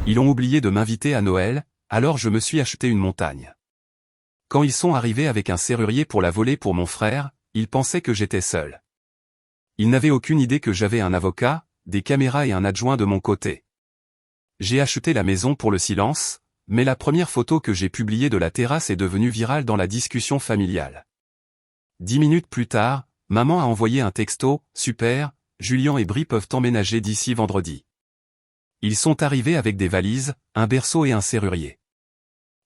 Ils ont oublié de m'inviter à Noël, alors je me suis acheté une montagne. Quand ils sont arrivés avec un serrurier pour la voler pour mon frère, ils pensaient que j'étais seul. Ils n'avaient aucune idée que j'avais un avocat, des caméras et un adjoint de mon côté. J'ai acheté la maison pour le silence, mais la première photo que j'ai publiée de la terrasse est devenue virale dans la discussion familiale. 10 minutes plus tard, maman a envoyé un texto, « Super, Julien et Brie peuvent emménager d'ici vendredi. » Ils sont arrivés avec des valises, un berceau et un serrurier.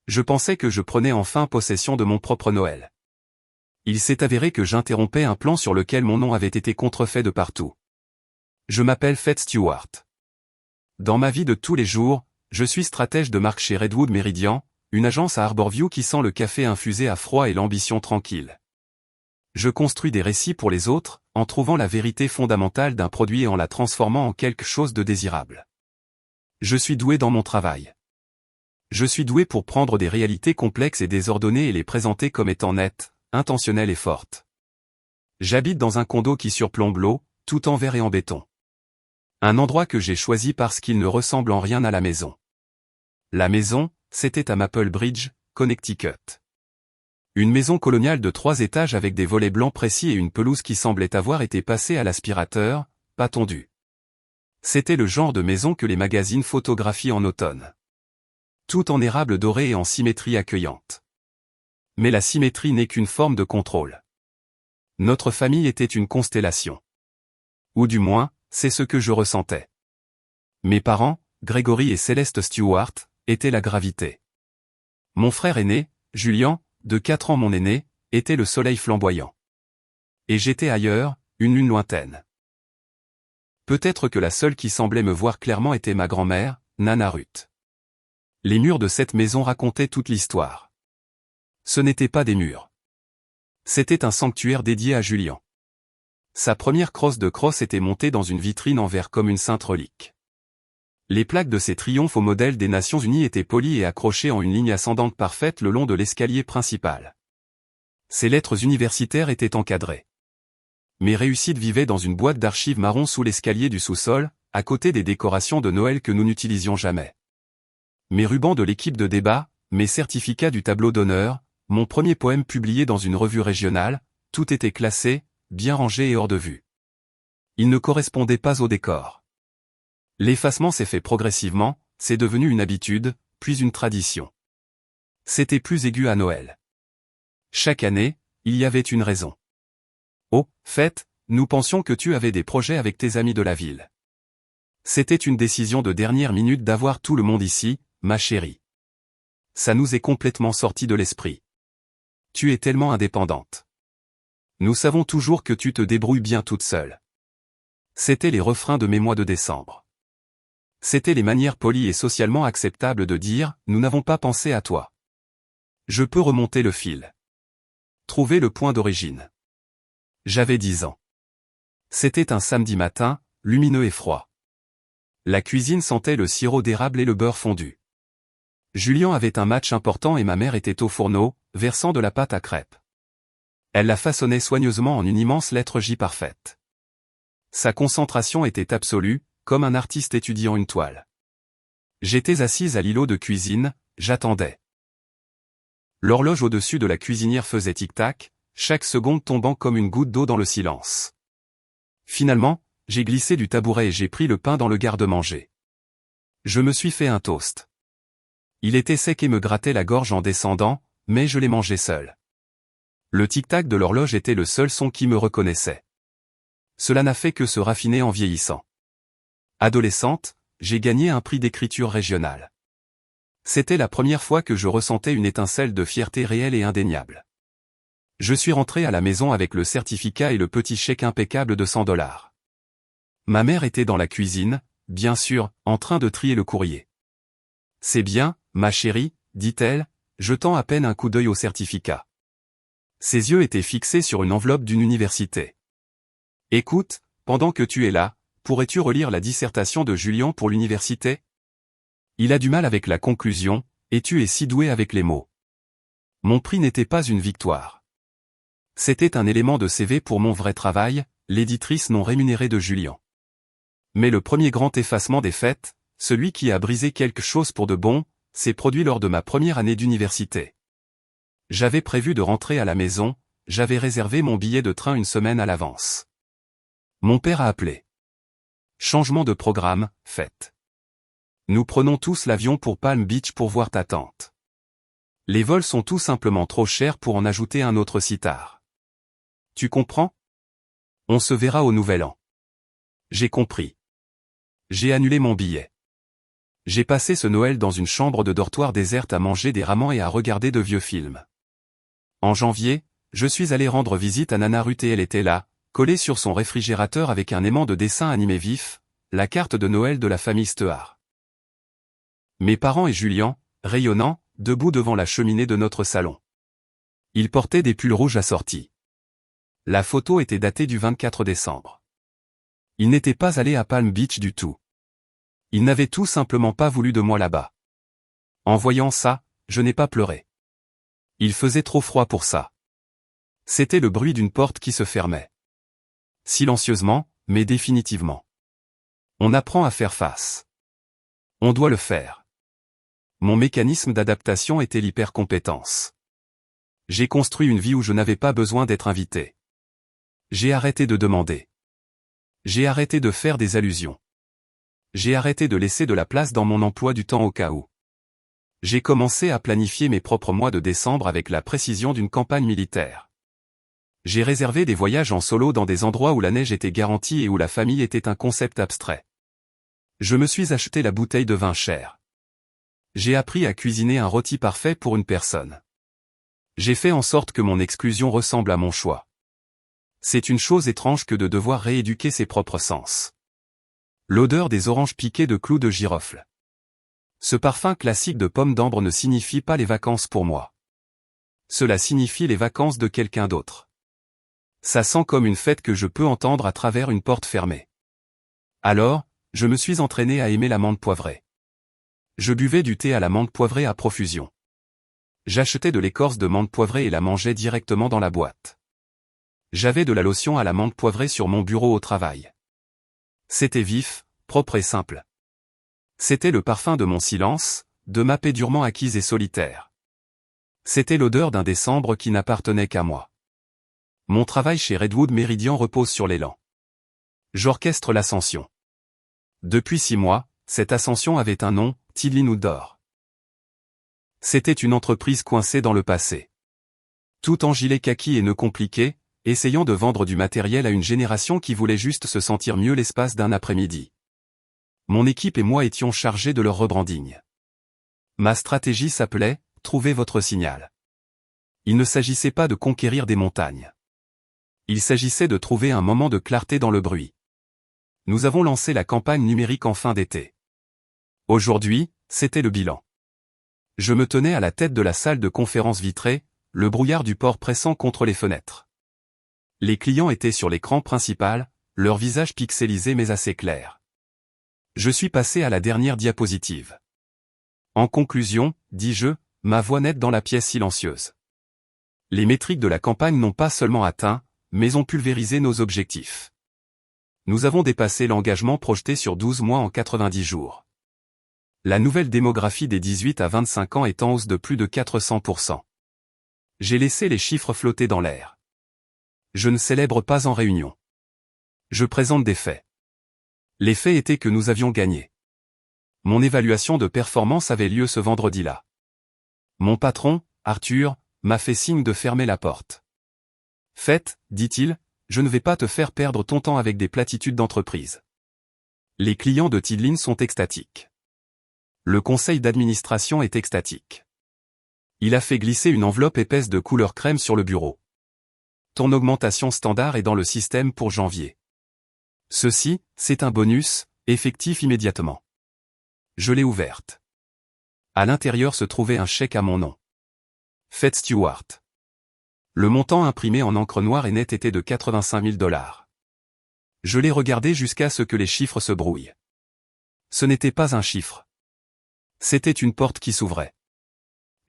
Je pensais que je prenais enfin possession de mon propre Noël. Il s'est avéré que j'interrompais un plan sur lequel mon nom avait été contrefait de partout. Je m'appelle Fred Stewart. Dans ma vie de tous les jours, je suis stratège de marque chez Redwood Meridian, une agence à Harborview qui sent le café infusé à froid et l'ambition tranquille. Je construis des récits pour les autres, en trouvant la vérité fondamentale d'un produit et en la transformant en quelque chose de désirable. Je suis doué dans mon travail. Je suis doué pour prendre des réalités complexes et désordonnées et les présenter comme étant nettes, intentionnelles et fortes. J'habite dans un condo qui surplombe l'eau, tout en verre et en béton. Un endroit que j'ai choisi parce qu'il ne ressemble en rien à la maison. La maison, c'était à Maple Bridge, Connecticut. Une maison coloniale de 3 étages avec des volets blancs précis et une pelouse qui semblait avoir été passée à l'aspirateur, pas tondue. C'était le genre de maison que les magazines photographient en automne. Tout en érable doré et en symétrie accueillante. Mais la symétrie n'est qu'une forme de contrôle. Notre famille était une constellation. Ou du moins, c'est ce que je ressentais. Mes parents, Gregory et Céleste Stewart, étaient la gravité. Mon frère aîné, Julien, de 4 ans mon aîné, était le soleil flamboyant. Et j'étais ailleurs, une lune lointaine. Peut-être que la seule qui semblait me voir clairement était ma grand-mère, Nana Ruth. Les murs de cette maison racontaient toute l'histoire. Ce n'étaient pas des murs. C'était un sanctuaire dédié à Julien. Sa première crosse de crosse était montée dans une vitrine en verre comme une sainte relique. Les plaques de ses triomphes au modèle des Nations Unies étaient polies et accrochées en une ligne ascendante parfaite le long de l'escalier principal. Ses lettres universitaires étaient encadrées. Mes réussites vivaient dans une boîte d'archives marron sous l'escalier du sous-sol, à côté des décorations de Noël que nous n'utilisions jamais. Mes rubans de l'équipe de débat, mes certificats du tableau d'honneur, mon premier poème publié dans une revue régionale, tout était classé, bien rangé et hors de vue. Il ne correspondait pas au décor. L'effacement s'est fait progressivement, c'est devenu une habitude, puis une tradition. C'était plus aigu à Noël. Chaque année, il y avait une raison. Oh, fête, nous pensions que tu avais des projets avec tes amis de la ville. C'était une décision de dernière minute d'avoir tout le monde ici, ma chérie. Ça nous est complètement sorti de l'esprit. Tu es tellement indépendante. Nous savons toujours que tu te débrouilles bien toute seule. C'étaient les refrains de mes mois de décembre. C'étaient les manières polies et socialement acceptables de dire « Nous n'avons pas pensé à toi ». Je peux remonter le fil. Trouver le point d'origine. J'avais 10 ans. C'était un samedi matin, lumineux et froid. La cuisine sentait le sirop d'érable et le beurre fondu. Julien avait un match important et ma mère était au fourneau, versant de la pâte à crêpes. Elle la façonnait soigneusement en une immense lettre J parfaite. Sa concentration était absolue, comme un artiste étudiant une toile. J'étais assise à l'îlot de cuisine, j'attendais. L'horloge au-dessus de la cuisinière faisait tic-tac, chaque seconde tombant comme une goutte d'eau dans le silence. Finalement, j'ai glissé du tabouret et j'ai pris le pain dans le garde-manger. Je me suis fait un toast. Il était sec et me grattait la gorge en descendant, mais je l'ai mangé seul. Le tic-tac de l'horloge était le seul son qui me reconnaissait. Cela n'a fait que se raffiner en vieillissant. Adolescente, j'ai gagné un prix d'écriture régionale. C'était la première fois que je ressentais une étincelle de fierté réelle et indéniable. Je suis rentré à la maison avec le certificat et le petit chèque impeccable de $100. Ma mère était dans la cuisine, bien sûr, en train de trier le courrier. « C'est bien, ma chérie, dit-elle, jetant à peine un coup d'œil au certificat. Ses yeux étaient fixés sur une enveloppe d'une université. « Écoute, pendant que tu es là, pourrais-tu relire la dissertation de Julien pour l'université ? Il a du mal avec la conclusion, et tu es si doué avec les mots. » Mon prix n'était pas une victoire. C'était un élément de CV pour mon vrai travail, l'éditrice non rémunérée de Julien. Mais le premier grand effacement des fêtes, celui qui a brisé quelque chose pour de bon, s'est produit lors de ma première année d'université. J'avais prévu de rentrer à la maison, j'avais réservé mon billet de train une semaine à l'avance. Mon père a appelé. Changement de programme, fête. Nous prenons tous l'avion pour Palm Beach pour voir ta tante. Les vols sont tout simplement trop chers pour en ajouter un autre si tard. Tu comprends? On se verra au Nouvel An. J'ai compris. J'ai annulé mon billet. J'ai passé ce Noël dans une chambre de dortoir déserte à manger des ramen et à regarder de vieux films. En janvier, je suis allé rendre visite à Nana Ruth et elle était là, collée sur son réfrigérateur avec un aimant de dessin animé vif, la carte de Noël de la famille Stehar. Mes parents et Julian, rayonnants, debout devant la cheminée de notre salon. Ils portaient des pulls rouges assortis. La photo était datée du 24 décembre. Ils n'étaient pas allés à Palm Beach du tout. Ils n'avaient tout simplement pas voulu de moi là-bas. En voyant ça, je n'ai pas pleuré. Il faisait trop froid pour ça. C'était le bruit d'une porte qui se fermait. Silencieusement, mais définitivement. On apprend à faire face. On doit le faire. Mon mécanisme d'adaptation était l'hypercompétence. J'ai construit une vie où je n'avais pas besoin d'être invité. J'ai arrêté de demander. J'ai arrêté de faire des allusions. J'ai arrêté de laisser de la place dans mon emploi du temps au cas où. J'ai commencé à planifier mes propres mois de décembre avec la précision d'une campagne militaire. J'ai réservé des voyages en solo dans des endroits où la neige était garantie et où la famille était un concept abstrait. Je me suis acheté la bouteille de vin cher. J'ai appris à cuisiner un rôti parfait pour une personne. J'ai fait en sorte que mon exclusion ressemble à mon choix. C'est une chose étrange que de devoir rééduquer ses propres sens. L'odeur des oranges piquées de clous de girofle. Ce parfum classique de pomme d'ambre ne signifie pas les vacances pour moi. Cela signifie les vacances de quelqu'un d'autre. Ça sent comme une fête que je peux entendre à travers une porte fermée. Alors, je me suis entraîné à aimer la menthe poivrée. Je buvais du thé à la menthe poivrée à profusion. J'achetais de l'écorce de menthe poivrée et la mangeais directement dans la boîte. J'avais de la lotion à la menthe poivrée sur mon bureau au travail. C'était vif, propre et simple. C'était le parfum de mon silence, de ma paix durement acquise et solitaire. C'était l'odeur d'un décembre qui n'appartenait qu'à moi. Mon travail chez Redwood Meridian repose sur l'élan. J'orchestre l'ascension. Depuis 6 mois, cette ascension avait un nom, Tidlin Outdoor. C'était une entreprise coincée dans le passé. Tout en gilet kaki et nœuds compliqués, essayant de vendre du matériel à une génération qui voulait juste se sentir mieux l'espace d'un après-midi. Mon équipe et moi étions chargés de leur rebranding. Ma stratégie s'appelait « Trouvez votre signal ». Il ne s'agissait pas de conquérir des montagnes. Il s'agissait de trouver un moment de clarté dans le bruit. Nous avons lancé la campagne numérique en fin d'été. Aujourd'hui, c'était le bilan. Je me tenais à la tête de la salle de conférence vitrée, le brouillard du port pressant contre les fenêtres. Les clients étaient sur l'écran principal, leurs visages pixelisés mais assez clairs. Je suis passé à la dernière diapositive. En conclusion, dis-je, ma voix nette dans la pièce silencieuse. Les métriques de la campagne n'ont pas seulement atteint, mais ont pulvérisé nos objectifs. Nous avons dépassé l'engagement projeté sur 12 mois en 90 jours. La nouvelle démographie des 18 à 25 ans est en hausse de plus de 400%. J'ai laissé les chiffres flotter dans l'air. Je ne célèbre pas en réunion. Je présente des faits. Les faits étaient que nous avions gagné. Mon évaluation de performance avait lieu ce vendredi-là. Mon patron, Arthur, m'a fait signe de fermer la porte. Faites, dit-il, je ne vais pas te faire perdre ton temps avec des platitudes d'entreprise. Les clients de Tidlin sont extatiques. Le conseil d'administration est extatique. Il a fait glisser une enveloppe épaisse de couleur crème sur le bureau. Ton augmentation standard est dans le système pour janvier. Ceci, c'est un bonus, effectif immédiatement. Je l'ai ouverte. À l'intérieur se trouvait un chèque à mon nom. Faites Stewart. Le montant imprimé en encre noire et nette était de 85 000 $. Je l'ai regardé jusqu'à ce que les chiffres se brouillent. Ce n'était pas un chiffre. C'était une porte qui s'ouvrait.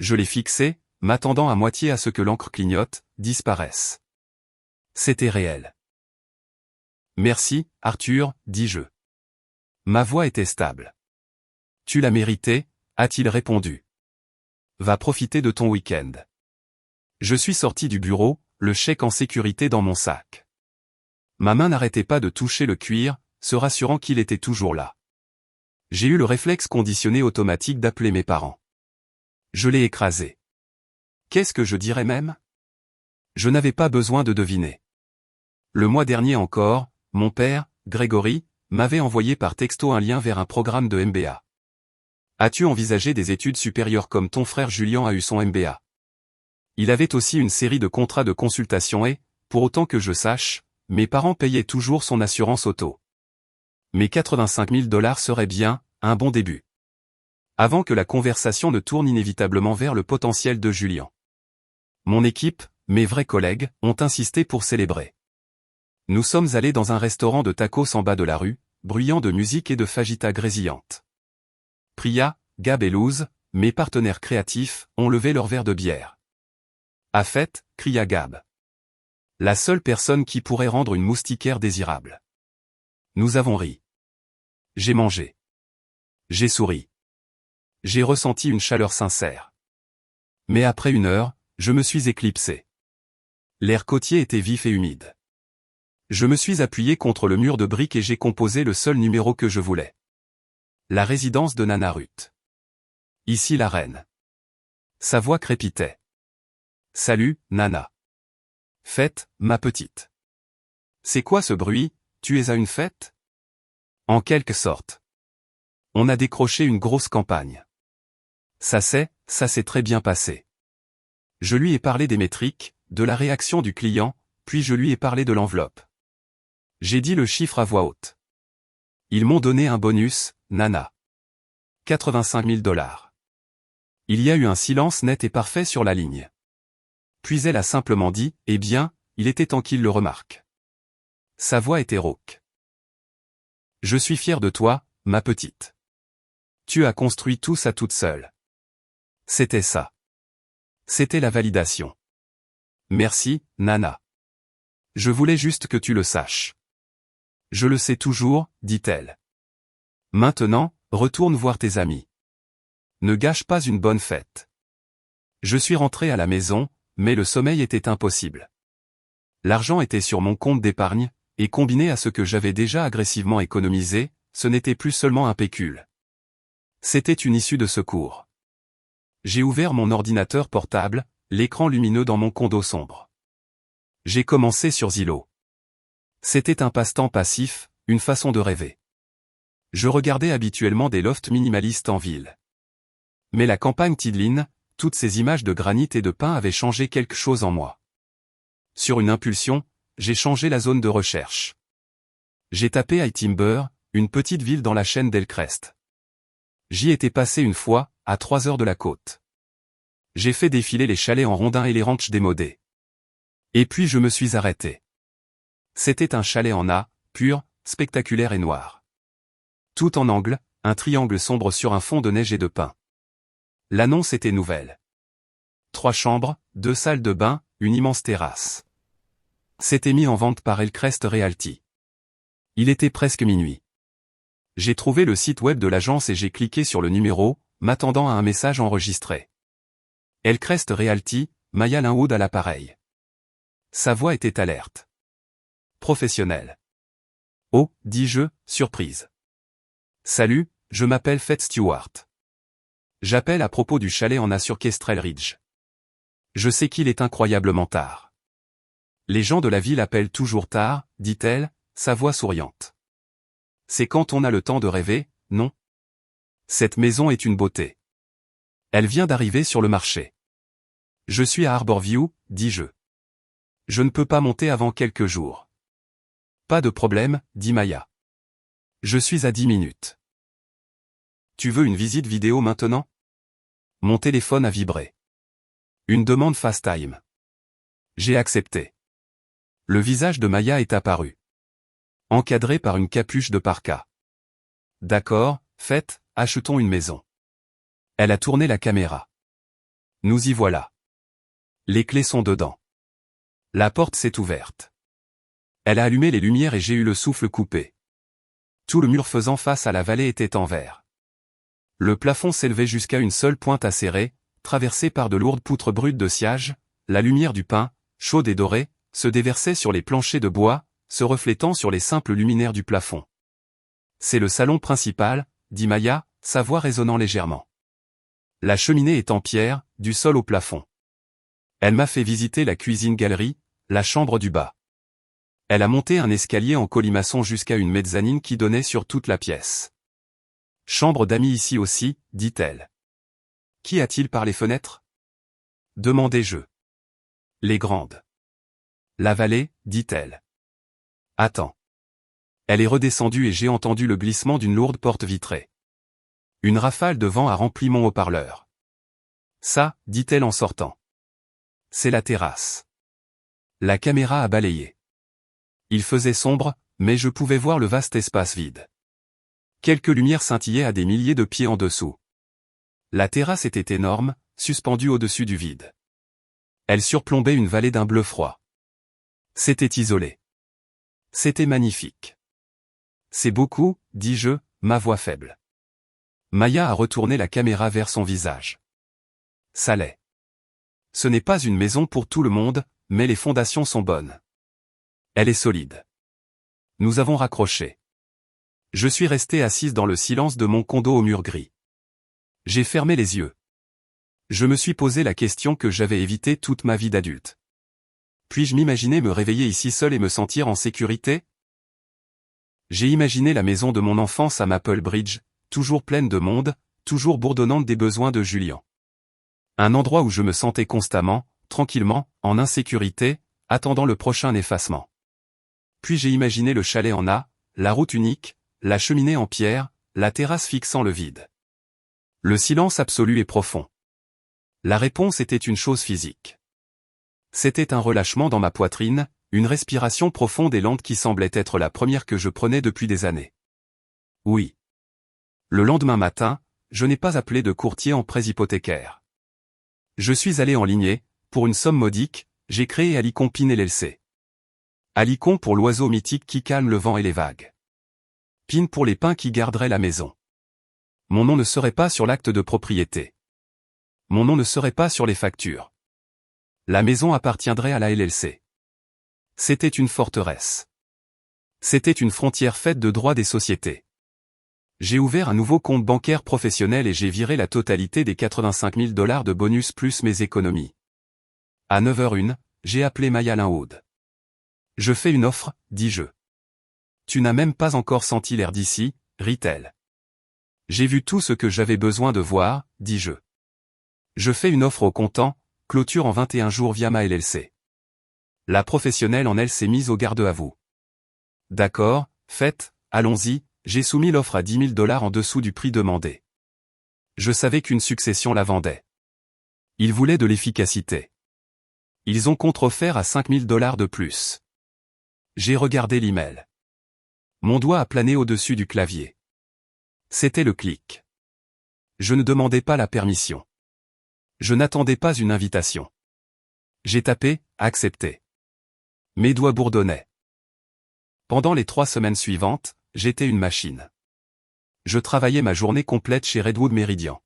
Je l'ai fixé, m'attendant à moitié à ce que l'encre clignote, disparaisse. C'était réel. Merci, Arthur, dis-je. Ma voix était stable. Tu l'as mérité, a-t-il répondu. Va profiter de ton week-end. Je suis sorti du bureau, le chèque en sécurité dans mon sac. Ma main n'arrêtait pas de toucher le cuir, se rassurant qu'il était toujours là. J'ai eu le réflexe conditionné automatique d'appeler mes parents. Je l'ai écrasé. Qu'est-ce que je dirais même? Je n'avais pas besoin de deviner. Le mois dernier encore, mon père, Grégory, m'avait envoyé par texto un lien vers un programme de MBA. As-tu envisagé des études supérieures comme ton frère Julien a eu son MBA? Il avait aussi une série de contrats de consultation et, pour autant que je sache, mes parents payaient toujours son assurance auto. Mais 85 000 $ serait bien, un bon début. Avant que la conversation ne tourne inévitablement vers le potentiel de Julien. Mon équipe, mes vrais collègues, ont insisté pour célébrer. Nous sommes allés dans un restaurant de tacos en bas de la rue, bruyant de musique et de fajitas grésillantes. Priya, Gab et Luz, mes partenaires créatifs, ont levé leur verre de bière. À fête, cria Gab. La seule personne qui pourrait rendre une moustiquaire désirable. Nous avons ri. J'ai mangé. J'ai souri. J'ai ressenti une chaleur sincère. Mais après 1 heure, je me suis éclipsé. L'air côtier était vif et humide. Je me suis appuyé contre le mur de briques et j'ai composé le seul numéro que je voulais. La résidence de Nana Ruth. Ici la reine. Sa voix crépitait. Salut, Nana. Fête, ma petite. C'est quoi ce bruit, tu es à une fête? En quelque sorte. On a décroché une grosse campagne. Ça s'est très bien passé. Je lui ai parlé des métriques, de la réaction du client, puis je lui ai parlé de l'enveloppe. J'ai dit le chiffre à voix haute. Ils m'ont donné un bonus, Nana. 85 000 $. Il y a eu un silence net et parfait sur la ligne. Puis elle a simplement dit, eh bien, il était temps qu'il le remarque. Sa voix était rauque. Je suis fier de toi, ma petite. Tu as construit tout ça toute seule. C'était ça. C'était la validation. Merci, Nana. Je voulais juste que tu le saches. Je le sais toujours, dit-elle. Maintenant, retourne voir tes amis. Ne gâche pas une bonne fête. Je suis rentré à la maison, mais le sommeil était impossible. L'argent était sur mon compte d'épargne, et combiné à ce que j'avais déjà agressivement économisé, ce n'était plus seulement un pécule. C'était une issue de secours. J'ai ouvert mon ordinateur portable, l'écran lumineux dans mon condo sombre. J'ai commencé sur Zillow. C'était un passe-temps passif, une façon de rêver. Je regardais habituellement des lofts minimalistes en ville. Mais la campagne Tidline, toutes ces images de granit et de pin avaient changé quelque chose en moi. Sur une impulsion, j'ai changé la zone de recherche. J'ai tapé iTimber, une petite ville dans la chaîne d'Elcrest. J'y étais passé une fois, à 3 heures de la côte. J'ai fait défiler les chalets en rondins et les ranchs démodés. Et puis je me suis arrêté. C'était un chalet en A, pur, spectaculaire et noir. Tout en angle, un triangle sombre sur un fond de neige et de pin. L'annonce était nouvelle. 3 chambres, 2 salles de bain, une immense terrasse. C'était mis en vente par Elcrest Realty. Il était presque minuit. J'ai trouvé le site web de l'agence et j'ai cliqué sur le numéro, m'attendant à un message enregistré. Elcrest Realty, Maya Linwood à l'appareil. Sa voix était alerte. Professionnelle. Oh, dis-je, surprise. Salut, je m'appelle Fett Stewart. J'appelle à propos du chalet en A sur Kestrel Ridge. Je sais qu'il est incroyablement tard. Les gens de la ville appellent toujours tard, dit-elle, sa voix souriante. C'est quand on a le temps de rêver, non? Cette maison est une beauté. Elle vient d'arriver sur le marché. Je suis à Harborview, dis-je. Je ne peux pas monter avant quelques jours. Pas de problème, dit Maya. Je suis à 10 minutes. Tu veux une visite vidéo maintenant? Mon téléphone a vibré. Une demande FaceTime. J'ai accepté. Le visage de Maya est apparu. Encadré par une capuche de parka. D'accord, faites, achetons une maison. Elle a tourné la caméra. Nous y voilà. Les clés sont dedans. La porte s'est ouverte. Elle a allumé les lumières et j'ai eu le souffle coupé. Tout le mur faisant face à la vallée était en verre. Le plafond s'élevait jusqu'à une seule pointe acérée, traversée par de lourdes poutres brutes de sciage, la lumière du pain, chaude et dorée, se déversait sur les planchers de bois, se reflétant sur les simples luminaires du plafond. C'est le salon principal, dit Maya, sa voix résonnant légèrement. La cheminée est en pierre, du sol au plafond. Elle m'a fait visiter la cuisine-galerie, la chambre du bas. Elle a monté un escalier en colimaçon jusqu'à une mezzanine qui donnait sur toute la pièce. Chambre d'amis ici aussi, dit-elle. Qu'y a-t-il par les fenêtres? Demandai-je. Les grandes. La vallée, dit-elle. Attends. Elle est redescendue et j'ai entendu le glissement d'une lourde porte vitrée. Une rafale de vent a rempli mon haut-parleur. Ça, dit-elle en sortant. C'est la terrasse. La caméra a balayé. Il faisait sombre, mais je pouvais voir le vaste espace vide. Quelques lumières scintillaient à des milliers de pieds en dessous. La terrasse était énorme, suspendue au-dessus du vide. Elle surplombait une vallée d'un bleu froid. C'était isolé. C'était magnifique. C'est beaucoup, dis-je, ma voix faible. Maya a retourné la caméra vers son visage. Ça l'est. Ce n'est pas une maison pour tout le monde, mais les fondations sont bonnes. Elle est solide. Nous avons raccroché. Je suis resté assise dans le silence de mon condo au mur gris. J'ai fermé les yeux. Je me suis posé la question que j'avais évitée toute ma vie d'adulte. Puis-je m'imaginer me réveiller ici seul et me sentir en sécurité? J'ai imaginé la maison de mon enfance à Maple Bridge, toujours pleine de monde, toujours bourdonnante des besoins de Julian. Un endroit où je me sentais constamment, tranquillement, en insécurité, attendant le prochain effacement. Puis j'ai imaginé le chalet en A, la route unique, la cheminée en pierre, la terrasse fixant le vide. Le silence absolu et profond. La réponse était une chose physique. C'était un relâchement dans ma poitrine, une respiration profonde et lente qui semblait être la première que je prenais depuis des années. Oui. Le lendemain matin, je n'ai pas appelé de courtier en prêts hypothécaires. Je suis allé en ligne, pour une somme modique, j'ai créé Alicon Pin LLC. Alicon pour l'oiseau mythique qui calme le vent et les vagues. Pin pour les pins qui garderaient la maison. Mon nom ne serait pas sur l'acte de propriété. Mon nom ne serait pas sur les factures. La maison appartiendrait à la LLC. C'était une forteresse. C'était une frontière faite de droit des sociétés. J'ai ouvert un nouveau compte bancaire professionnel et j'ai viré la totalité des 85 000 $ de bonus plus mes économies. À 9h01, j'ai appelé Maya Linhaude. Je fais une offre, dis-je. Tu n'as même pas encore senti l'air d'ici, rit-elle. J'ai vu tout ce que j'avais besoin de voir, dis-je. Je fais une offre au comptant, clôture en 21 jours via ma LLC. La professionnelle en elle s'est mise au garde à vous. D'accord, faites, allons-y, j'ai soumis l'offre à 10 000 $ en dessous du prix demandé. Je savais qu'une succession la vendait. Ils voulaient de l'efficacité. Ils ont contre-offert à 5 000 $ de plus. J'ai regardé l'email. Mon doigt a plané au-dessus du clavier. C'était le clic. Je ne demandais pas la permission. Je n'attendais pas une invitation. J'ai tapé « Accepter ». Mes doigts bourdonnaient. Pendant les 3 semaines suivantes, j'étais une machine. Je travaillais ma journée complète chez Redwood Meridian.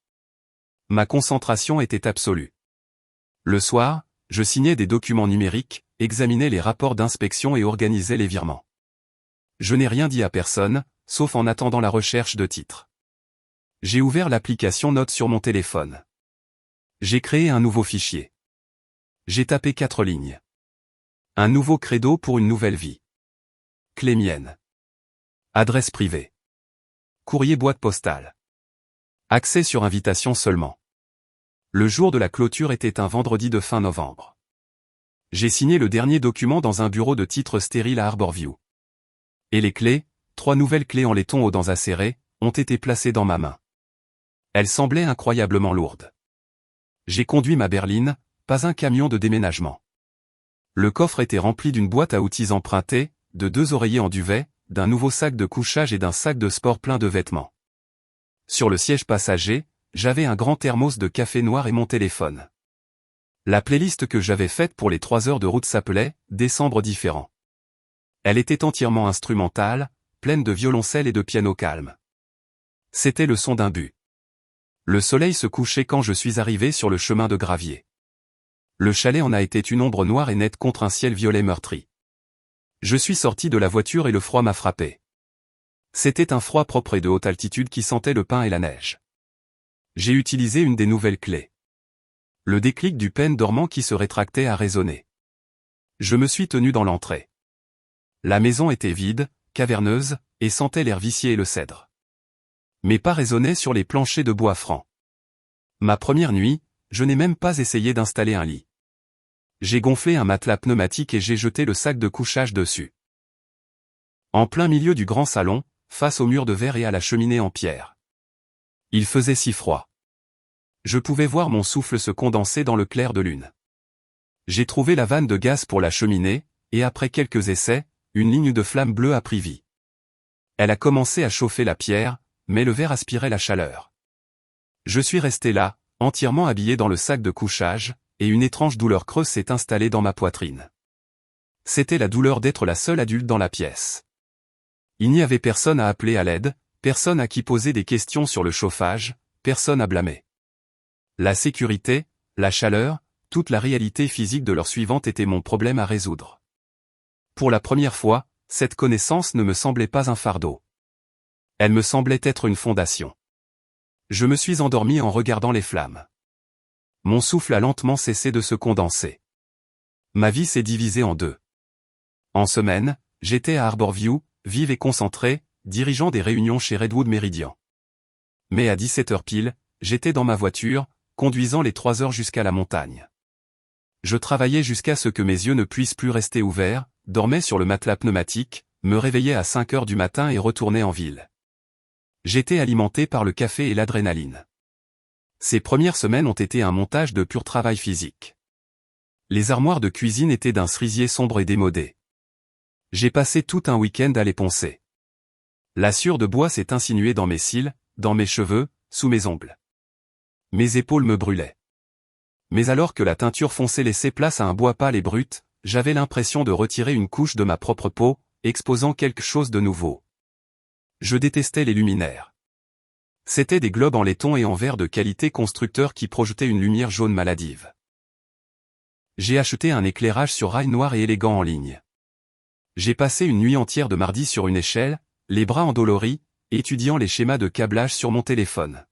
Ma concentration était absolue. Le soir, je signais des documents numériques, examinais les rapports d'inspection et organisais les virements. Je n'ai rien dit à personne, sauf en attendant la recherche de titres. J'ai ouvert l'application Notes sur mon téléphone. J'ai créé un nouveau fichier. J'ai tapé 4 lignes. Un nouveau credo pour une nouvelle vie. Clé mienne. Adresse privée. Courrier boîte postale. Accès sur invitation seulement. Le jour de la clôture était un vendredi de fin novembre. J'ai signé le dernier document dans un bureau de titre stérile à Harborview. Et les clés, 3 nouvelles clés en laiton aux dents acérées, ont été placées dans ma main. Elles semblaient incroyablement lourdes. J'ai conduit ma berline, pas un camion de déménagement. Le coffre était rempli d'une boîte à outils empruntée, de 2 oreillers en duvet, d'un nouveau sac de couchage et d'un sac de sport plein de vêtements. Sur le siège passager, j'avais un grand thermos de café noir et mon téléphone. La playlist que j'avais faite pour les 3 heures de route s'appelait « Décembre différent ». Elle était entièrement instrumentale, pleine de violoncelle et de piano calme. C'était le son d'un but. Le soleil se couchait quand je suis arrivé sur le chemin de gravier. Le chalet en a été une ombre noire et nette contre un ciel violet meurtri. Je suis sorti de la voiture et le froid m'a frappé. C'était un froid propre et de haute altitude qui sentait le pin et la neige. J'ai utilisé une des nouvelles clés. Le déclic du pêne dormant qui se rétractait a résonné. Je me suis tenu dans l'entrée. La maison était vide, caverneuse, et sentait l'air vicié et le cèdre. Mes pas résonnaient sur les planchers de bois franc. Ma première nuit, je n'ai même pas essayé d'installer un lit. J'ai gonflé un matelas pneumatique et j'ai jeté le sac de couchage dessus. En plein milieu du grand salon, face au mur de verre et à la cheminée en pierre. Il faisait si froid. Je pouvais voir mon souffle se condenser dans le clair de lune. J'ai trouvé la vanne de gaz pour la cheminée, et après quelques essais, une ligne de flamme bleue a pris vie. Elle a commencé à chauffer la pierre, mais le verre aspirait la chaleur. Je suis resté là, entièrement habillé dans le sac de couchage, et une étrange douleur creuse s'est installée dans ma poitrine. C'était la douleur d'être la seule adulte dans la pièce. Il n'y avait personne à appeler à l'aide, personne à qui poser des questions sur le chauffage, personne à blâmer. La sécurité, la chaleur, toute la réalité physique de l'heure suivante était mon problème à résoudre. Pour la première fois, cette connaissance ne me semblait pas un fardeau. Elle me semblait être une fondation. Je me suis endormi en regardant les flammes. Mon souffle a lentement cessé de se condenser. Ma vie s'est divisée en deux. En semaine, j'étais à Harborview, vive et concentrée, dirigeant des réunions chez Redwood Meridian. Mais à 17h pile, j'étais dans ma voiture, conduisant les 3 heures jusqu'à la montagne. Je travaillais jusqu'à ce que mes yeux ne puissent plus rester ouverts, dormais sur le matelas pneumatique, me réveillais à 5 heures du matin et retournais en ville. J'étais alimenté par le café et l'adrénaline. Ces premières semaines ont été un montage de pur travail physique. Les armoires de cuisine étaient d'un cerisier sombre et démodé. J'ai passé tout un week-end à les poncer. La sueur de bois s'est insinuée dans mes cils, dans mes cheveux, sous mes ongles. Mes épaules me brûlaient. Mais alors que la teinture foncée laissait place à un bois pâle et brut, j'avais l'impression de retirer une couche de ma propre peau, exposant quelque chose de nouveau. Je détestais les luminaires. C'étaient des globes en laiton et en verre de qualité constructeur qui projetaient une lumière jaune maladive. J'ai acheté un éclairage sur rail noir et élégant en ligne. J'ai passé une nuit entière de mardi sur une échelle, les bras endoloris, étudiant les schémas de câblage sur mon téléphone.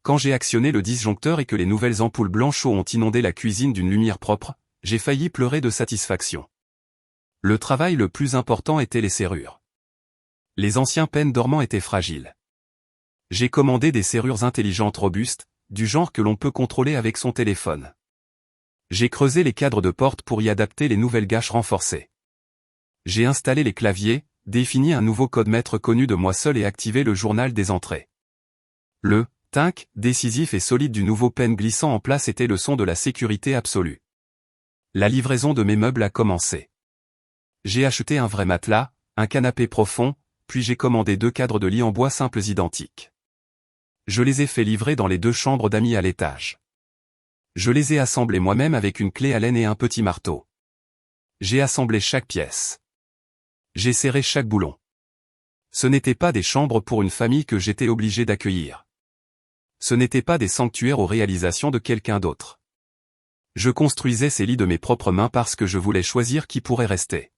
Quand j'ai actionné le disjoncteur et que les nouvelles ampoules blanches ont inondé la cuisine d'une lumière propre, j'ai failli pleurer de satisfaction. Le travail le plus important était les serrures. Les anciens pênes dormants étaient fragiles. J'ai commandé des serrures intelligentes robustes, du genre que l'on peut contrôler avec son téléphone. J'ai creusé les cadres de porte pour y adapter les nouvelles gâches renforcées. J'ai installé les claviers, défini un nouveau code maître connu de moi seul et activé le journal des entrées. Le tinc décisif et solide du nouveau pêne glissant en place était le son de la sécurité absolue. La livraison de mes meubles a commencé. J'ai acheté un vrai matelas, un canapé profond, puis j'ai commandé 2 cadres de lit en bois simples identiques. Je les ai fait livrer dans les 2 chambres d'amis à l'étage. Je les ai assemblés moi-même avec une clé Allen et un petit marteau. J'ai assemblé chaque pièce. J'ai serré chaque boulon. Ce n'étaient pas des chambres pour une famille que j'étais obligé d'accueillir. Ce n'étaient pas des sanctuaires aux réalisations de quelqu'un d'autre. Je construisais ces lits de mes propres mains parce que je voulais choisir qui pourrait rester.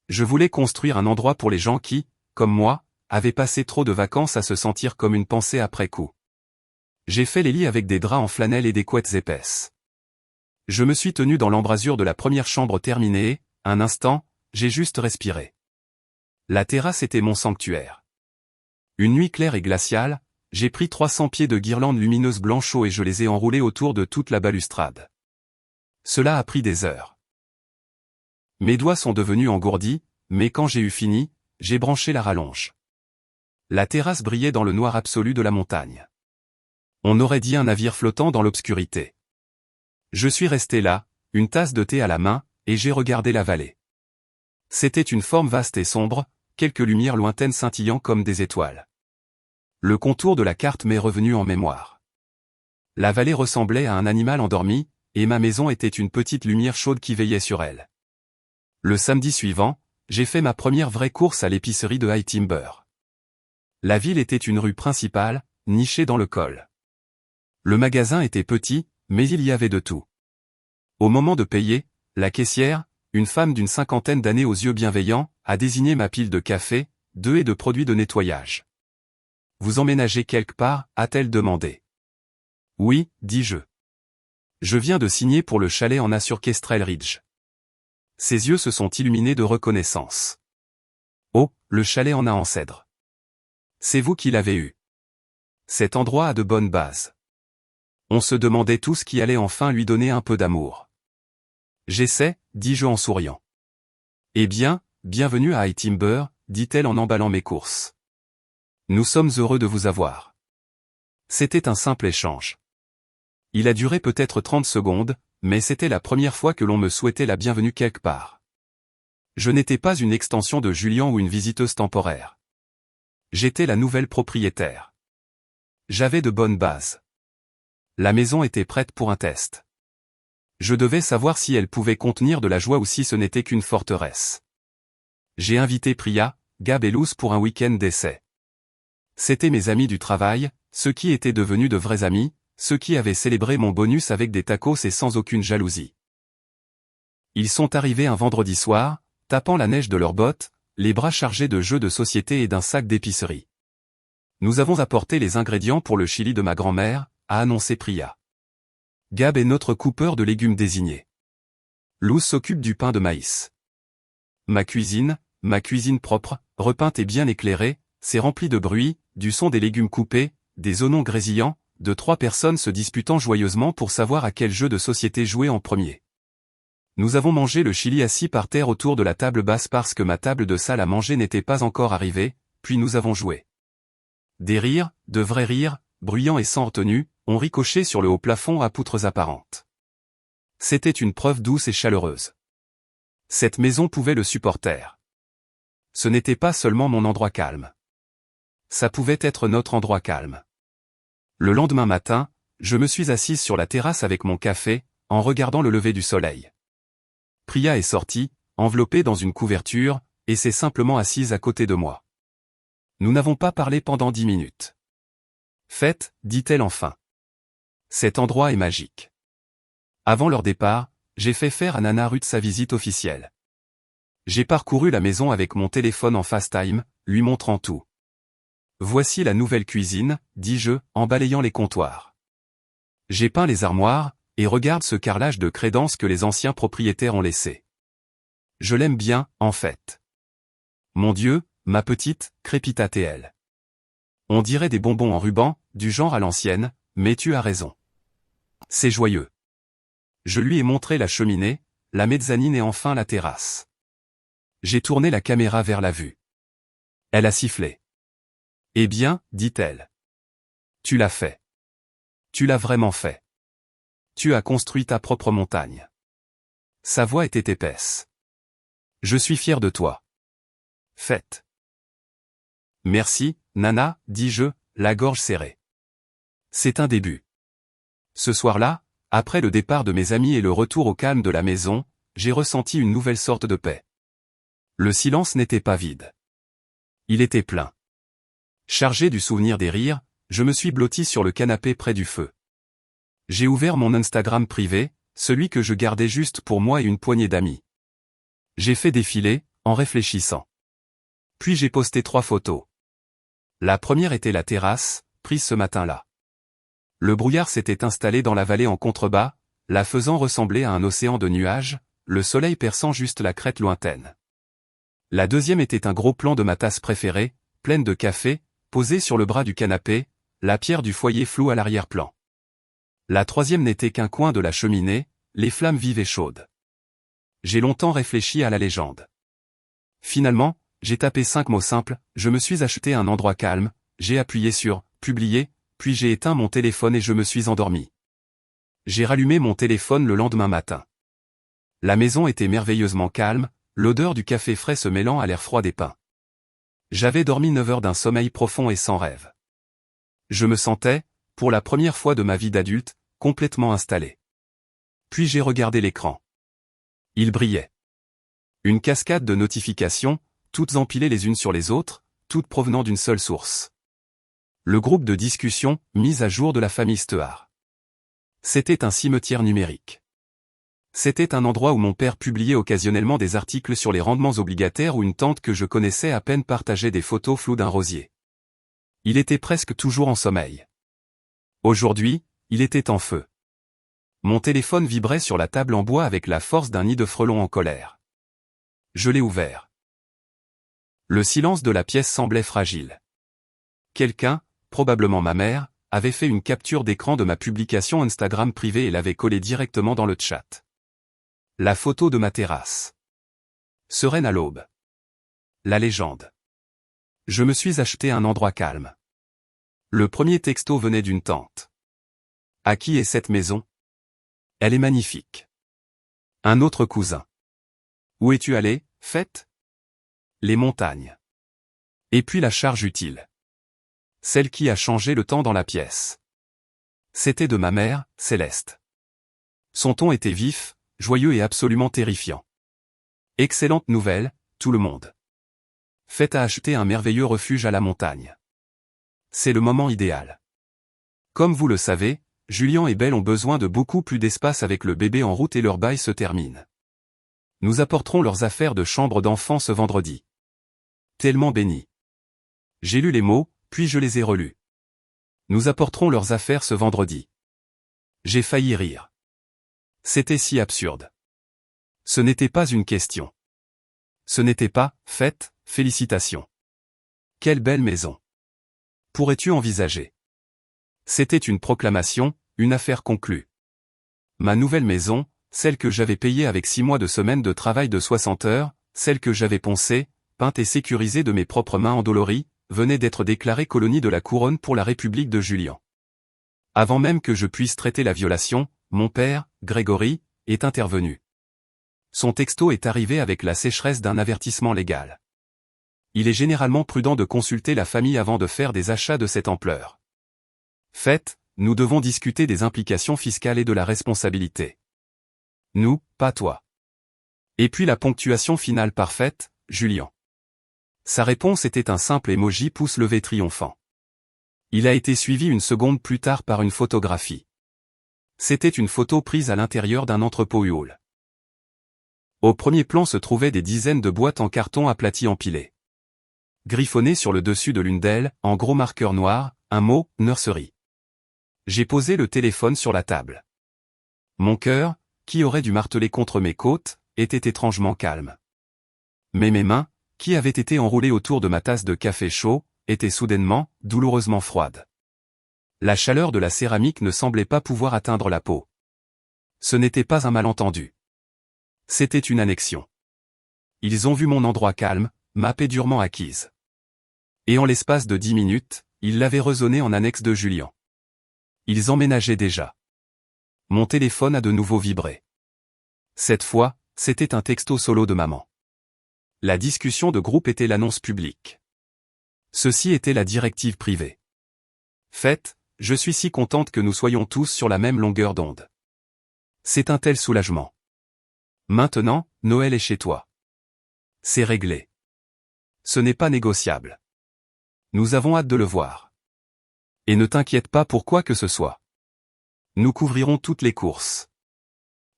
Je voulais construire un endroit pour les gens qui, comme moi, avaient passé trop de vacances à se sentir comme une pensée après coup. J'ai fait les lits avec des draps en flanelle et des couettes épaisses. Je me suis tenu dans l'embrasure de la première chambre terminée et, un instant, j'ai juste respiré. La terrasse était mon sanctuaire. Une nuit claire et glaciale, j'ai pris 300 pieds de guirlandes lumineuses blanchot et je les ai enroulées autour de toute la balustrade. Cela a pris des heures. Mes doigts sont devenus engourdis, mais quand j'ai eu fini, j'ai branché la rallonge. La terrasse brillait dans le noir absolu de la montagne. On aurait dit un navire flottant dans l'obscurité. Je suis resté là, une tasse de thé à la main, et j'ai regardé la vallée. C'était une forme vaste et sombre, quelques lumières lointaines scintillant comme des étoiles. Le contour de la carte m'est revenu en mémoire. La vallée ressemblait à un animal endormi, et ma maison était une petite lumière chaude qui veillait sur elle. Le samedi suivant, j'ai fait ma première vraie course à l'épicerie de High Timber. La ville était une rue principale, nichée dans le col. Le magasin était petit, mais il y avait de tout. Au moment de payer, la caissière, une femme d'une cinquantaine d'années aux yeux bienveillants, a désigné ma pile de café, d'œufs et de produits de nettoyage. « Vous emménagez quelque part ?» a-t-elle demandé. « Oui, dis-je. Je viens de signer pour le chalet en A sur Kestrel Ridge. » Ses yeux se sont illuminés de reconnaissance. « Oh, le chalet en A en cèdre. C'est vous qui l'avez eu. Cet endroit a de bonnes bases. » On se demandait tous qui allait enfin lui donner un peu d'amour. « J'essaie, dis-je en souriant. »« Eh bien, bienvenue à High Timber, » dit-elle en emballant mes courses. « Nous sommes heureux de vous avoir. » C'était un simple échange. Il a duré peut-être 30 secondes, mais c'était la première fois que l'on me souhaitait la bienvenue quelque part. Je n'étais pas une extension de Julien ou une visiteuse temporaire. J'étais la nouvelle propriétaire. J'avais de bonnes bases. La maison était prête pour un test. Je devais savoir si elle pouvait contenir de la joie ou si ce n'était qu'une forteresse. J'ai invité Priya, Gab et Luz pour un week-end d'essai. C'étaient mes amis du travail, ceux qui étaient devenus de vrais amis, ceux qui avaient célébré mon bonus avec des tacos et sans aucune jalousie. Ils sont arrivés un vendredi soir, tapant la neige de leurs bottes, les bras chargés de jeux de société et d'un sac d'épicerie. Nous avons apporté les ingrédients pour le chili de ma grand-mère, a annoncé Priya. Gab est notre coupeur de légumes désigné. Luz s'occupe du pain de maïs. Ma cuisine propre, repeinte et bien éclairée, c'est rempli de bruit, du son des légumes coupés, des oignons grésillants, de 3 personnes se disputant joyeusement pour savoir à quel jeu de société jouer en premier. Nous avons mangé le chili assis par terre autour de la table basse parce que ma table de salle à manger n'était pas encore arrivée, puis nous avons joué. Des rires, de vrais rires, bruyants et sans retenue, ont ricoché sur le haut plafond à poutres apparentes. C'était une preuve douce et chaleureuse. Cette maison pouvait le supporter. Ce n'était pas seulement mon endroit calme. Ça pouvait être notre endroit calme. Le lendemain matin, je me suis assise sur la terrasse avec mon café, en regardant le lever du soleil. Priya est sortie, enveloppée dans une couverture, et s'est simplement assise à côté de moi. Nous n'avons pas parlé pendant 10 minutes. « Faites, dit-elle enfin. Cet endroit est magique. » Avant leur départ, j'ai fait faire à Nana Ruth sa visite officielle. J'ai parcouru la maison avec mon téléphone en FaceTime, lui montrant tout. « Voici la nouvelle cuisine, » dis-je, en balayant les comptoirs. J'ai peint les armoires, et regarde ce carrelage de crédences que les anciens propriétaires ont laissé. Je l'aime bien, en fait. Mon Dieu, ma petite, crépita-t-elle. On dirait des bonbons en ruban, du genre à l'ancienne, mais tu as raison. C'est joyeux. Je lui ai montré la cheminée, la mezzanine et enfin la terrasse. J'ai tourné la caméra vers la vue. Elle a sifflé. « Eh bien, dit-elle. Tu l'as fait. Tu l'as vraiment fait. Tu as construit ta propre montagne. » Sa voix était épaisse. « Je suis fier de toi. Faites. »« Merci, Nana, dis-je, la gorge serrée. C'est un début. » Ce soir-là, après le départ de mes amis et le retour au calme de la maison, j'ai ressenti une nouvelle sorte de paix. Le silence n'était pas vide. Il était plein. Chargé du souvenir des rires, je me suis blotti sur le canapé près du feu. J'ai ouvert mon Instagram privé, celui que je gardais juste pour moi et une poignée d'amis. J'ai fait défiler, en réfléchissant. Puis j'ai posté 3 photos. La première était la terrasse, prise ce matin-là. Le brouillard s'était installé dans la vallée en contrebas, la faisant ressembler à un océan de nuages, le soleil perçant juste la crête lointaine. La deuxième était un gros plan de ma tasse préférée, pleine de café, posée sur le bras du canapé, la pierre du foyer floue à l'arrière-plan. La troisième n'était qu'un coin de la cheminée, les flammes vives et chaudes. J'ai longtemps réfléchi à la légende. Finalement, j'ai tapé 5 mots simples, je me suis acheté un endroit calme, j'ai appuyé sur « Publier », puis j'ai éteint mon téléphone et je me suis endormi. J'ai rallumé mon téléphone le lendemain matin. La maison était merveilleusement calme, l'odeur du café frais se mêlant à l'air froid des pins. J'avais dormi 9 heures d'un sommeil profond et sans rêve. Je me sentais, pour la première fois de ma vie d'adulte, complètement installé. Puis j'ai regardé l'écran. Il brillait. Une cascade de notifications, toutes empilées les unes sur les autres, toutes provenant d'une seule source. Le groupe de discussion, mis à jour de la famille Stehar. C'était un cimetière numérique. C'était un endroit où mon père publiait occasionnellement des articles sur les rendements obligataires où une tante que je connaissais à peine partageait des photos floues d'un rosier. Il était presque toujours en sommeil. Aujourd'hui, il était en feu. Mon téléphone vibrait sur la table en bois avec la force d'un nid de frelons en colère. Je l'ai ouvert. Le silence de la pièce semblait fragile. Quelqu'un, probablement ma mère, avait fait une capture d'écran de ma publication Instagram privée et l'avait collée directement dans le chat. La photo de ma terrasse. Sereine à l'aube. La légende. Je me suis acheté un endroit calme. Le premier texto venait d'une tante. À qui est cette maison? Elle est magnifique. Un autre cousin. Où es-tu allé, Fête? Les montagnes. Et puis la charge utile. Celle qui a changé le temps dans la pièce. C'était de ma mère, Céleste. Son ton était vif, joyeux et absolument terrifiant. Excellente nouvelle, tout le monde. Fête a acheté un merveilleux refuge à la montagne. C'est le moment idéal. Comme vous le savez, Julien et Belle ont besoin de beaucoup plus d'espace avec le bébé en route et leur bail se termine. Nous apporterons leurs affaires de chambre d'enfant ce vendredi. Tellement béni. J'ai lu les mots, puis je les ai relus. Nous apporterons leurs affaires ce vendredi. J'ai failli rire. C'était si absurde. Ce n'était pas une question. Ce n'était pas, Fête, félicitations. Quelle belle maison. Pourrais-tu envisager? C'était une proclamation, une affaire conclue. Ma nouvelle maison, celle que j'avais payée avec 6 mois de semaine de travail de 60 heures, celle que j'avais poncée, peinte et sécurisée de mes propres mains endolories, venait d'être déclarée colonie de la couronne pour la République de Julien. Avant même que je puisse traiter la violation, mon père, Grégory, est intervenu. Son texto est arrivé avec la sécheresse d'un avertissement légal. Il est généralement prudent de consulter la famille avant de faire des achats de cette ampleur. Faites, nous devons discuter des implications fiscales et de la responsabilité. Nous, pas toi. Et puis la ponctuation finale parfaite, Julien. Sa réponse était un simple emoji pouce levé triomphant. Il a été suivi une seconde plus tard par une photographie. C'était une photo prise à l'intérieur d'un entrepôt Huol. Au premier plan se trouvaient des dizaines de boîtes en carton aplaties empilées. Griffonné sur le dessus de l'une d'elles, en gros marqueur noir, un mot, nursery. J'ai posé le téléphone sur la table. Mon cœur, qui aurait dû marteler contre mes côtes, était étrangement calme. Mais mes mains, qui avaient été enroulées autour de ma tasse de café chaud, étaient soudainement, douloureusement froides. La chaleur de la céramique ne semblait pas pouvoir atteindre la peau. Ce n'était pas un malentendu. C'était une annexion. Ils ont vu mon endroit calme, ma paix durement acquise. Et en l'espace de 10 minutes, ils l'avaient raisonné en annexe de Julien. Ils emménageaient déjà. Mon téléphone a de nouveau vibré. Cette fois, c'était un texto solo de maman. La discussion de groupe était l'annonce publique. Ceci était la directive privée. Faites, je suis si contente que nous soyons tous sur la même longueur d'onde. C'est un tel soulagement. Maintenant, Noël est chez toi. C'est réglé. Ce n'est pas négociable. Nous avons hâte de le voir. Et ne t'inquiète pas pour quoi que ce soit. Nous couvrirons toutes les courses.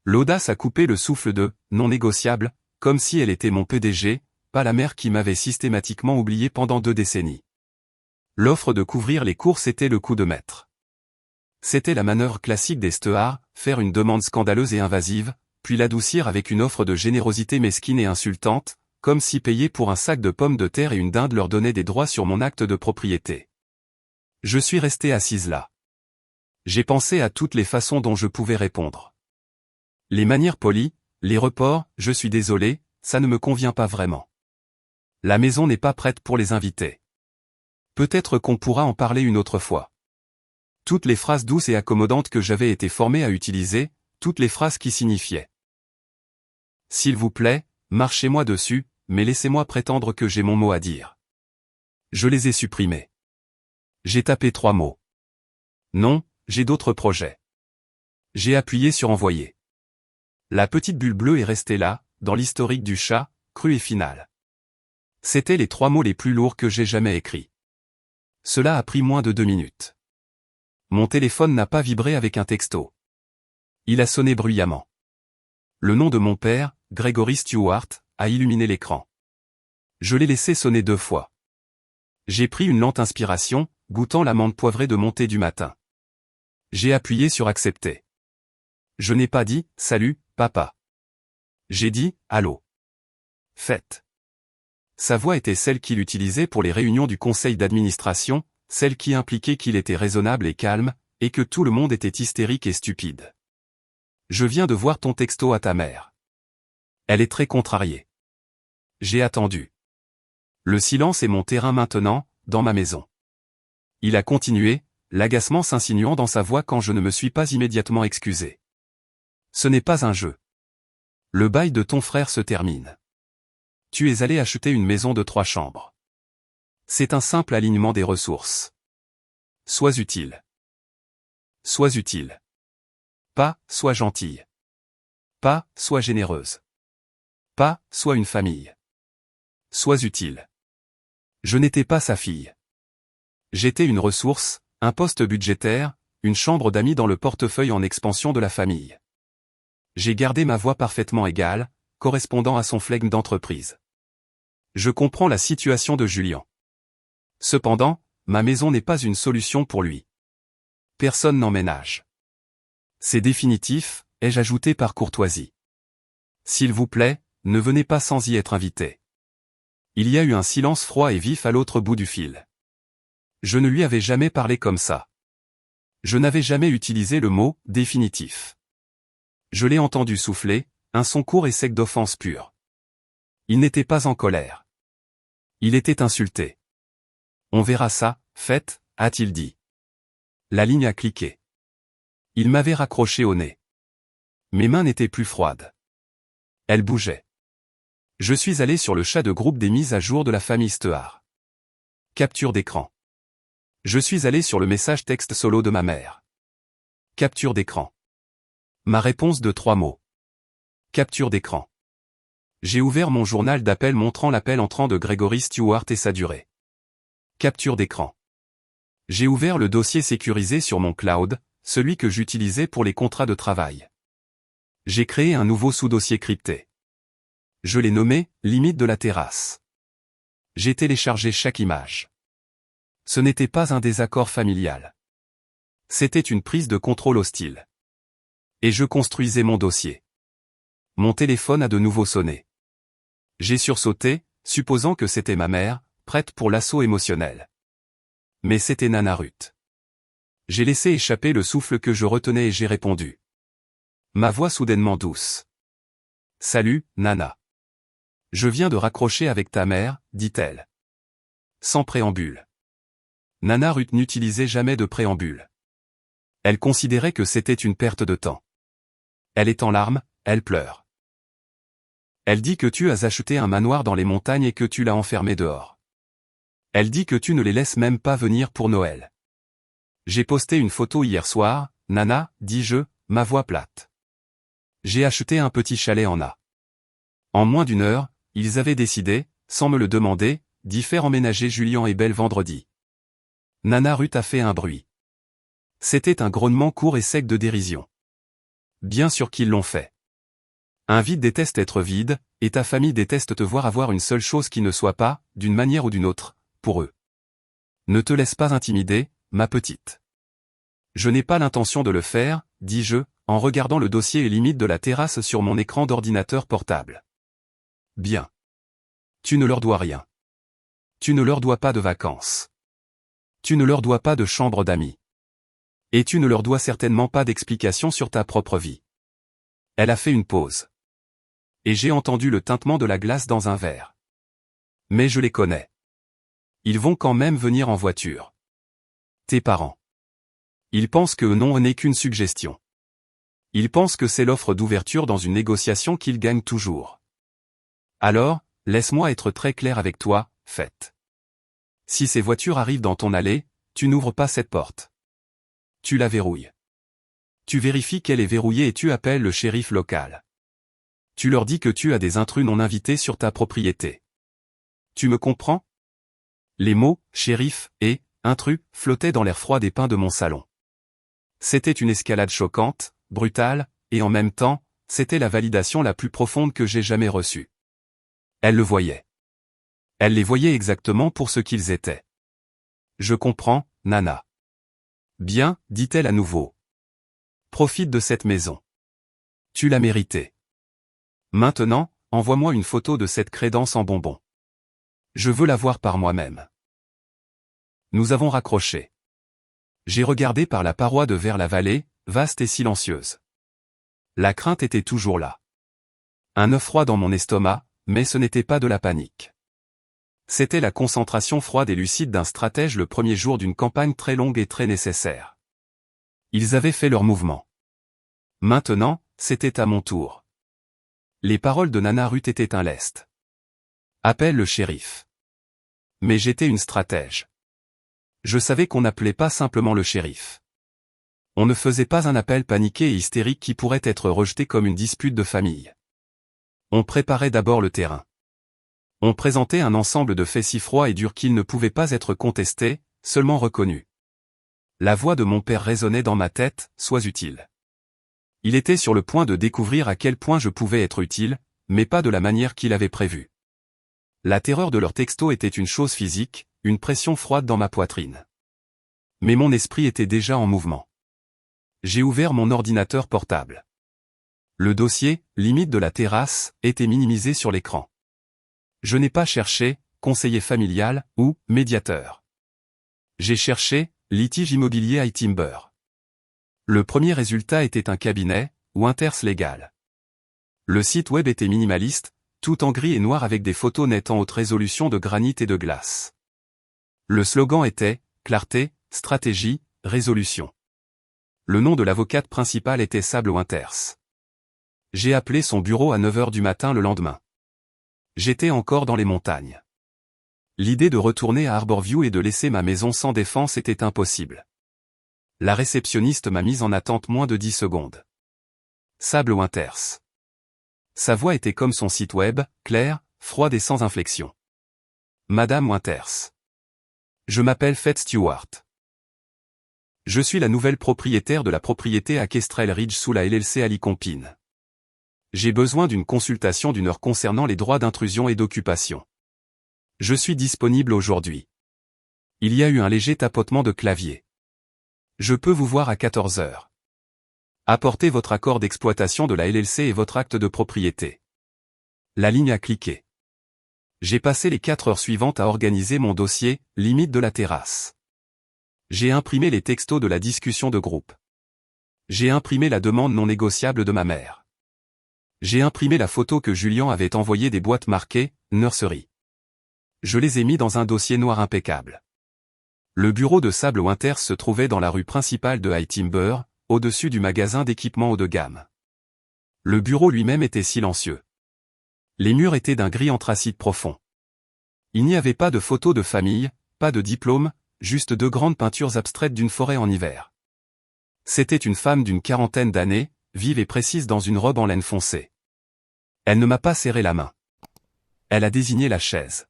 L'audace a coupé le souffle de « non négociable », comme si elle était mon PDG, pas la mère qui m'avait systématiquement oublié pendant 2 décennies. L'offre de couvrir les courses était le coup de maître. C'était la manœuvre classique des steuards, faire une demande scandaleuse et invasive, puis l'adoucir avec une offre de générosité mesquine et insultante, comme si payer pour un sac de pommes de terre et une dinde leur donnait des droits sur mon acte de propriété. Je suis resté assise là. J'ai pensé à toutes les façons dont je pouvais répondre. Les manières polies, les reports, je suis désolé, ça ne me convient pas vraiment. La maison n'est pas prête pour les invités. Peut-être qu'on pourra en parler une autre fois. Toutes les phrases douces et accommodantes que j'avais été formé à utiliser, toutes les phrases qui signifiaient. S'il vous plaît, marchez-moi dessus, mais laissez-moi prétendre que j'ai mon mot à dire. Je les ai supprimés. J'ai tapé 3 mots. Non, j'ai d'autres projets. J'ai appuyé sur envoyer. La petite bulle bleue est restée là, dans l'historique du chat, cru et final. C'étaient les 3 mots les plus lourds que j'ai jamais écrits. Cela a pris moins de 2 minutes. Mon téléphone n'a pas vibré avec un texto. Il a sonné bruyamment. Le nom de mon père, Gregory Stewart, a illuminé l'écran. Je l'ai laissé sonner 2 fois. J'ai pris une lente inspiration, goûtant l'amande poivrée de mon thé du matin. J'ai appuyé sur accepter. Je n'ai pas dit « Salut, papa ». J'ai dit « Allô ». Faites. Sa voix était celle qu'il utilisait pour les réunions du conseil d'administration, celle qui impliquait qu'il était raisonnable et calme, et que tout le monde était hystérique et stupide. Je viens de voir ton texto à ta mère. Elle est très contrariée. J'ai attendu. Le silence est mon terrain maintenant, dans ma maison. Il a continué, l'agacement s'insinuant dans sa voix quand je ne me suis pas immédiatement excusé. Ce n'est pas un jeu. Le bail de ton frère se termine. Tu es allé acheter une maison de 3 chambres. C'est un simple alignement des ressources. Sois utile. Sois utile. Pas, sois gentille. Pas, sois généreuse. Pas, sois une famille. Sois utile. Je n'étais pas sa fille. J'étais une ressource, un poste budgétaire, une chambre d'amis dans le portefeuille en expansion de la famille. J'ai gardé ma voix parfaitement égale, correspondant à son flegme d'entreprise. Je comprends la situation de Julien. Cependant, ma maison n'est pas une solution pour lui. Personne n'emménage. C'est définitif, ai-je ajouté par courtoisie. S'il vous plaît, ne venez pas sans y être invité. Il y a eu un silence froid et vif à l'autre bout du fil. Je ne lui avais jamais parlé comme ça. Je n'avais jamais utilisé le mot « définitif ». Je l'ai entendu souffler, un son court et sec d'offense pure. Il n'était pas en colère. Il était insulté. On verra ça, faites, a-t-il dit. La ligne a cliqué. Il m'avait raccroché au nez. Mes mains n'étaient plus froides. Elles bougeaient. Je suis allé sur le chat de groupe des mises à jour de la famille Stewart. Capture d'écran. Je suis allé sur le message texte solo de ma mère. Capture d'écran. Ma réponse de 3 mots. Capture d'écran. J'ai ouvert mon journal d'appel montrant l'appel entrant de Gregory Stewart et sa durée. Capture d'écran. J'ai ouvert le dossier sécurisé sur mon cloud, celui que j'utilisais pour les contrats de travail. J'ai créé un nouveau sous-dossier crypté. Je l'ai nommé « Limite de la terrasse ». J'ai téléchargé chaque image. Ce n'était pas un désaccord familial. C'était une prise de contrôle hostile. Et je construisais mon dossier. Mon téléphone a de nouveau sonné. J'ai sursauté, supposant que c'était ma mère, prête pour l'assaut émotionnel. Mais c'était Nana Ruth. J'ai laissé échapper le souffle que je retenais et j'ai répondu. Ma voix soudainement douce. « Salut, Nana. Je viens de raccrocher avec ta mère, dit-elle. Sans préambule. Nana Ruth n'utilisait jamais de préambule. Elle considérait que c'était une perte de temps. Elle est en larmes, elle pleure. Elle dit que tu as acheté un manoir dans les montagnes et que tu l'as enfermé dehors. Elle dit que tu ne les laisses même pas venir pour Noël. J'ai posté une photo hier soir, Nana, dis-je, ma voix plate. J'ai acheté un petit chalet en A. En moins d'1 heure, ils avaient décidé, sans me le demander, d'y faire emménager Julien et Belle vendredi. Nana Ruth a fait un bruit. C'était un grognement court et sec de dérision. Bien sûr qu'ils l'ont fait. Un vide déteste être vide, et ta famille déteste te voir avoir une seule chose qui ne soit pas, d'une manière ou d'une autre, pour eux. Ne te laisse pas intimider, ma petite. Je n'ai pas l'intention de le faire, dis-je, en regardant le dossier et limite de la terrasse sur mon écran d'ordinateur portable. Bien. Tu ne leur dois rien. Tu ne leur dois pas de vacances. Tu ne leur dois pas de chambre d'amis. Et tu ne leur dois certainement pas d'explications sur ta propre vie. Elle a fait une pause. Et j'ai entendu le tintement de la glace dans un verre. Mais je les connais. Ils vont quand même venir en voiture. Tes parents. Ils pensent que non n'est qu'une suggestion. Ils pensent que c'est l'offre d'ouverture dans une négociation qu'ils gagnent toujours. Alors, laisse-moi être très clair avec toi, faites. Si ces voitures arrivent dans ton allée, tu n'ouvres pas cette porte. Tu la verrouilles. Tu vérifies qu'elle est verrouillée et tu appelles le shérif local. Tu leur dis que tu as des intrus non invités sur ta propriété. Tu me comprends? Les mots « shérif » et « intrus » flottaient dans l'air froid des pins de mon salon. C'était une escalade choquante, brutale, et en même temps, c'était la validation la plus profonde que j'ai jamais reçue. Elle le voyait. Elle les voyait exactement pour ce qu'ils étaient. Je comprends, Nana. Bien, dit-elle à nouveau. Profite de cette maison. Tu l'as méritée. Maintenant, envoie-moi une photo de cette crédence en bonbons. Je veux la voir par moi-même. Nous avons raccroché. J'ai regardé par la paroi de vers la vallée, vaste et silencieuse. La crainte était toujours là. Un œuf froid dans mon estomac, mais ce n'était pas de la panique. C'était la concentration froide et lucide d'un stratège le premier jour d'une campagne très longue et très nécessaire. Ils avaient fait leur mouvement. Maintenant, c'était à mon tour. Les paroles de Nana Ruth étaient un lest. Appelle le shérif. Mais j'étais une stratège. Je savais qu'on n'appelait pas simplement le shérif. On ne faisait pas un appel paniqué et hystérique qui pourrait être rejeté comme une dispute de famille. On préparait d'abord le terrain. On présentait un ensemble de faits si froids et durs qu'ils ne pouvaient pas être contestés, seulement reconnus. La voix de mon père résonnait dans ma tête, sois utile. Il était sur le point de découvrir à quel point je pouvais être utile, mais pas de la manière qu'il avait prévue. La terreur de leur texto était une chose physique, une pression froide dans ma poitrine. Mais mon esprit était déjà en mouvement. J'ai ouvert mon ordinateur portable. Le dossier, limite de la terrasse, était minimisé sur l'écran. Je n'ai pas cherché, conseiller familial, ou, médiateur. J'ai cherché, litige immobilier iTimber. Le premier résultat était un cabinet, ou Winters Légal. Le site web était minimaliste, tout en gris et noir avec des photos nettes en haute résolution de granit et de glace. Le slogan était « Clarté, stratégie, résolution ». Le nom de l'avocate principale était Sable Winters. J'ai appelé son bureau à 9h du matin le lendemain. J'étais encore dans les montagnes. L'idée de retourner à Harborview et de laisser ma maison sans défense était impossible. La réceptionniste m'a mise en attente moins de 10 secondes. Sable Winters. Sa voix était comme son site web, claire, froide et sans inflexion. Madame Winters. Je m'appelle Fed Stewart. Je suis la nouvelle propriétaire de la propriété à Kestrel Ridge sous la LLC Alicompine. J'ai besoin d'une consultation d'une heure concernant les droits d'intrusion et d'occupation. Je suis disponible aujourd'hui. Il y a eu un léger tapotement de clavier. Je peux vous voir à 14h. Apportez votre accord d'exploitation de la LLC et votre acte de propriété. La ligne a cliqué. J'ai passé les 4 heures suivantes à organiser mon dossier, limite de la terrasse. J'ai imprimé les textos de la discussion de groupe. J'ai imprimé la demande non négociable de ma mère. J'ai imprimé la photo que Julien avait envoyée des boîtes marquées « Nursery ». Je les ai mis dans un dossier noir impeccable. Le bureau de Sable Winters se trouvait dans la rue principale de iTimber, au-dessus du magasin d'équipement haut de gamme. Le bureau lui-même était silencieux. Les murs étaient d'un gris anthracite profond. Il n'y avait pas de photos de famille, pas de diplôme, juste 2 grandes peintures abstraites d'une forêt en hiver. C'était une femme d'une 40aine d'années, vive et précise dans une robe en laine foncée. Elle ne m'a pas serré la main. Elle a désigné la chaise.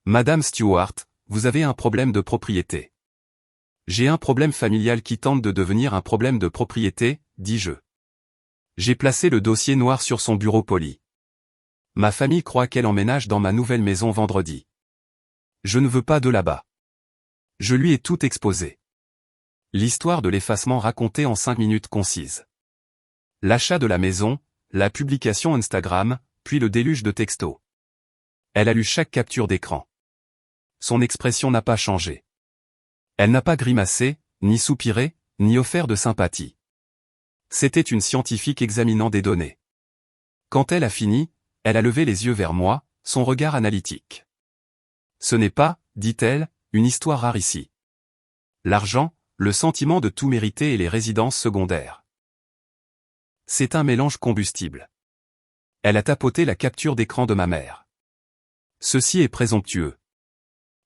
Madame Stewart, vous avez un problème de propriété. J'ai un problème familial qui tente de devenir un problème de propriété, dis-je. J'ai placé le dossier noir sur son bureau poli. Ma famille croit qu'elle emménage dans ma nouvelle maison vendredi. Je ne veux pas de là-bas. Je lui ai tout exposé. L'histoire de l'effacement racontée en 5 minutes concises. L'achat de la maison, la publication Instagram, puis le déluge de textos. Elle a lu chaque capture d'écran. Son expression n'a pas changé. Elle n'a pas grimacé, ni soupiré, ni offert de sympathie. C'était une scientifique examinant des données. Quand elle a fini, elle a levé les yeux vers moi, son regard analytique. Ce n'est pas, dit-elle, une histoire rare ici. L'argent, le sentiment de tout mériter et les résidences secondaires. C'est un mélange combustible. Elle a tapoté la capture d'écran de ma mère. Ceci est présomptueux.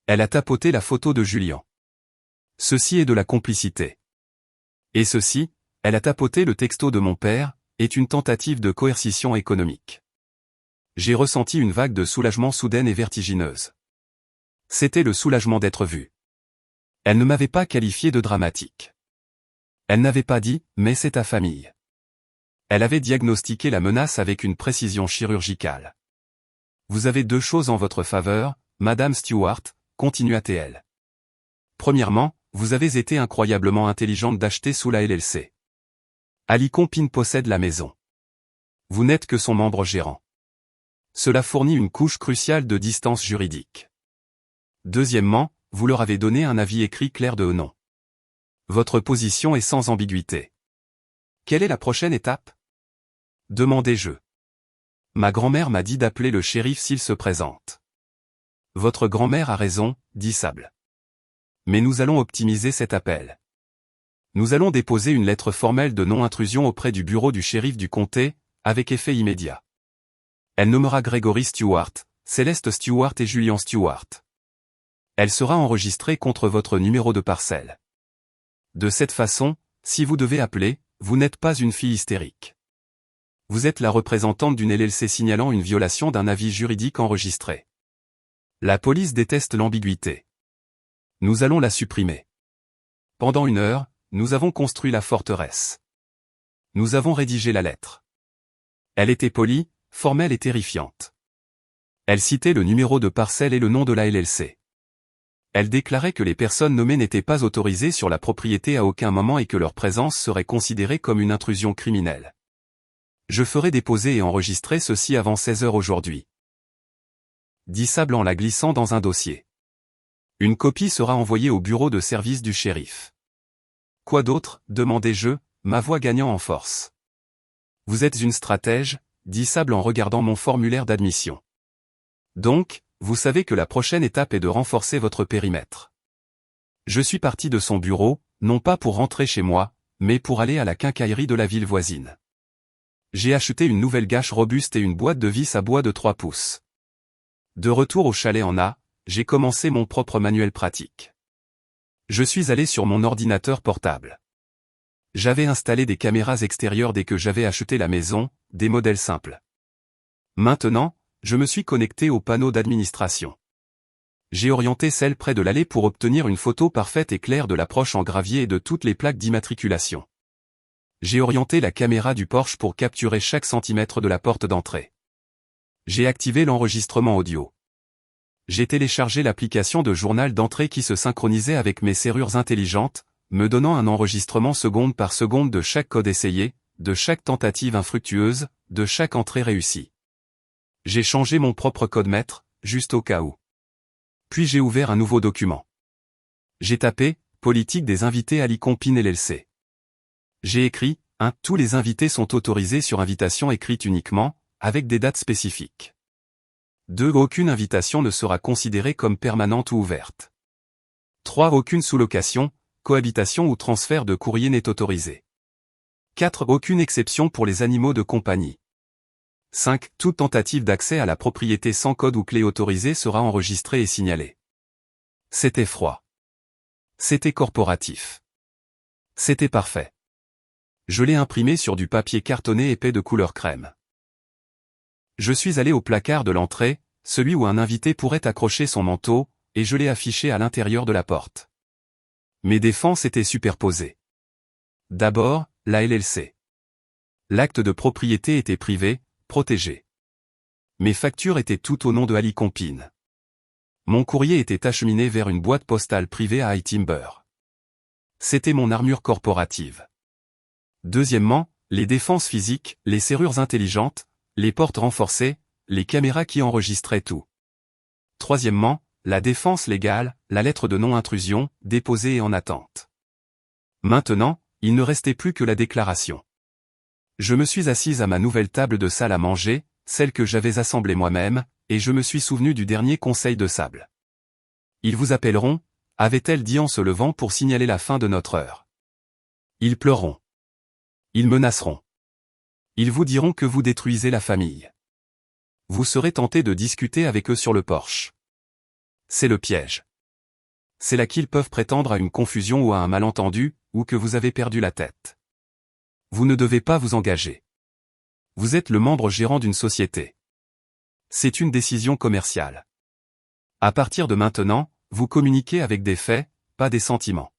Elle a tapoté la photo de Julien. Ceci est de la complicité. Et ceci, elle a tapoté le texto de mon père, est une tentative de coercition économique. J'ai ressenti une vague de soulagement soudaine et vertigineuse. C'était le soulagement d'être vu. Elle ne m'avait pas qualifié de dramatique. Elle n'avait pas dit, mais c'est ta famille. Elle avait diagnostiqué la menace avec une précision chirurgicale. Vous avez deux choses en votre faveur, Madame Stewart, continua-t-elle. Premièrement, vous avez été incroyablement intelligente d'acheter sous la LLC. Ali Compine possède la maison. Vous n'êtes que son membre gérant. Cela fournit une couche cruciale de distance juridique. Deuxièmement, vous leur avez donné un avis écrit clair de non. Votre position est sans ambiguïté. Quelle est la prochaine étape? Demandai-je. Ma grand-mère m'a dit d'appeler le shérif s'il se présente. Votre grand-mère a raison, dit Sable. Mais nous allons optimiser cet appel. Nous allons déposer une lettre formelle de non-intrusion auprès du bureau du shérif du comté, avec effet immédiat. Elle nommera Gregory Stewart, Céleste Stewart et Julian Stewart. Elle sera enregistrée contre votre numéro de parcelle. De cette façon, si vous devez appeler, vous n'êtes pas une fille hystérique. Vous êtes la représentante d'une LLC signalant une violation d'un avis juridique enregistré. La police déteste l'ambiguïté. Nous allons la supprimer. Pendant 1 heure, nous avons construit la forteresse. Nous avons rédigé la lettre. Elle était polie, formelle et terrifiante. Elle citait le numéro de parcelle et le nom de la LLC. Elle déclarait que les personnes nommées n'étaient pas autorisées sur la propriété à aucun moment et que leur présence serait considérée comme une intrusion criminelle. Je ferai déposer et enregistrer ceci avant 16 heures aujourd'hui. Dit Sable en la glissant dans un dossier. Une copie sera envoyée au bureau de service du shérif. Quoi d'autre, demandai-je, ma voix gagnant en force. Vous êtes une stratège, dit Sable en regardant mon formulaire d'admission. Donc, vous savez que la prochaine étape est de renforcer votre périmètre. Je suis parti de son bureau, non pas pour rentrer chez moi, mais pour aller à la quincaillerie de la ville voisine. J'ai acheté une nouvelle gâche robuste et une boîte de vis à bois de 3 pouces. De retour au chalet en A, j'ai commencé mon propre manuel pratique. Je suis allé sur mon ordinateur portable. J'avais installé des caméras extérieures dès que j'avais acheté la maison, des modèles simples. Maintenant, je me suis connecté au panneau d'administration. J'ai orienté celle près de l'allée pour obtenir une photo parfaite et claire de l'approche en gravier et de toutes les plaques d'immatriculation. J'ai orienté la caméra du Porsche pour capturer chaque centimètre de la porte d'entrée. J'ai activé l'enregistrement audio. J'ai téléchargé l'application de journal d'entrée qui se synchronisait avec mes serrures intelligentes, me donnant un enregistrement seconde par seconde de chaque code essayé, de chaque tentative infructueuse, de chaque entrée réussie. J'ai changé mon propre code maître, juste au cas où. Puis j'ai ouvert un nouveau document. J'ai tapé « Politique des invités Ali Compine LLC ». J'ai écrit « 1. Tous les invités sont autorisés sur invitation écrite uniquement, avec des dates spécifiques. 2. Aucune invitation ne sera considérée comme permanente ou ouverte. 3. Aucune sous-location, cohabitation ou transfert de courrier n'est autorisé. 4. Aucune exception pour les animaux de compagnie. 5. Toute tentative d'accès à la propriété sans code ou clé autorisée sera enregistrée et signalée. C'était froid. C'était corporatif. C'était parfait. Je l'ai imprimé sur du papier cartonné épais de couleur crème. Je suis allé au placard de l'entrée, celui où un invité pourrait accrocher son manteau, et je l'ai affiché à l'intérieur de la porte. Mes défenses étaient superposées. D'abord, la LLC. L'acte de propriété était privé, protégé. Mes factures étaient toutes au nom de Ali Compine. Mon courrier était acheminé vers une boîte postale privée à High Timber. C'était mon armure corporative. Deuxièmement, les défenses physiques, les serrures intelligentes, les portes renforcées, les caméras qui enregistraient tout. Troisièmement, la défense légale, la lettre de non-intrusion, déposée et en attente. Maintenant, il ne restait plus que la déclaration. Je me suis assise à ma nouvelle table de salle à manger, celle que j'avais assemblée moi-même, et je me suis souvenu du dernier conseil de Sable. Ils vous appelleront, avait-elle dit en se levant pour signaler la fin de notre heure. Ils pleureront. Ils menaceront. Ils vous diront que vous détruisez la famille. Vous serez tenté de discuter avec eux sur le porche. C'est le piège. C'est là qu'ils peuvent prétendre à une confusion ou à un malentendu, ou que vous avez perdu la tête. Vous ne devez pas vous engager. Vous êtes le membre gérant d'une société. C'est une décision commerciale. À partir de maintenant, vous communiquez avec des faits, pas des sentiments.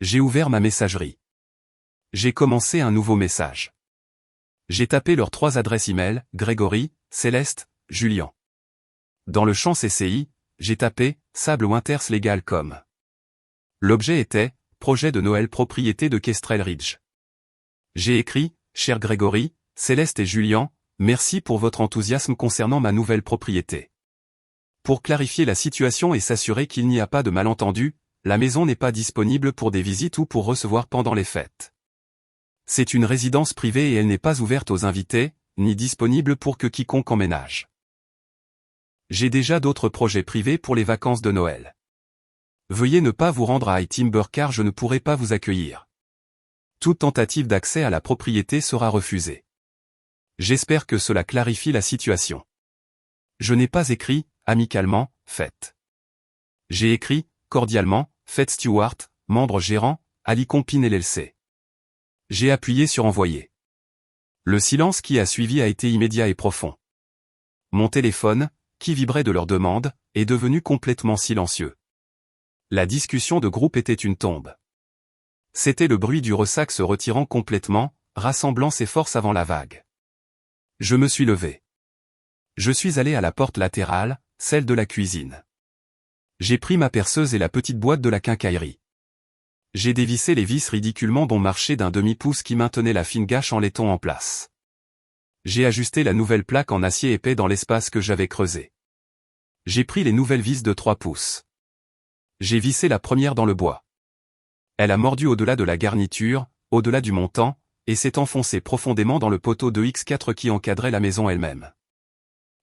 J'ai ouvert ma messagerie. J'ai commencé un nouveau message. J'ai tapé leurs 3 adresses e-mail, Grégory, Céleste, Julien. Dans le champ CCI, j'ai tapé « Sable Winters Legal Com ». L'objet était « Projet de Noël propriété de Kestrel Ridge ». J'ai écrit « Cher Grégory, Céleste et Julien, merci pour votre enthousiasme concernant ma nouvelle propriété. Pour clarifier la situation et s'assurer qu'il n'y a pas de malentendu, la maison n'est pas disponible pour des visites ou pour recevoir pendant les fêtes. C'est une résidence privée et elle n'est pas ouverte aux invités, ni disponible pour que quiconque emménage. J'ai déjà d'autres projets privés pour les vacances de Noël. Veuillez ne pas vous rendre à High Timber car je ne pourrai pas vous accueillir. Toute tentative d'accès à la propriété sera refusée. J'espère que cela clarifie la situation. Je n'ai pas écrit, amicalement, faites. J'ai écrit, cordialement, faites Stewart, membre gérant, Ali Compin LLC. J'ai appuyé sur envoyer. Le silence qui a suivi a été immédiat et profond. Mon téléphone, qui vibrait de leur demande, est devenu complètement silencieux. La discussion de groupe était une tombe. C'était le bruit du ressac se retirant complètement, rassemblant ses forces avant la vague. Je me suis levé. Je suis allé à la porte latérale, celle de la cuisine. J'ai pris ma perceuse et la petite boîte de la quincaillerie. J'ai dévissé les vis ridiculement bon marché d'un demi-pouce qui maintenait la fine gâche en laiton en place. J'ai ajusté la nouvelle plaque en acier épais dans l'espace que j'avais creusé. J'ai pris les nouvelles vis de 3 pouces. J'ai vissé la première dans le bois. Elle a mordu au-delà de la garniture, au-delà du montant, et s'est enfoncée profondément dans le poteau de X4 qui encadrait la maison elle-même.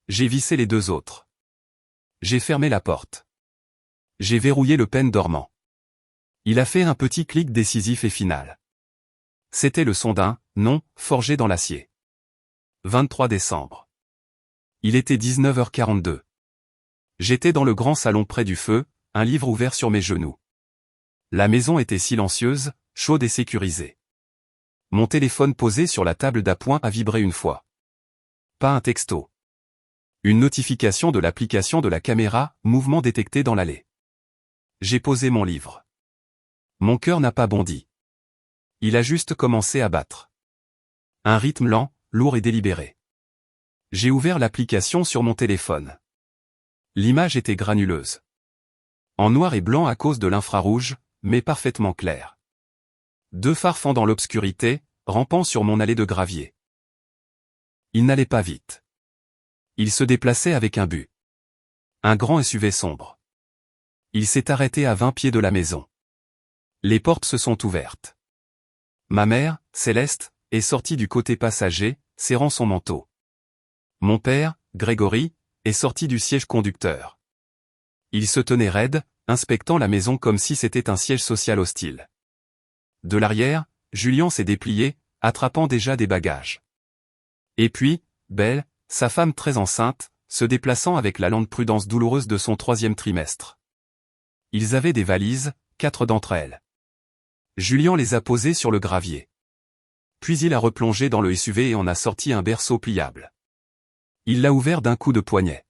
J'ai vissé les 2 autres. J'ai fermé la porte. J'ai verrouillé le pêne dormant. Il a fait un petit clic décisif et final. C'était le son d'un « non » forgé dans l'acier. 23 décembre. Il était 19h42. J'étais dans le grand salon près du feu, un livre ouvert sur mes genoux. La maison était silencieuse, chaude et sécurisée. Mon téléphone posé sur la table d'appoint a vibré une fois. Pas un texto. Une notification de l'application de la caméra, mouvement détecté dans l'allée. J'ai posé mon livre. Mon cœur n'a pas bondi. Il a juste commencé à battre. Un rythme lent, lourd et délibéré. J'ai ouvert l'application sur mon téléphone. L'image était granuleuse. En noir et blanc à cause de l'infrarouge, mais parfaitement claire. 2 phares fendant l'obscurité, rampant sur mon allée de gravier. Il n'allait pas vite. Il se déplaçait avec un but. Un grand SUV sombre. Il s'est arrêté à 20 pieds de la maison. Les portes se sont ouvertes. Ma mère, Céleste, est sortie du côté passager, serrant son manteau. Mon père, Grégory, est sorti du siège conducteur. Il se tenait raide, inspectant la maison comme si c'était un siège social hostile. De l'arrière, Julien s'est déplié, attrapant déjà des bagages. Et puis, Belle, sa femme très enceinte, se déplaçant avec la lente prudence douloureuse de son 3e trimestre. Ils avaient des valises, 4 d'entre elles. Julien les a posées sur le gravier. Puis il a replongé dans le SUV et en a sorti un berceau pliable. Il l'a ouvert d'un coup de poignet.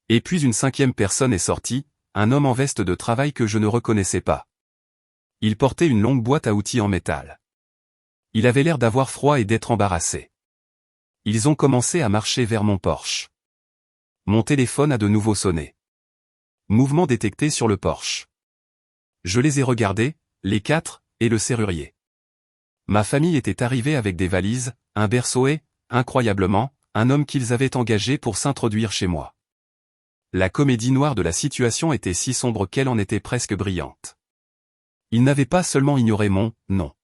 Et puis une 5e personne est sortie, un homme en veste de travail que je ne reconnaissais pas. Il portait une longue boîte à outils en métal. Il avait l'air d'avoir froid et d'être embarrassé. Ils ont commencé à marcher vers mon Porsche. Mon téléphone a de nouveau sonné. Mouvement détecté sur le Porsche. Je les ai regardés, les 4, et le serrurier. Ma famille était arrivée avec des valises, un berceau et, incroyablement, un homme qu'ils avaient engagé pour s'introduire chez moi. La comédie noire de la situation était si sombre qu'elle en était presque brillante. Ils n'avaient pas seulement ignoré mon « non ».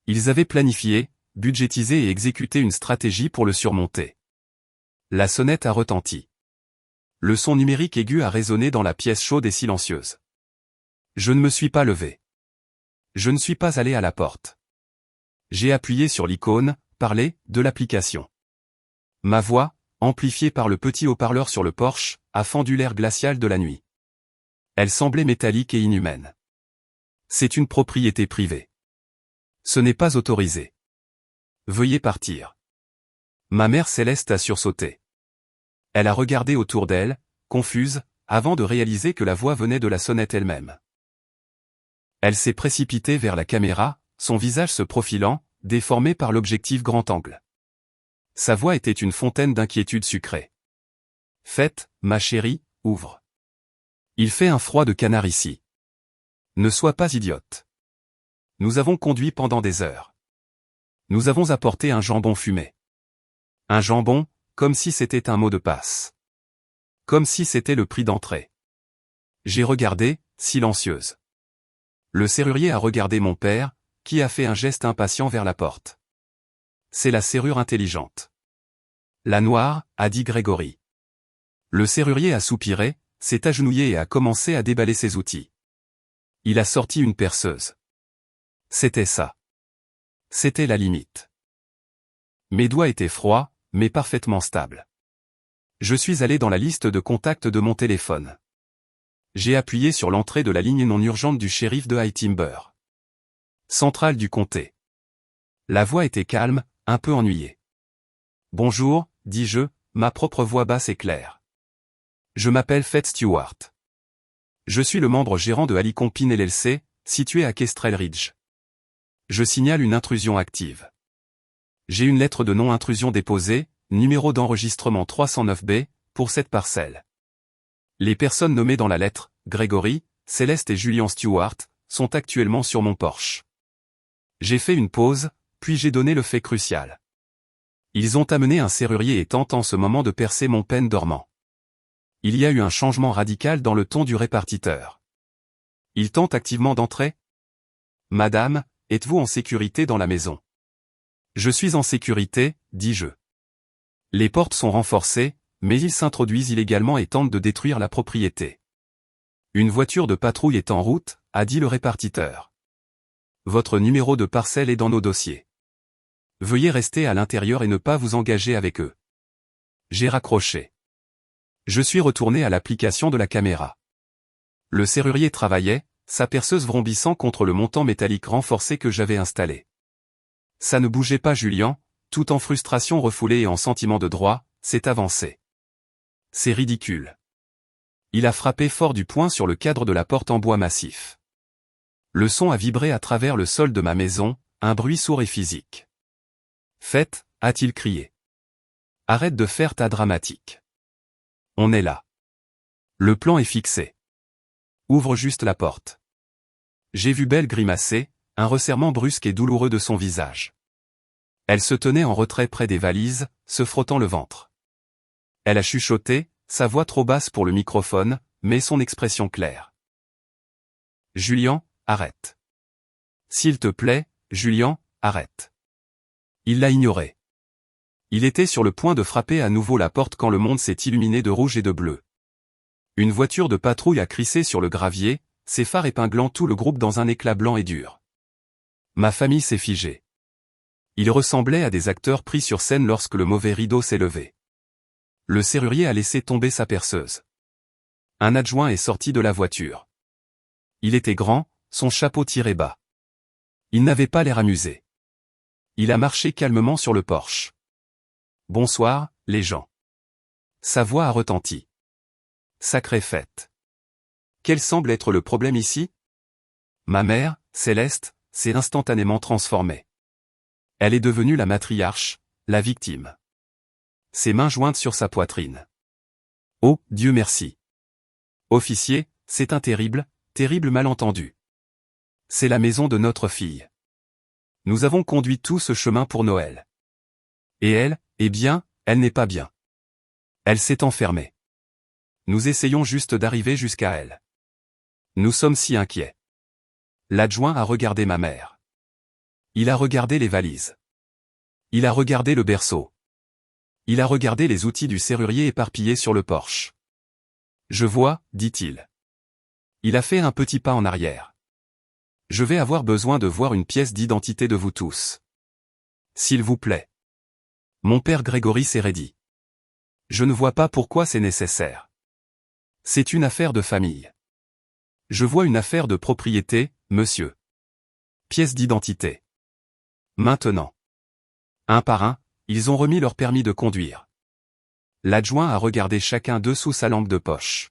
Ils avaient planifié, budgétisé et exécuté une stratégie pour le surmonter. La sonnette a retenti. Le son numérique aigu a résonné dans la pièce chaude et silencieuse. Je ne me suis pas levé. Je ne suis pas allé à la porte. J'ai appuyé sur l'icône « Parler » de l'application. Ma voix, amplifiée par le petit haut-parleur sur le Porsche, a fendu l'air glacial de la nuit. Elle semblait métallique et inhumaine. C'est une propriété privée. Ce n'est pas autorisé. Veuillez partir. Ma mère Céleste a sursauté. Elle a regardé autour d'elle, confuse, avant de réaliser que la voix venait de la sonnette elle-même. Elle s'est précipitée vers la caméra, son visage se profilant, déformé par l'objectif grand angle. Sa voix était une fontaine d'inquiétude sucrée. Faites, ma chérie, ouvre. Il fait un froid de canard ici. Ne sois pas idiote. Nous avons conduit pendant des heures. Nous avons apporté un jambon fumé. Un jambon, comme si c'était un mot de passe. Comme si c'était le prix d'entrée. J'ai regardé, silencieuse. Le serrurier a regardé mon père, qui a fait un geste impatient vers la porte. C'est la serrure intelligente. La noire, a dit Grégory. Le serrurier a soupiré, s'est agenouillé et a commencé à déballer ses outils. Il a sorti une perceuse. C'était ça. C'était la limite. Mes doigts étaient froids, mais parfaitement stables. Je suis allé dans la liste de contacts de mon téléphone. J'ai appuyé sur l'entrée de la ligne non urgente du shérif de High Timber. Centrale du comté. La voix était calme, un peu ennuyée. Bonjour, dis-je, ma propre voix basse et claire. Je m'appelle Fred Stewart. Je suis le membre gérant de Alicompine LLC, situé à Kestrel Ridge. Je signale une intrusion active. J'ai une lettre de non-intrusion déposée, numéro d'enregistrement 309B, pour cette parcelle. Les personnes nommées dans la lettre, Grégory, Céleste et Julian Stewart, sont actuellement sur mon porche. J'ai fait une pause, puis j'ai donné le fait crucial. Ils ont amené un serrurier et tentent en ce moment de percer mon pen dormant. Il y a eu un changement radical dans le ton du répartiteur. Ils tentent activement d'entrer ? Madame, êtes-vous en sécurité dans la maison ? Je suis en sécurité, dis-je. Les portes sont renforcées, mais ils s'introduisent illégalement et tentent de détruire la propriété. Une voiture de patrouille est en route, a dit le répartiteur. Votre numéro de parcelle est dans nos dossiers. Veuillez rester à l'intérieur et ne pas vous engager avec eux. J'ai raccroché. Je suis retourné à l'application de la caméra. Le serrurier travaillait, sa perceuse vrombissant contre le montant métallique renforcé que j'avais installé. Ça ne bougeait pas Julian, tout en frustration refoulée et en sentiment de droit, s'est avancé. C'est ridicule. Il a frappé fort du poing sur le cadre de la porte en bois massif. Le son a vibré à travers le sol de ma maison, un bruit sourd et physique. Faites, a-t-il crié. Arrête de faire ta dramatique. On est là. Le plan est fixé. Ouvre juste la porte. J'ai vu Belle grimacer, un resserrement brusque et douloureux de son visage. Elle se tenait en retrait près des valises, se frottant le ventre. Elle a chuchoté, sa voix trop basse pour le microphone, mais son expression claire. Julian, arrête. S'il te plaît, Julian, arrête. Il l'a ignoré. Il était sur le point de frapper à nouveau la porte quand le monde s'est illuminé de rouge et de bleu. Une voiture de patrouille a crissé sur le gravier, ses phares épinglant tout le groupe dans un éclat blanc et dur. Ma famille s'est figée. Ils ressemblaient à des acteurs pris sur scène lorsque le mauvais rideau s'est levé. Le serrurier a laissé tomber sa perceuse. Un adjoint est sorti de la voiture. Il était grand, son chapeau tiré bas. Il n'avait pas l'air amusé. Il a marché calmement sur le porche. Bonsoir, les gens. Sa voix a retenti. Sacrée fête. Quel semble être le problème ici ? Ma mère, Céleste, s'est instantanément transformée. Elle est devenue la matriarche, la victime. Ses mains jointes sur sa poitrine. Oh, Dieu merci. Officier, c'est un terrible, terrible malentendu. C'est la maison de notre fille. Nous avons conduit tout ce chemin pour Noël. Et elle, eh bien, elle n'est pas bien. Elle s'est enfermée. Nous essayons juste d'arriver jusqu'à elle. Nous sommes si inquiets. L'adjoint a regardé ma mère. Il a regardé les valises. Il a regardé le berceau. Il a regardé les outils du serrurier éparpillés sur le porche. Je vois, dit-il. Il a fait un petit pas en arrière. Je vais avoir besoin de voir une pièce d'identité de vous tous. S'il vous plaît. Mon père Grégory s'est raidi. Je ne vois pas pourquoi c'est nécessaire. C'est une affaire de famille. Je vois une affaire de propriété, monsieur. Pièce d'identité. Maintenant. Un par un, ils ont remis leur permis de conduire. L'adjoint a regardé chacun d'eux sous sa lampe de poche.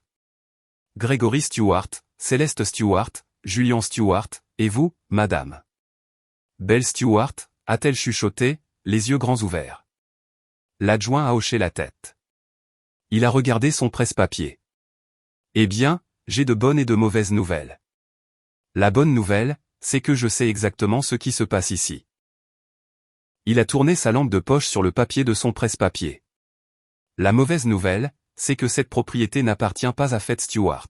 Grégory Stewart, Céleste Stewart, Julian Stewart, et vous, madame. Belle Stewart, a-t-elle chuchoté, les yeux grands ouverts. L'adjoint a hoché la tête. Il a regardé son presse-papier. Eh bien, j'ai de bonnes et de mauvaises nouvelles. La bonne nouvelle, c'est que je sais exactement ce qui se passe ici. Il a tourné sa lampe de poche sur le papier de son presse-papier. La mauvaise nouvelle, c'est que cette propriété n'appartient pas à Fed Stewart.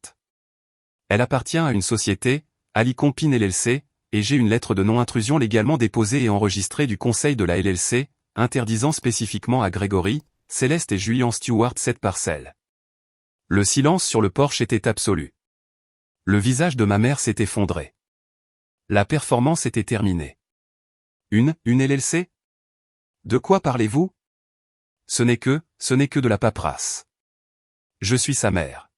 Elle appartient à une société, Ali Compin LLC, et j'ai une lettre de non-intrusion légalement déposée et enregistrée du conseil de la LLC, interdisant spécifiquement à Gregory, Céleste et Julian Stewart cette parcelle. Le silence sur le porche était absolu. Le visage de ma mère s'est effondré. La performance était terminée. Une LLC? De quoi parlez-vous? Ce n'est que de la paperasse. Je suis sa mère.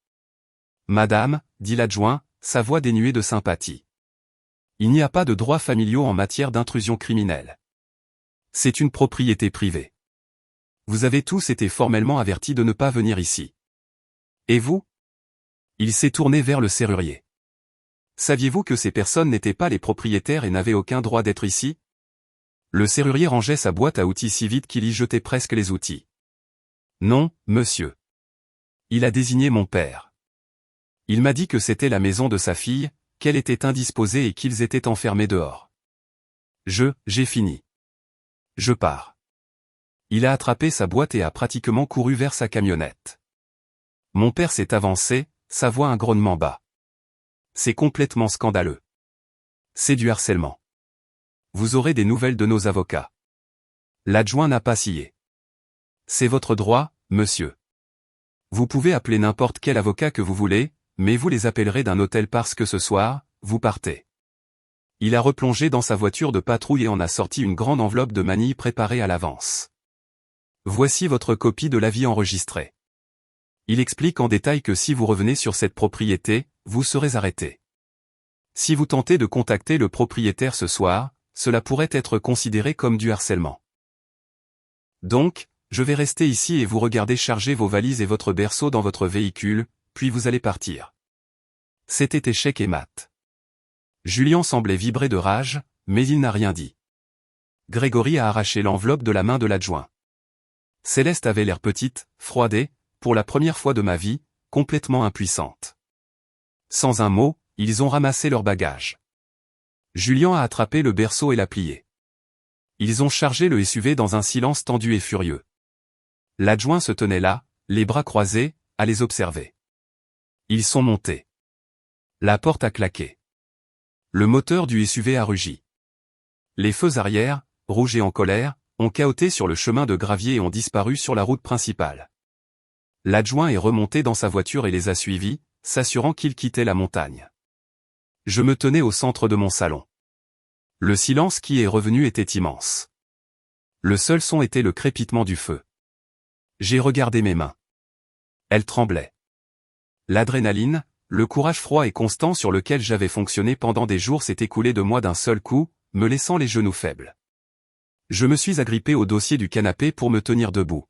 Madame, dit l'adjoint, sa voix dénuée de sympathie. Il n'y a pas de droits familiaux en matière d'intrusion criminelle. C'est une propriété privée. Vous avez tous été formellement avertis de ne pas venir ici. Et vous? Il s'est tourné vers le serrurier. Saviez-vous que ces personnes n'étaient pas les propriétaires et n'avaient aucun droit d'être ici? Le serrurier rangeait sa boîte à outils si vite qu'il y jetait presque les outils. Non, monsieur. Il a désigné mon père. Il m'a dit que c'était la maison de sa fille, qu'elle était indisposée et qu'ils étaient enfermés dehors. J'ai fini. Je pars. Il a attrapé sa boîte et a pratiquement couru vers sa camionnette. Mon père s'est avancé, sa voix un grognement bas. C'est complètement scandaleux. C'est du harcèlement. Vous aurez des nouvelles de nos avocats. L'adjoint n'a pas scié. C'est votre droit, monsieur. Vous pouvez appeler n'importe quel avocat que vous voulez, mais vous les appellerez d'un hôtel parce que ce soir, vous partez. Il a replongé dans sa voiture de patrouille et en a sorti une grande enveloppe de manille préparée à l'avance. Voici votre copie de l'avis enregistré. Il explique en détail que si vous revenez sur cette propriété, vous serez arrêté. Si vous tentez de contacter le propriétaire ce soir, cela pourrait être considéré comme du harcèlement. Donc, je vais rester ici et vous regarder charger vos valises et votre berceau dans votre véhicule, puis vous allez partir. C'était échec et mat. Julian semblait vibrer de rage, mais il n'a rien dit. Gregory a arraché l'enveloppe de la main de l'adjoint. Céleste avait l'air petite, froidée, pour la première fois de ma vie, complètement impuissante. Sans un mot, ils ont ramassé leurs bagages. Julian a attrapé le berceau et l'a plié. Ils ont chargé le SUV dans un silence tendu et furieux. L'adjoint se tenait là, les bras croisés, à les observer. Ils sont montés. La porte a claqué. Le moteur du SUV a rugi. Les feux arrière, rouges et en colère, ont cahoté sur le chemin de gravier et ont disparu sur la route principale. L'adjoint est remonté dans sa voiture et les a suivis, s'assurant qu'ils quittaient la montagne. Je me tenais au centre de mon salon. Le silence qui est revenu était immense. Le seul son était le crépitement du feu. J'ai regardé mes mains. Elles tremblaient. L'adrénaline, le courage froid et constant sur lequel j'avais fonctionné pendant des jours s'est écoulé de moi d'un seul coup, me laissant les genoux faibles. Je me suis agrippé au dossier du canapé pour me tenir debout.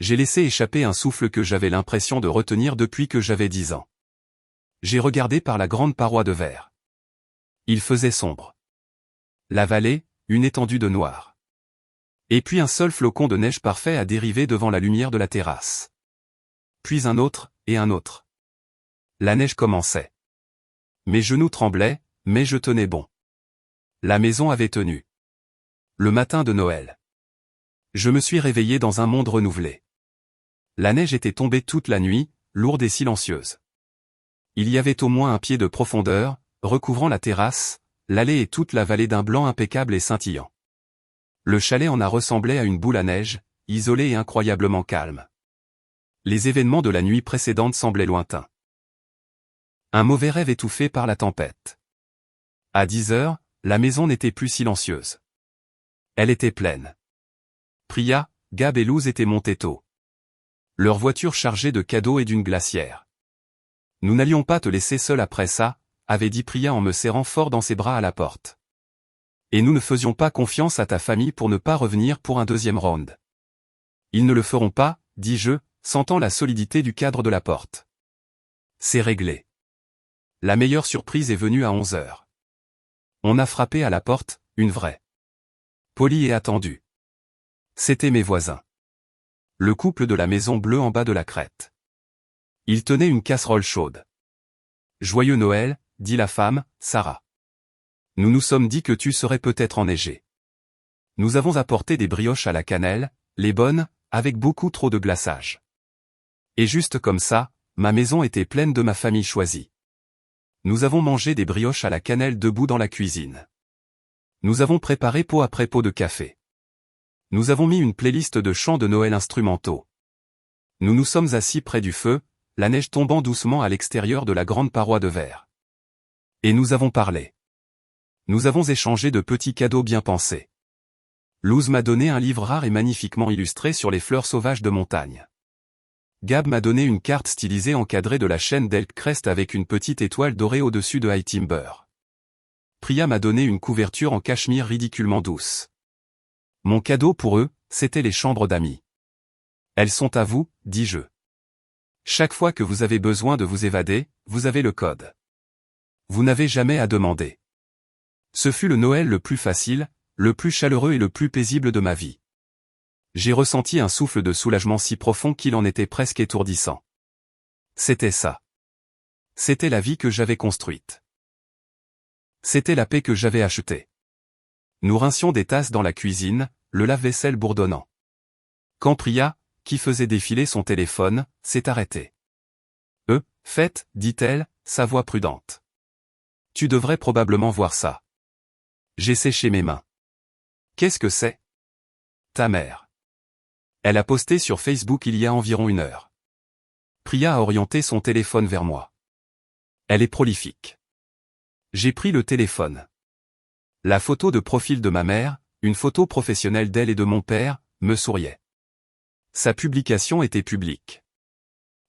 J'ai laissé échapper un souffle que j'avais l'impression de retenir depuis que j'avais 10 ans. J'ai regardé par la grande paroi de verre. Il faisait sombre. La vallée, une étendue de noir. Et puis un seul flocon de neige parfait a dérivé devant la lumière de la terrasse. Puis un autre, et un autre. La neige commençait. Mes genoux tremblaient, mais je tenais bon. La maison avait tenu. Le matin de Noël. Je me suis réveillé dans un monde renouvelé. La neige était tombée toute la nuit, lourde et silencieuse. Il y avait au moins un pied de profondeur, recouvrant la terrasse, l'allée et toute la vallée d'un blanc impeccable et scintillant. Le chalet en a ressemblé à une boule à neige, isolée et incroyablement calme. Les événements de la nuit précédente semblaient lointains. Un mauvais rêve étouffé par la tempête. À 10 heures, la maison n'était plus silencieuse. Elle était pleine. Priya, Gab et Luz étaient montés tôt. Leur voiture chargée de cadeaux et d'une glacière. Nous n'allions pas te laisser seul après ça, avait dit Priya en me serrant fort dans ses bras à la porte. Et nous ne faisions pas confiance à ta famille pour ne pas revenir pour un deuxième round. Ils ne le feront pas, dis-je, sentant la solidité du cadre de la porte. C'est réglé. La meilleure surprise est venue à 11 heures. On a frappé à la porte, une vraie. Polie et attendue. C'étaient mes voisins. le couple de la Maison Bleue en bas de la crête. Il tenait une casserole chaude. Joyeux Noël, dit la femme, Sarah. Nous nous sommes dit que tu serais peut-être enneigé. Nous avons apporté des brioches à la cannelle, les bonnes, avec beaucoup trop de glaçage. Et juste comme ça, ma maison était pleine de ma famille choisie. Nous avons mangé des brioches à la cannelle debout dans la cuisine. Nous avons préparé pot après pot de café. Nous avons mis une playlist de chants de Noël instrumentaux. Nous nous sommes assis près du feu, la neige tombant doucement à l'extérieur de la grande paroi de verre. Et nous avons parlé. Nous avons échangé de petits cadeaux bien pensés. Luz m'a donné un livre rare et magnifiquement illustré sur les fleurs sauvages de montagne. Gab m'a donné une carte stylisée encadrée de la chaîne d'Elk-Crest avec une petite étoile dorée au-dessus de High Timber. Priya m'a donné une couverture en cachemire ridiculement douce. Mon cadeau pour eux, c'était les chambres d'amis. Elles sont à vous, dis-je. Chaque fois que vous avez besoin de vous évader, vous avez le code. Vous n'avez jamais à demander. Ce fut le Noël le plus facile, le plus chaleureux et le plus paisible de ma vie. J'ai ressenti un souffle de soulagement si profond qu'il en était presque étourdissant. C'était ça. C'était la vie que j'avais construite. C'était la paix que j'avais achetée. Nous rincions des tasses dans la cuisine, le lave-vaisselle bourdonnant. Quand Priya, qui faisait défiler son téléphone, s'est arrêtée. Faites, dit-elle, sa voix prudente. Tu devrais probablement voir ça. J'ai séché mes mains. Qu'est-ce que c'est? Ta mère. Elle a posté sur Facebook il y a environ 1 heure. Priya a orienté son téléphone vers moi. Elle est prolifique. J'ai pris le téléphone. La photo de profil de ma mère, une photo professionnelle d'elle et de mon père, me souriait. Sa publication était publique.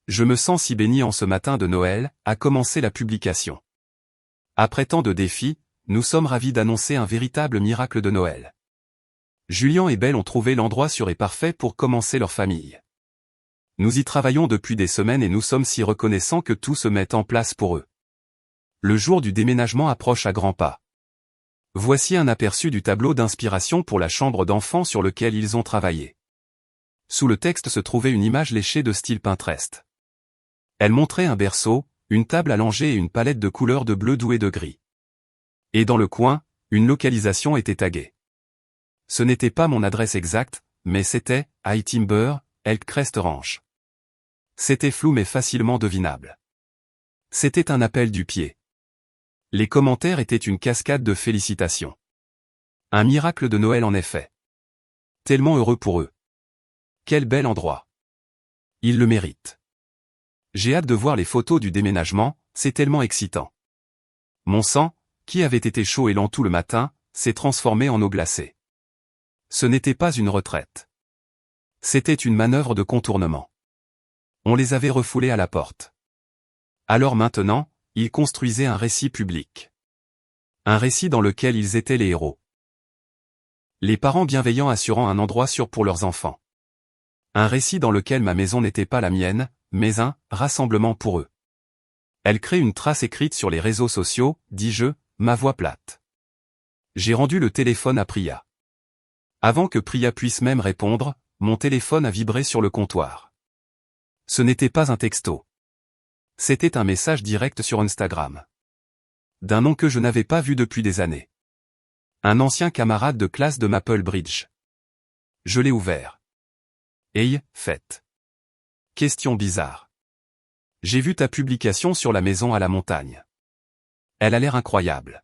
Je me sens si béni en ce matin de Noël, a commencé la publication. Après tant de défis, nous sommes ravis d'annoncer un véritable miracle de Noël. Julien et Belle ont trouvé l'endroit sûr et parfait pour commencer leur famille. Nous y travaillons depuis des semaines et nous sommes si reconnaissants que tout se met en place pour eux. Le jour du déménagement approche à grands pas. Voici un aperçu du tableau d'inspiration pour la chambre d'enfant sur lequel ils ont travaillé. Sous le texte se trouvait une image léchée de style Pinterest. Elle montrait un berceau, une table allongée et une palette de couleurs de bleu doux et de gris. Et dans le coin, une localisation était taguée. Ce n'était pas mon adresse exacte, mais c'était High Timber, Elk-Crest Ranch. C'était flou mais facilement devinable. C'était un appel du pied. Les commentaires étaient une cascade de félicitations. Un miracle de Noël en effet. Tellement heureux pour eux. Quel bel endroit. Ils le méritent. J'ai hâte de voir les photos du déménagement, c'est tellement excitant. Mon sang, qui avait été chaud et lent tout le matin, s'est transformé en eau glacée. Ce n'était pas une retraite. C'était une manœuvre de contournement. On les avait refoulés à la porte. Alors maintenant, ils construisaient un récit public. Un récit dans lequel ils étaient les héros. Les parents bienveillants assurant un endroit sûr pour leurs enfants. Un récit dans lequel ma maison n'était pas la mienne, mais un rassemblement pour eux. Elle crée une trace écrite sur les réseaux sociaux, dis-je, ma voix plate. J'ai rendu le téléphone à Priya. Avant que Priya puisse même répondre, mon téléphone a vibré sur le comptoir. Ce n'était pas un texto. C'était un message direct sur Instagram. D'un nom que je n'avais pas vu depuis des années. Un ancien camarade de classe de Maple Bridge. Je l'ai ouvert. Hey, fête. Question bizarre. J'ai vu ta publication sur la maison à la montagne. Elle a l'air incroyable.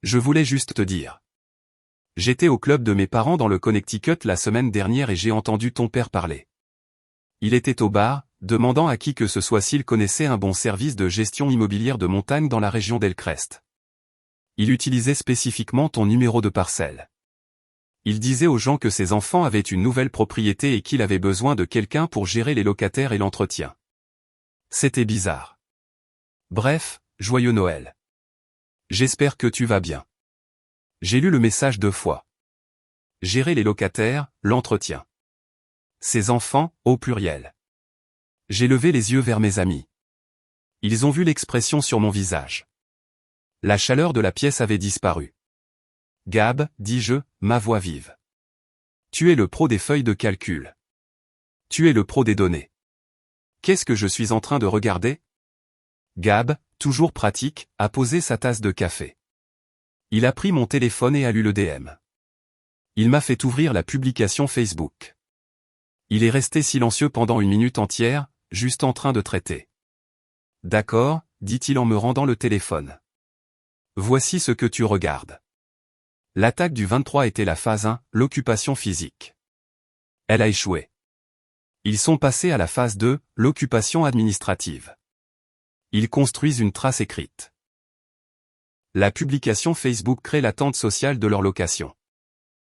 Je voulais juste te dire. J'étais au club de mes parents dans le Connecticut la semaine dernière et j'ai entendu ton père parler. Il était au bar, demandant à qui que ce soit s'il connaissait un bon service de gestion immobilière de montagne dans la région d'Elk-Crest. Il utilisait spécifiquement ton numéro de parcelle. Il disait aux gens que ses enfants avaient une nouvelle propriété et qu'il avait besoin de quelqu'un pour gérer les locataires et l'entretien. C'était bizarre. Bref, joyeux Noël. J'espère que tu vas bien. J'ai lu le message 2 fois. Gérer les locataires, l'entretien. Ses enfants, au pluriel. J'ai levé les yeux vers mes amis. Ils ont vu l'expression sur mon visage. La chaleur de la pièce avait disparu. Gab, dis-je, ma voix vive. Tu es le pro des feuilles de calcul. Tu es le pro des données. Qu'est-ce que je suis en train de regarder? Gab, toujours pratique, a posé sa tasse de café. Il a pris mon téléphone et a lu le DM. Il m'a fait ouvrir la publication Facebook. Il est resté silencieux pendant 1 minute entière, juste en train de traiter. D'accord, dit-il en me rendant le téléphone. Voici ce que tu regardes. L'attaque du 23 était la phase 1, l'occupation physique. Elle a échoué. Ils sont passés à la phase 2, l'occupation administrative. Ils construisent une trace écrite. La publication Facebook crée l'attente sociale de leur location.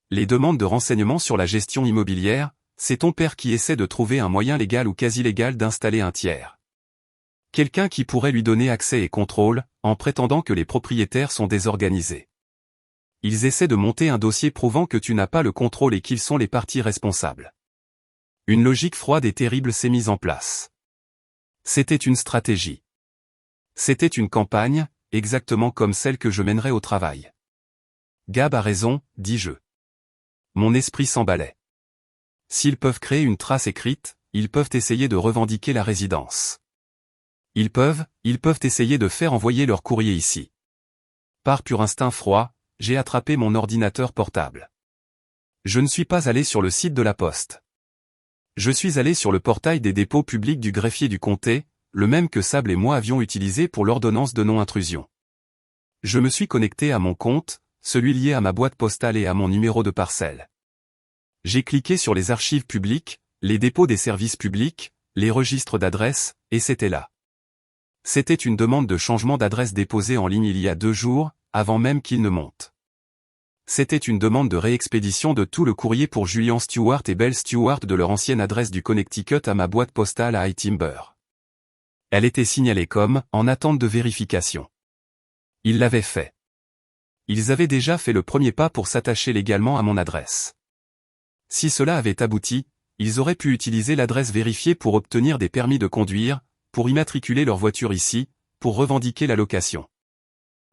Les demandes de renseignements sur la gestion immobilière, c'est ton père qui essaie de trouver un moyen légal ou quasi légal d'installer un tiers. Quelqu'un qui pourrait lui donner accès et contrôle, en prétendant que les propriétaires sont désorganisés. Ils essaient de monter un dossier prouvant que tu n'as pas le contrôle et qu'ils sont les parties responsables. Une logique froide et terrible s'est mise en place. C'était une stratégie. C'était une campagne, exactement comme celle que je mènerais au travail. Gab a raison, dis-je. Mon esprit s'emballait. S'ils peuvent créer une trace écrite, ils peuvent essayer de revendiquer la résidence. Ils peuvent essayer de faire envoyer leur courrier ici. Par pur instinct froid, j'ai attrapé mon ordinateur portable. Je ne suis pas allé sur le site de la Poste. Je suis allé sur le portail des dépôts publics du greffier du comté, le même que Sable et moi avions utilisé pour l'ordonnance de non-intrusion. Je me suis connecté à mon compte, celui lié à ma boîte postale et à mon numéro de parcelle. J'ai cliqué sur les archives publiques, les dépôts des services publics, les registres d'adresses, et c'était là. C'était une demande de changement d'adresse déposée en ligne il y a 2 jours, avant même qu'il ne monte. C'était une demande de réexpédition de tout le courrier pour Julian Stewart et Belle Stewart de leur ancienne adresse du Connecticut à ma boîte postale à High Timber. Elle était signalée comme « en attente de vérification ». Ils l'avaient fait. Ils avaient déjà fait le premier pas pour s'attacher légalement à mon adresse. Si cela avait abouti, ils auraient pu utiliser l'adresse vérifiée pour obtenir des permis de conduire, pour immatriculer leur voiture ici, pour revendiquer la location.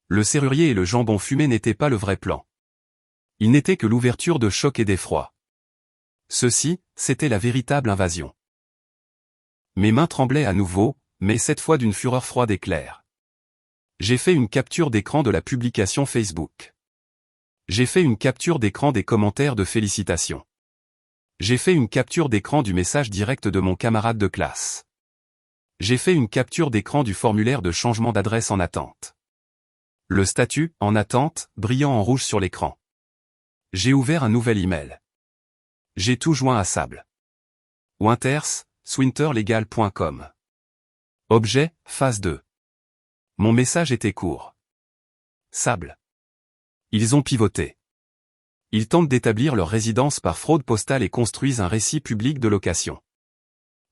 Le serrurier et le jambon fumé n'étaient pas le vrai plan. Il n'était que l'ouverture de choc et d'effroi. Ceci, c'était la véritable invasion. Mes mains tremblaient à nouveau, mais cette fois d'une fureur froide et claire. J'ai fait une capture d'écran de la publication Facebook. J'ai fait une capture d'écran des commentaires de félicitations. J'ai fait une capture d'écran du message direct de mon camarade de classe. J'ai fait une capture d'écran du formulaire de changement d'adresse en attente. Le statut, en attente, brillant en rouge sur l'écran. J'ai ouvert un nouvel email. J'ai tout joint à Sable. Winters, swinterlegal.com. Objet, phase 2. Mon message était court. Sable. Ils ont pivoté. Ils tentent d'établir leur résidence par fraude postale et construisent un récit public de location.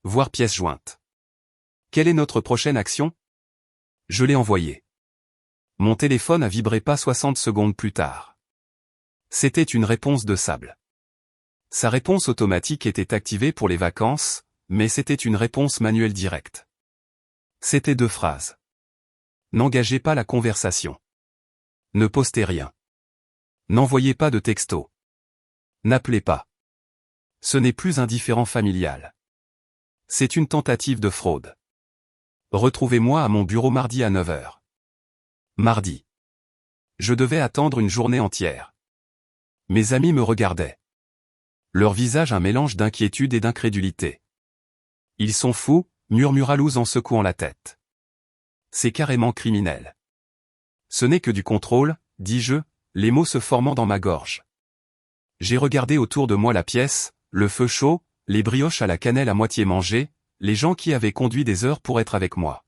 Voir pièce jointe. Quelle est notre prochaine action? Je l'ai envoyé. Mon téléphone a vibré pas 60 secondes plus tard. C'était une réponse de Sable. Sa réponse automatique était activée pour les vacances, mais c'était une réponse manuelle directe. C'était 2 phrases. N'engagez pas la conversation. Ne postez rien. N'envoyez pas de texto. N'appelez pas. Ce n'est plus un différend familial. C'est une tentative de fraude. Retrouvez-moi à mon bureau mardi à 9 h. Mardi. Je devais attendre une journée entière. Mes amis me regardaient. Leur visage un mélange d'inquiétude et d'incrédulité. Ils sont fous, murmura Luz en secouant la tête. C'est carrément criminel. Ce n'est que du contrôle, dis-je, les mots se formant dans ma gorge. J'ai regardé autour de moi la pièce, le feu chaud, les brioches à la cannelle à moitié mangées, les gens qui avaient conduit des heures pour être avec moi.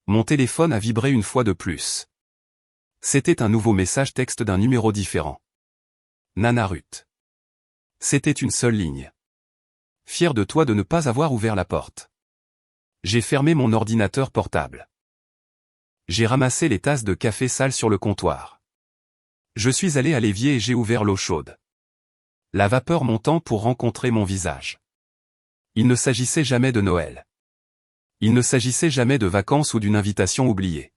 Mon téléphone a vibré une fois de plus. C'était un nouveau message texte d'un numéro différent. Nana Ruth. C'était une seule ligne. Fier de toi de ne pas avoir ouvert la porte. J'ai fermé mon ordinateur portable. J'ai ramassé les tasses de café sales sur le comptoir. Je suis allé à l'évier et j'ai ouvert l'eau chaude. La vapeur montant pour rencontrer mon visage. Il ne s'agissait jamais de Noël. Il ne s'agissait jamais de vacances ou d'une invitation oubliée.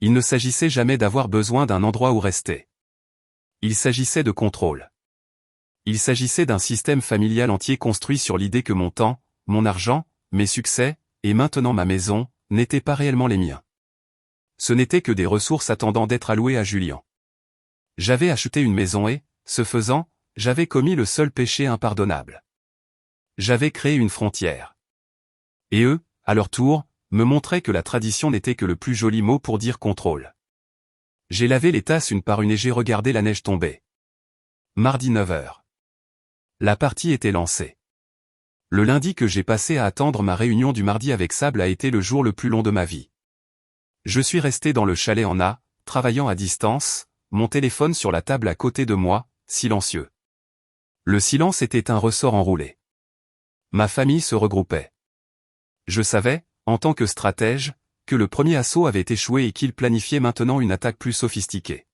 Il ne s'agissait jamais d'avoir besoin d'un endroit où rester. Il s'agissait de contrôle. Il s'agissait d'un système familial entier construit sur l'idée que mon temps, mon argent, mes succès, et maintenant ma maison, n'étaient pas réellement les miens. Ce n'étaient que des ressources attendant d'être allouées à Julien. J'avais acheté une maison et, ce faisant, j'avais commis le seul péché impardonnable. J'avais créé une frontière. Et eux, à leur tour, me montraient que la tradition n'était que le plus joli mot pour dire contrôle. J'ai lavé les tasses une par une et j'ai regardé la neige tomber. Mardi 9h. La partie était lancée. Le lundi que j'ai passé à attendre ma réunion du mardi avec Sable a été le jour le plus long de ma vie. Je suis resté dans le chalet en A, travaillant à distance, mon téléphone sur la table à côté de moi, silencieux. Le silence était un ressort enroulé. Ma famille se regroupait. Je savais, en tant que stratège, que le premier assaut avait échoué et qu'il planifiait maintenant une attaque plus sophistiquée.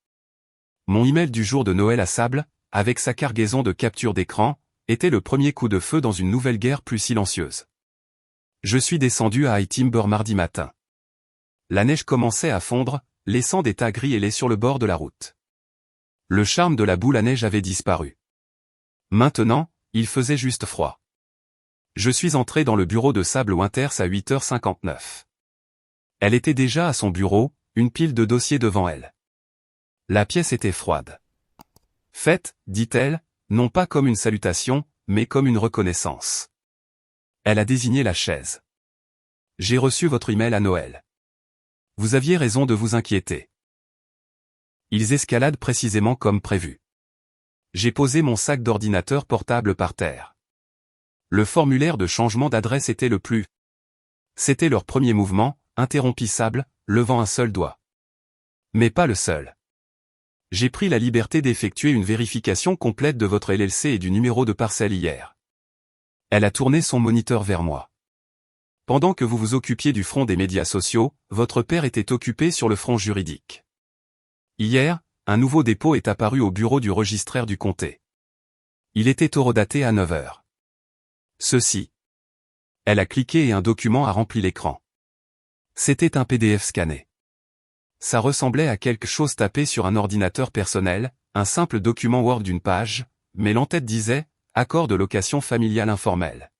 Mon email du jour de Noël à Sable, avec sa cargaison de capture d'écran, était le premier coup de feu dans une nouvelle guerre plus silencieuse. Je suis descendu à High Timber mardi matin. La neige commençait à fondre, laissant des tas gris et laids sur le bord de la route. Le charme de la boule à neige avait disparu. Maintenant, il faisait juste froid. Je suis entré dans le bureau de Sable Winters à 8h59. Elle était déjà à son bureau, une pile de dossiers devant elle. La pièce était froide. Faites, dit-elle, non pas comme une salutation, mais comme une reconnaissance. Elle a désigné la chaise. J'ai reçu votre email à Noël. Vous aviez raison de vous inquiéter. Ils escaladent précisément comme prévu. J'ai posé mon sac d'ordinateur portable par terre. Le formulaire de changement d'adresse était le plus. C'était leur premier mouvement, interrompit Sable, levant un seul doigt. Mais pas le seul. J'ai pris la liberté d'effectuer une vérification complète de votre LLC et du numéro de parcelle hier. Elle a tourné son moniteur vers moi. Pendant que vous vous occupiez du front des médias sociaux, votre père était occupé sur le front juridique. Hier, un nouveau dépôt est apparu au bureau du registraire du comté. Il était horodaté à 9h. Ceci. Elle a cliqué et un document a rempli l'écran. C'était un PDF scanné. Ça ressemblait à quelque chose tapé sur un ordinateur personnel, un simple document Word d'une page, mais l'entête disait « Accord de location familiale informel ».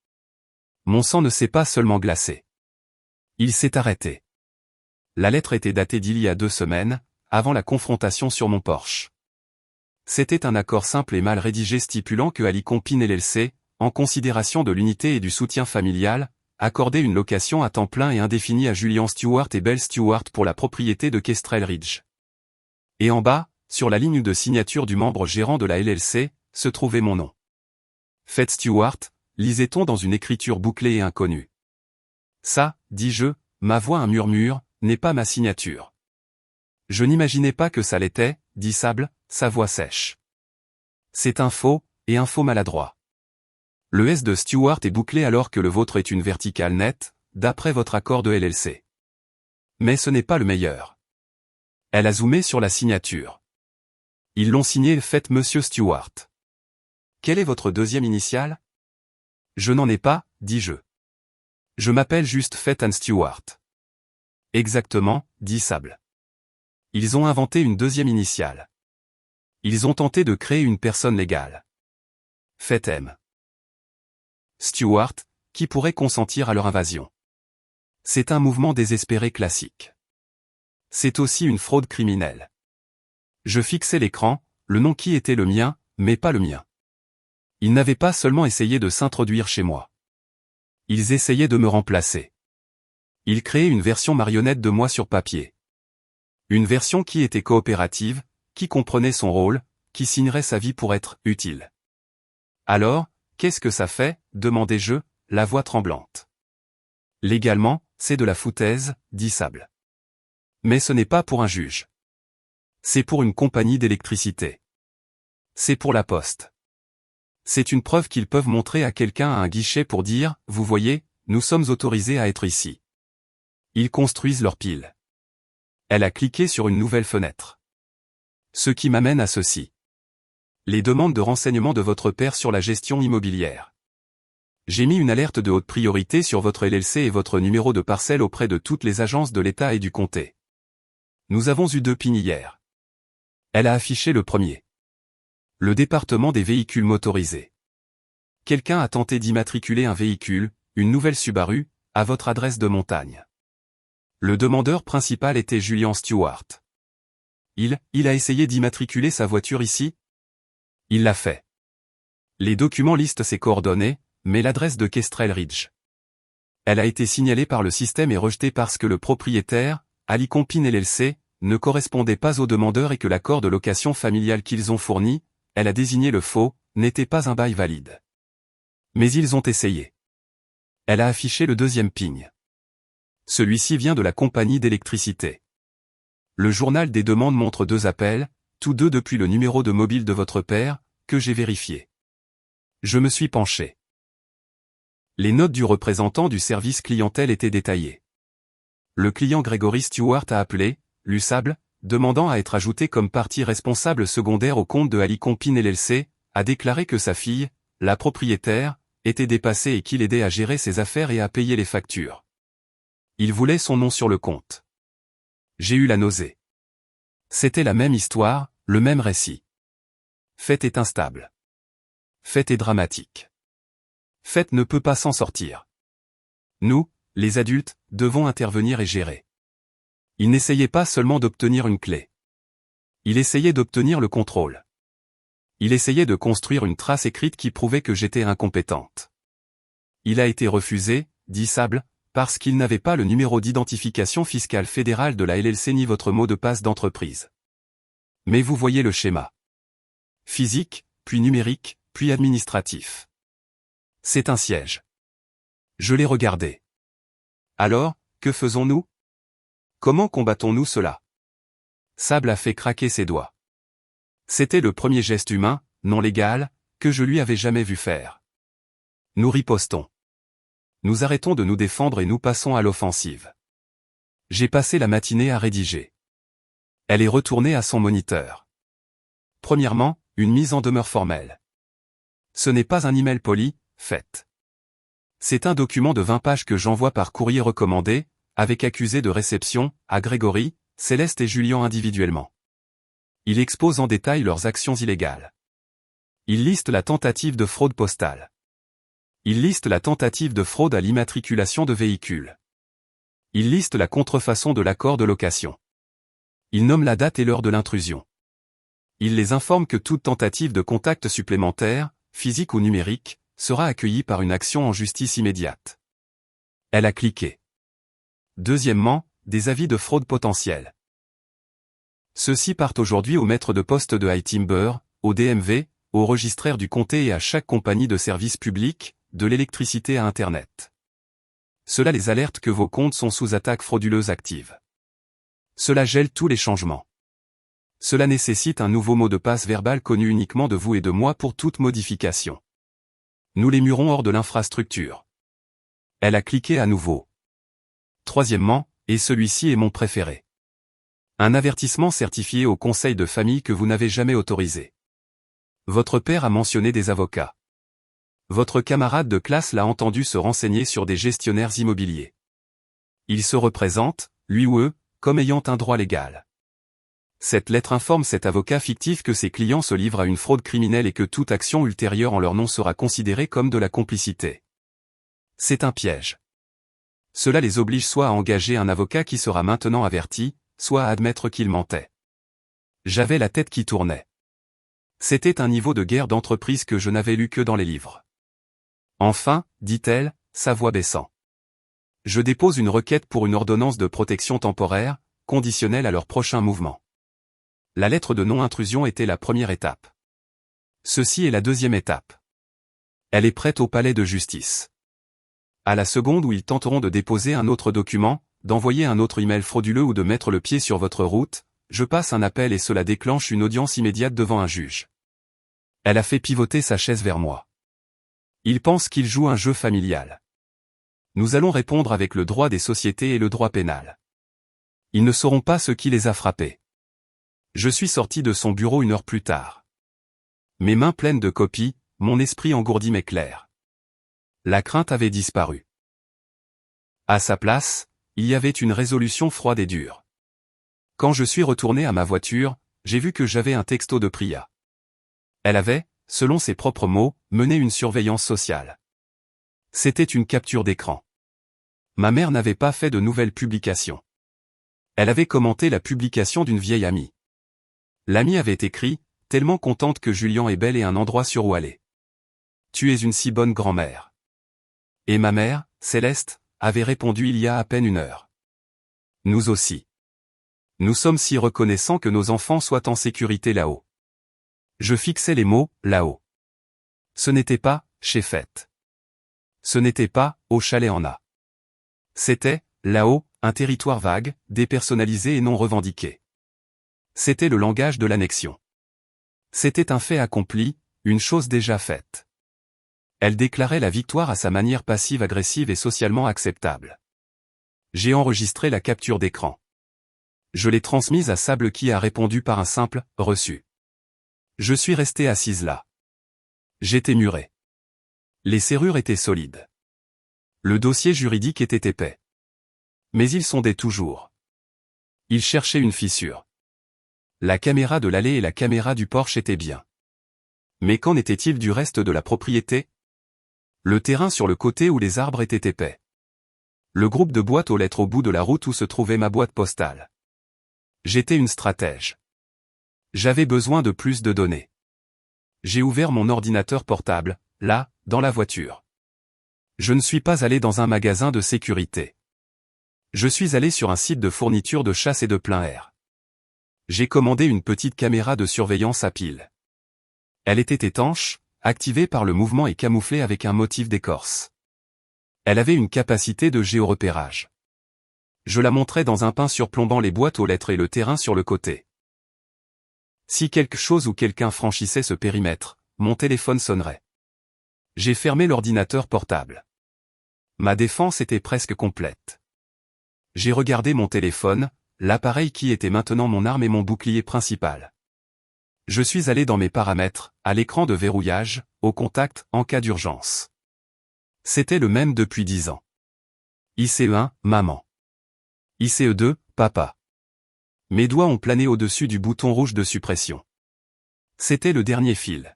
Mon sang ne s'est pas seulement glacé. Il s'est arrêté. La lettre était datée d'il y a 2 semaines, avant la confrontation sur mon porche. C'était un accord simple et mal rédigé stipulant que Ali Compine LLC, en considération de l'unité et du soutien familial, accordait une location à temps plein et indéfinie à Julian Stewart et Belle Stewart pour la propriété de Kestrel Ridge. Et en bas, sur la ligne de signature du membre gérant de la LLC, se trouvait mon nom. Faites Stewart, lisait-on dans une écriture bouclée et inconnue. Ça, dis-je, ma voix un murmure, n'est pas ma signature. Je n'imaginais pas que ça l'était, dit Sable, sa voix sèche. C'est un faux, et un faux maladroit. Le S de Stewart est bouclé alors que le vôtre est une verticale nette, d'après votre accord de LLC. Mais ce n'est pas le meilleur. Elle a zoomé sur la signature. Ils l'ont signé Faites Monsieur Stewart. Quelle est votre deuxième initiale? Je n'en ai pas, dis-je. Je m'appelle juste Faites Anne Stewart. Exactement, dit Sable. Ils ont inventé une deuxième initiale. Ils ont tenté de créer une personne légale. Faites M. Stewart, qui pourrait consentir à leur invasion. C'est un mouvement désespéré classique. C'est aussi une fraude criminelle. Je fixais l'écran, le nom qui était le mien, mais pas le mien. Ils n'avaient pas seulement essayé de s'introduire chez moi. Ils essayaient de me remplacer. Ils créaient une version marionnette de moi sur papier. Une version qui était coopérative, qui comprenait son rôle, qui signerait sa vie pour être utile. Alors, qu'est-ce que ça fait, demandai-je, la voix tremblante. Légalement, c'est de la foutaise, dit Sable. Mais ce n'est pas pour un juge. C'est pour une compagnie d'électricité. C'est pour la poste. C'est une preuve qu'ils peuvent montrer à quelqu'un à un guichet pour dire, vous voyez, nous sommes autorisés à être ici. Ils construisent leur pile. Elle a cliqué sur une nouvelle fenêtre. Ce qui m'amène à ceci. Les demandes de renseignements de votre père sur la gestion immobilière. J'ai mis une alerte de haute priorité sur votre LLC et votre numéro de parcelle auprès de toutes les agences de l'État et du comté. Nous avons eu 2 pings hier. Elle a affiché le premier. Le département des véhicules motorisés. Quelqu'un a tenté d'immatriculer un véhicule, une nouvelle Subaru, à votre adresse de montagne. Le demandeur principal était Julian Stewart. Il a essayé d'immatriculer sa voiture ici? Il l'a fait. Les documents listent ses coordonnées, mais l'adresse de Kestrel Ridge. Elle a été signalée par le système et rejetée parce que le propriétaire, Ali Compin LLC, ne correspondait pas au demandeur et que l'accord de location familiale qu'ils ont fourni, elle a désigné le faux, n'était pas un bail valide. Mais ils ont essayé. Elle a affiché le deuxième ping. Celui-ci vient de la compagnie d'électricité. Le journal des demandes montre 2 appels, tous 2 depuis le numéro de mobile de votre père, que j'ai vérifié. Je me suis penché. Les notes du représentant du service clientèle étaient détaillées. Le client Gregory Stewart a appelé, l'USABL, demandant à être ajouté comme partie responsable secondaire au compte de Ali Compin LLC, a déclaré que sa fille, la propriétaire, était dépassée et qu'il aidait à gérer ses affaires et à payer les factures. Il voulait son nom sur le compte. J'ai eu la nausée. C'était la même histoire, le même récit. Fait est instable. Fait est dramatique. Fait ne peut pas s'en sortir. Nous, les adultes, devons intervenir et gérer. Il n'essayait pas seulement d'obtenir une clé. Il essayait d'obtenir le contrôle. Il essayait de construire une trace écrite qui prouvait que j'étais incompétente. Il a été refusé, dit Sable, parce qu'il n'avait pas le numéro d'identification fiscale fédérale de la LLC ni votre mot de passe d'entreprise. Mais vous voyez le schéma. Physique, puis numérique, puis administratif. C'est un siège. Je l'ai regardé. Alors, que faisons-nous? Comment combattons-nous cela? Sable a fait craquer ses doigts. C'était le premier geste humain, non légal, que je lui avais jamais vu faire. Nous ripostons. Nous arrêtons de nous défendre et nous passons à l'offensive. J'ai passé la matinée à rédiger. Elle est retournée à son moniteur. Premièrement, une mise en demeure formelle. Ce n'est pas un email poli, fait. C'est un document de 20 pages que j'envoie par courrier recommandé, avec accusé de réception, à Grégory, Céleste et Julien individuellement. Il expose en détail leurs actions illégales. Il liste la tentative de fraude postale. Il liste la tentative de fraude à l'immatriculation de véhicules. Il liste la contrefaçon de l'accord de location. Il nomme la date et l'heure de l'intrusion. Il les informe que toute tentative de contact supplémentaire, physique ou numérique, sera accueillie par une action en justice immédiate. Elle a cliqué. Deuxièmement, des avis de fraude potentielle. Ceux-ci partent aujourd'hui au maître de poste de iTimber, au DMV, au registraire du comté et à chaque compagnie de services publics, de l'électricité à Internet. Cela les alerte que vos comptes sont sous attaque frauduleuse active. Cela gèle tous les changements. Cela nécessite un nouveau mot de passe verbal connu uniquement de vous et de moi pour toute modification. Nous les murons hors de l'infrastructure. Elle a cliqué à nouveau. Troisièmement, et celui-ci est mon préféré. Un avertissement certifié au conseil de famille que vous n'avez jamais autorisé. Votre père a mentionné des avocats. Votre camarade de classe l'a entendu se renseigner sur des gestionnaires immobiliers. Il se représente, lui ou eux, comme ayant un droit légal. Cette lettre informe cet avocat fictif que ses clients se livrent à une fraude criminelle et que toute action ultérieure en leur nom sera considérée comme de la complicité. C'est un piège. Cela les oblige soit à engager un avocat qui sera maintenant averti, soit à admettre qu'il mentait. J'avais la tête qui tournait. C'était un niveau de guerre d'entreprise que je n'avais lu que dans les livres. Enfin, dit-elle, sa voix baissant. Je dépose une requête pour une ordonnance de protection temporaire, conditionnelle à leur prochain mouvement. La lettre de non-intrusion était la première étape. Ceci est la deuxième étape. Elle est prête au palais de justice. À la seconde où ils tenteront de déposer un autre document, d'envoyer un autre email frauduleux ou de mettre le pied sur votre route, je passe un appel et cela déclenche une audience immédiate devant un juge. Elle a fait pivoter sa chaise vers moi. Il pense qu'il joue un jeu familial. Nous allons répondre avec le droit des sociétés et le droit pénal. Ils ne sauront pas ce qui les a frappés. Je suis sorti de son bureau 1 heure plus tard. Mes mains pleines de copies, mon esprit engourdi mais clair. La crainte avait disparu. À sa place, il y avait une résolution froide et dure. Quand je suis retourné à ma voiture, j'ai vu que j'avais un texto de Priya. Elle avait, selon ses propres mots, mené une surveillance sociale. C'était une capture d'écran. Ma mère n'avait pas fait de nouvelles publications. Elle avait commenté la publication d'une vieille amie. L'amie avait écrit, tellement contente que Julian est belle et un endroit sur où aller. Tu es une si bonne grand-mère. Et ma mère, Céleste, avait répondu il y a à peine 1 heure. Nous aussi. Nous sommes si reconnaissants que nos enfants soient en sécurité là-haut. Je fixais les mots, là-haut. Ce n'était pas, chez Fête. Ce n'était pas, au chalet en A. C'était, là-haut, un territoire vague, dépersonnalisé et non revendiqué. C'était le langage de l'annexion. C'était un fait accompli, une chose déjà faite. Elle déclarait la victoire à sa manière passive-agressive et socialement acceptable. J'ai enregistré la capture d'écran. Je l'ai transmise à Sable qui a répondu par un simple « reçu ». Je suis resté assise là. J'étais muré. Les serrures étaient solides. Le dossier juridique était épais. Mais il sondait toujours. Il cherchait une fissure. La caméra de l'allée et la caméra du porche étaient bien. Mais qu'en était-il du reste de la propriété? Le terrain sur le côté où les arbres étaient épais. Le groupe de boîtes aux lettres au bout de la route où se trouvait ma boîte postale. J'étais une stratège. J'avais besoin de plus de données. J'ai ouvert mon ordinateur portable, là, dans la voiture. Je ne suis pas allé dans un magasin de sécurité. Je suis allé sur un site de fourniture de chasse et de plein air. J'ai commandé une petite caméra de surveillance à pile. Elle était étanche, activée par le mouvement et camouflée avec un motif d'écorce. Elle avait une capacité de géorepérage. Je la montrais dans un pain surplombant les boîtes aux lettres et le terrain sur le côté. Si quelque chose ou quelqu'un franchissait ce périmètre, mon téléphone sonnerait. J'ai fermé l'ordinateur portable. Ma défense était presque complète. J'ai regardé mon téléphone, l'appareil qui était maintenant mon arme et mon bouclier principal. Je suis allé dans mes paramètres, à l'écran de verrouillage, au contact, en cas d'urgence. C'était le même depuis 10 ans. ICE1, maman. ICE2, papa. Mes doigts ont plané au-dessus du bouton rouge de suppression. C'était le dernier fil.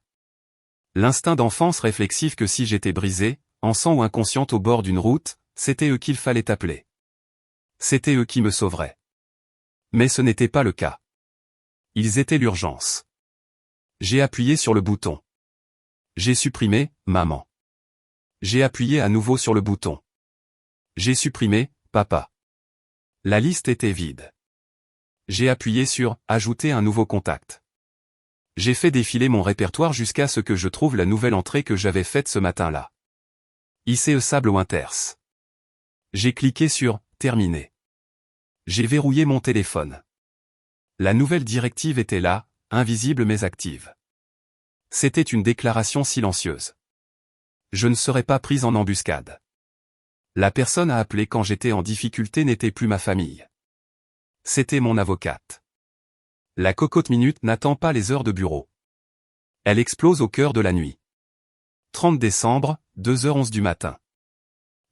L'instinct d'enfance réflexif que si j'étais brisé, en sang ou inconsciente au bord d'une route, c'était eux qu'il fallait appeler. C'était eux qui me sauveraient. Mais ce n'était pas le cas. Ils étaient l'urgence. J'ai appuyé sur le bouton. J'ai supprimé, maman. J'ai appuyé à nouveau sur le bouton. J'ai supprimé, papa. La liste était vide. J'ai appuyé sur « Ajouter un nouveau contact ». J'ai fait défiler mon répertoire jusqu'à ce que je trouve la nouvelle entrée que j'avais faite ce matin-là. ICE Sable Winters. J'ai cliqué sur « Terminer ». J'ai verrouillé mon téléphone. La nouvelle directive était là, invisible mais active. C'était une déclaration silencieuse. Je ne serais pas prise en embuscade. La personne à appeler quand j'étais en difficulté n'était plus ma famille. C'était mon avocate. La cocotte minute n'attend pas les heures de bureau. Elle explose au cœur de la nuit. 30 décembre, 2h11 du matin.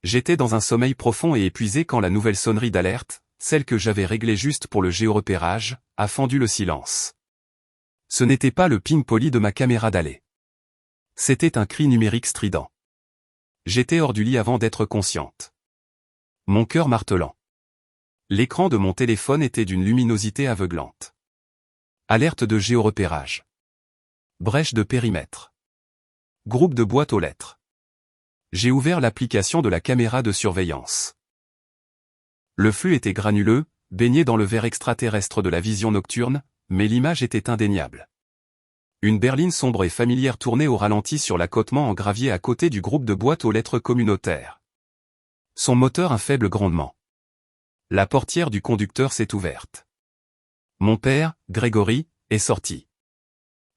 J'étais dans un sommeil profond et épuisé quand la nouvelle sonnerie d'alerte, celle que j'avais réglée juste pour le géorepérage, a fendu le silence. Ce n'était pas le ping poli de ma caméra d'allée. C'était un cri numérique strident. J'étais hors du lit avant d'être consciente. Mon cœur martelant. L'écran de mon téléphone était d'une luminosité aveuglante. Alerte de géorepérage. Brèche de périmètre. Groupe de boîtes aux lettres. J'ai ouvert l'application de la caméra de surveillance. Le flux était granuleux, baigné dans le verre extraterrestre de la vision nocturne, mais l'image était indéniable. Une berline sombre et familière tournait au ralenti sur l'accotement en gravier à côté du groupe de boîtes aux lettres communautaires. Son moteur un faible grondement. La portière du conducteur s'est ouverte. Mon père, Grégory, est sorti.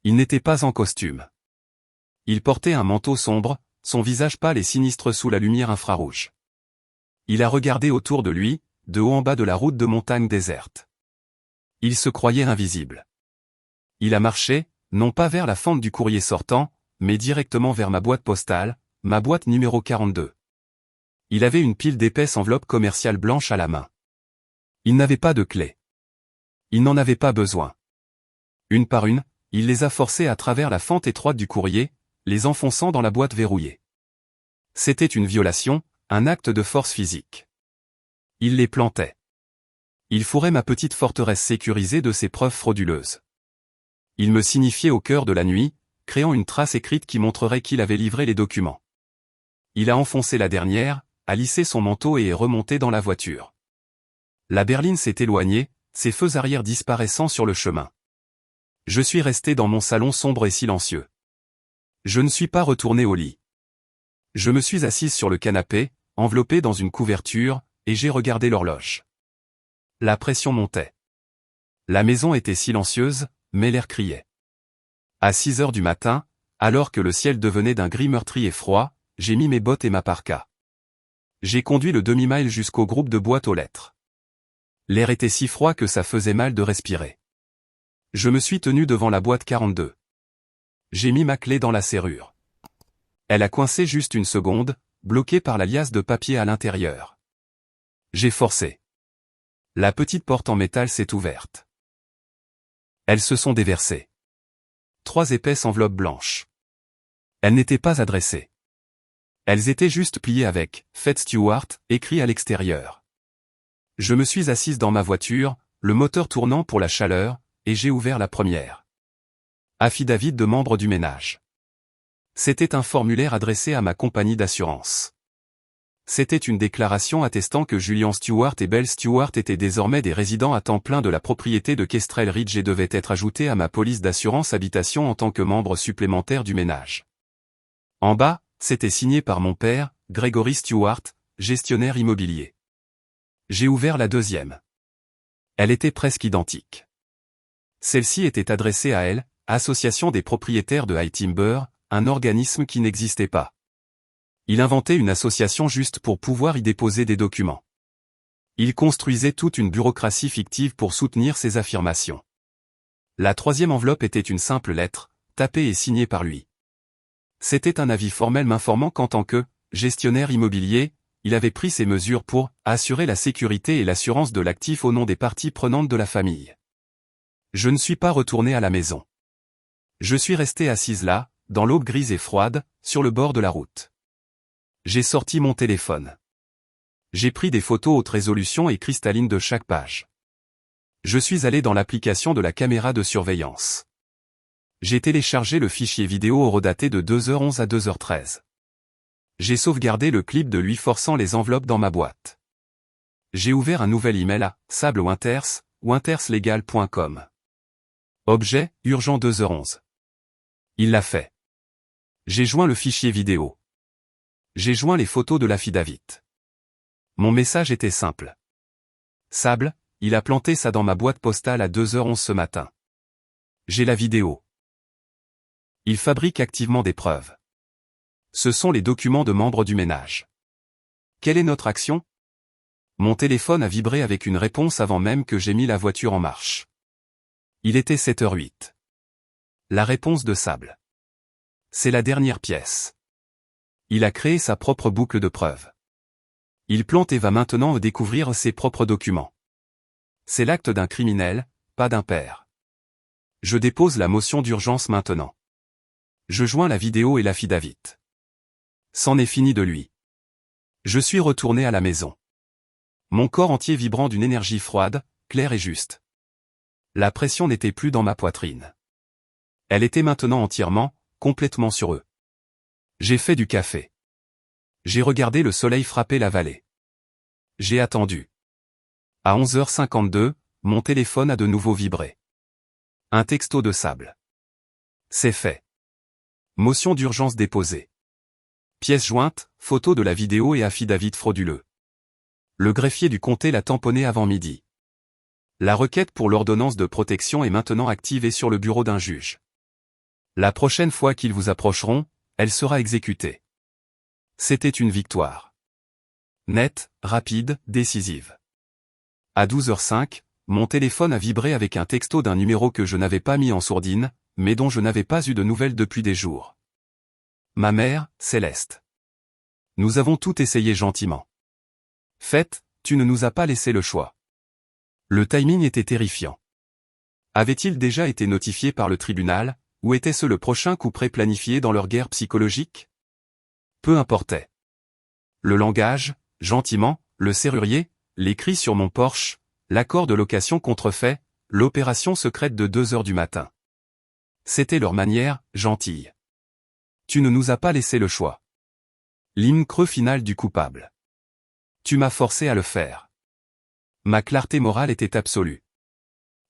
Il n'était pas en costume. Il portait un manteau sombre, son visage pâle et sinistre sous la lumière infrarouge. Il a regardé autour de lui, de haut en bas de la route de montagne déserte. Il se croyait invisible. Il a marché, non pas vers la fente du courrier sortant, mais directement vers ma boîte postale, ma boîte numéro 42. Il avait une pile d'épaisses enveloppes commerciales blanches à la main. Il n'avait pas de clé. Il n'en avait pas besoin. Une par une, Il les a forcés à travers la fente étroite du courrier, les enfonçant dans la boîte verrouillée. C'était une violation, un acte de force physique. Il les plantait. Il fourrait ma petite forteresse sécurisée de ses preuves frauduleuses. Il me signifiait au cœur de la nuit, créant une trace écrite qui montrerait qu'il avait livré les documents. Il a enfoncé la dernière, a lissé son manteau et est remonté dans la voiture. La berline s'est éloignée, ses feux arrière disparaissant sur le chemin. Je suis resté dans mon salon sombre et silencieux. Je ne suis pas retourné au lit. Je me suis assise sur le canapé, enveloppé dans une couverture, et j'ai regardé l'horloge. La pression montait. La maison était silencieuse, mais l'air criait. À 6 heures du matin, alors que le ciel devenait d'un gris meurtri et froid, j'ai mis mes bottes et ma parka. J'ai conduit le demi-mile jusqu'au groupe de boîtes aux lettres. L'air était si froid que ça faisait mal de respirer. Je me suis tenu devant la boîte 42. J'ai mis ma clé dans la serrure. Elle a coincé juste une seconde, bloquée par la liasse de papier à l'intérieur. J'ai forcé. La petite porte en métal s'est ouverte. Elles se sont déversées. 3 épaisses enveloppes blanches. Elles n'étaient pas adressées. Elles étaient juste pliées avec « Faites Stewart » écrit à l'extérieur. Je me suis assise dans ma voiture, le moteur tournant pour la chaleur, et j'ai ouvert la première. Affidavit de membre du ménage. C'était un formulaire adressé à ma compagnie d'assurance. C'était une déclaration attestant que Julian Stewart et Belle Stewart étaient désormais des résidents à temps plein de la propriété de Kestrel Ridge et devaient être ajoutés à ma police d'assurance habitation en tant que membre supplémentaire du ménage. En bas, c'était signé par mon père, Gregory Stewart, gestionnaire immobilier. J'ai ouvert la deuxième. Elle était presque identique. Celle-ci était adressée à elle, Association des propriétaires de High Timber, un organisme qui n'existait pas. Il inventait une association juste pour pouvoir y déposer des documents. Il construisait toute une bureaucratie fictive pour soutenir ses affirmations. La troisième enveloppe était une simple lettre, tapée et signée par lui. C'était un avis formel m'informant qu'en tant que gestionnaire immobilier, il avait pris ses mesures pour assurer la sécurité et l'assurance de l'actif au nom des parties prenantes de la famille. Je ne suis pas retourné à la maison. Je suis resté assise là, dans l'aube grise et froide, sur le bord de la route. J'ai sorti mon téléphone. J'ai pris des photos haute résolution et cristallines de chaque page. Je suis allé dans l'application de la caméra de surveillance. J'ai téléchargé le fichier vidéo horodaté de 2h11 à 2h13. J'ai sauvegardé le clip de lui forçant les enveloppes dans ma boîte. J'ai ouvert un nouvel email à sable.winters@winterslegal.com. Objet, urgent 2h11. Il l'a fait. J'ai joint le fichier vidéo. J'ai joint les photos de l'affidavit. Mon message était simple. Sable, il a planté ça dans ma boîte postale à 2h11 ce matin. J'ai la vidéo. Il fabrique activement des preuves. Ce sont les documents de membres du ménage. Quelle est notre action? Mon téléphone a vibré avec une réponse avant même que j'aie mis la voiture en marche. Il était 7h08. La réponse de Sable. C'est la dernière pièce. Il a créé sa propre boucle de preuves. Il plante et va maintenant découvrir ses propres documents. C'est l'acte d'un criminel, pas d'un père. Je dépose la motion d'urgence maintenant. Je joins la vidéo et l'affidavit. C'en est fini de lui. Je suis retourné à la maison. Mon corps entier vibrant d'une énergie froide, claire et juste. La pression n'était plus dans ma poitrine. Elle était maintenant entièrement, complètement sur eux. J'ai fait du café. J'ai regardé le soleil frapper la vallée. J'ai attendu. À 11h52, mon téléphone a de nouveau vibré. Un texto de Sable. C'est fait. Motion d'urgence déposée. Pièce jointe, photo de la vidéo et affidavit frauduleux. Le greffier du comté l'a tamponné avant midi. La requête pour l'ordonnance de protection est maintenant active et sur le bureau d'un juge. La prochaine fois qu'ils vous approcheront, elle sera exécutée. C'était une victoire. Nette, rapide, décisive. À 12h05, mon téléphone a vibré avec un texto d'un numéro que je n'avais pas mis en sourdine, mais dont je n'avais pas eu de nouvelles depuis des jours. Ma mère, Céleste. Nous avons tout essayé gentiment. Fait, tu ne nous as pas laissé le choix. Le timing était terrifiant. Avait-il déjà été notifié par le tribunal, ou était-ce le prochain coup pré-planifié dans leur guerre psychologique? Peu importait. Le langage, gentiment, le serrurier, les cris sur mon Porsche, l'accord de location contrefait, l'opération secrète de 2 heures du matin. C'était leur manière, gentille. Tu ne nous as pas laissé le choix. L'hymne creux final du coupable. Tu m'as forcé à le faire. Ma clarté morale était absolue.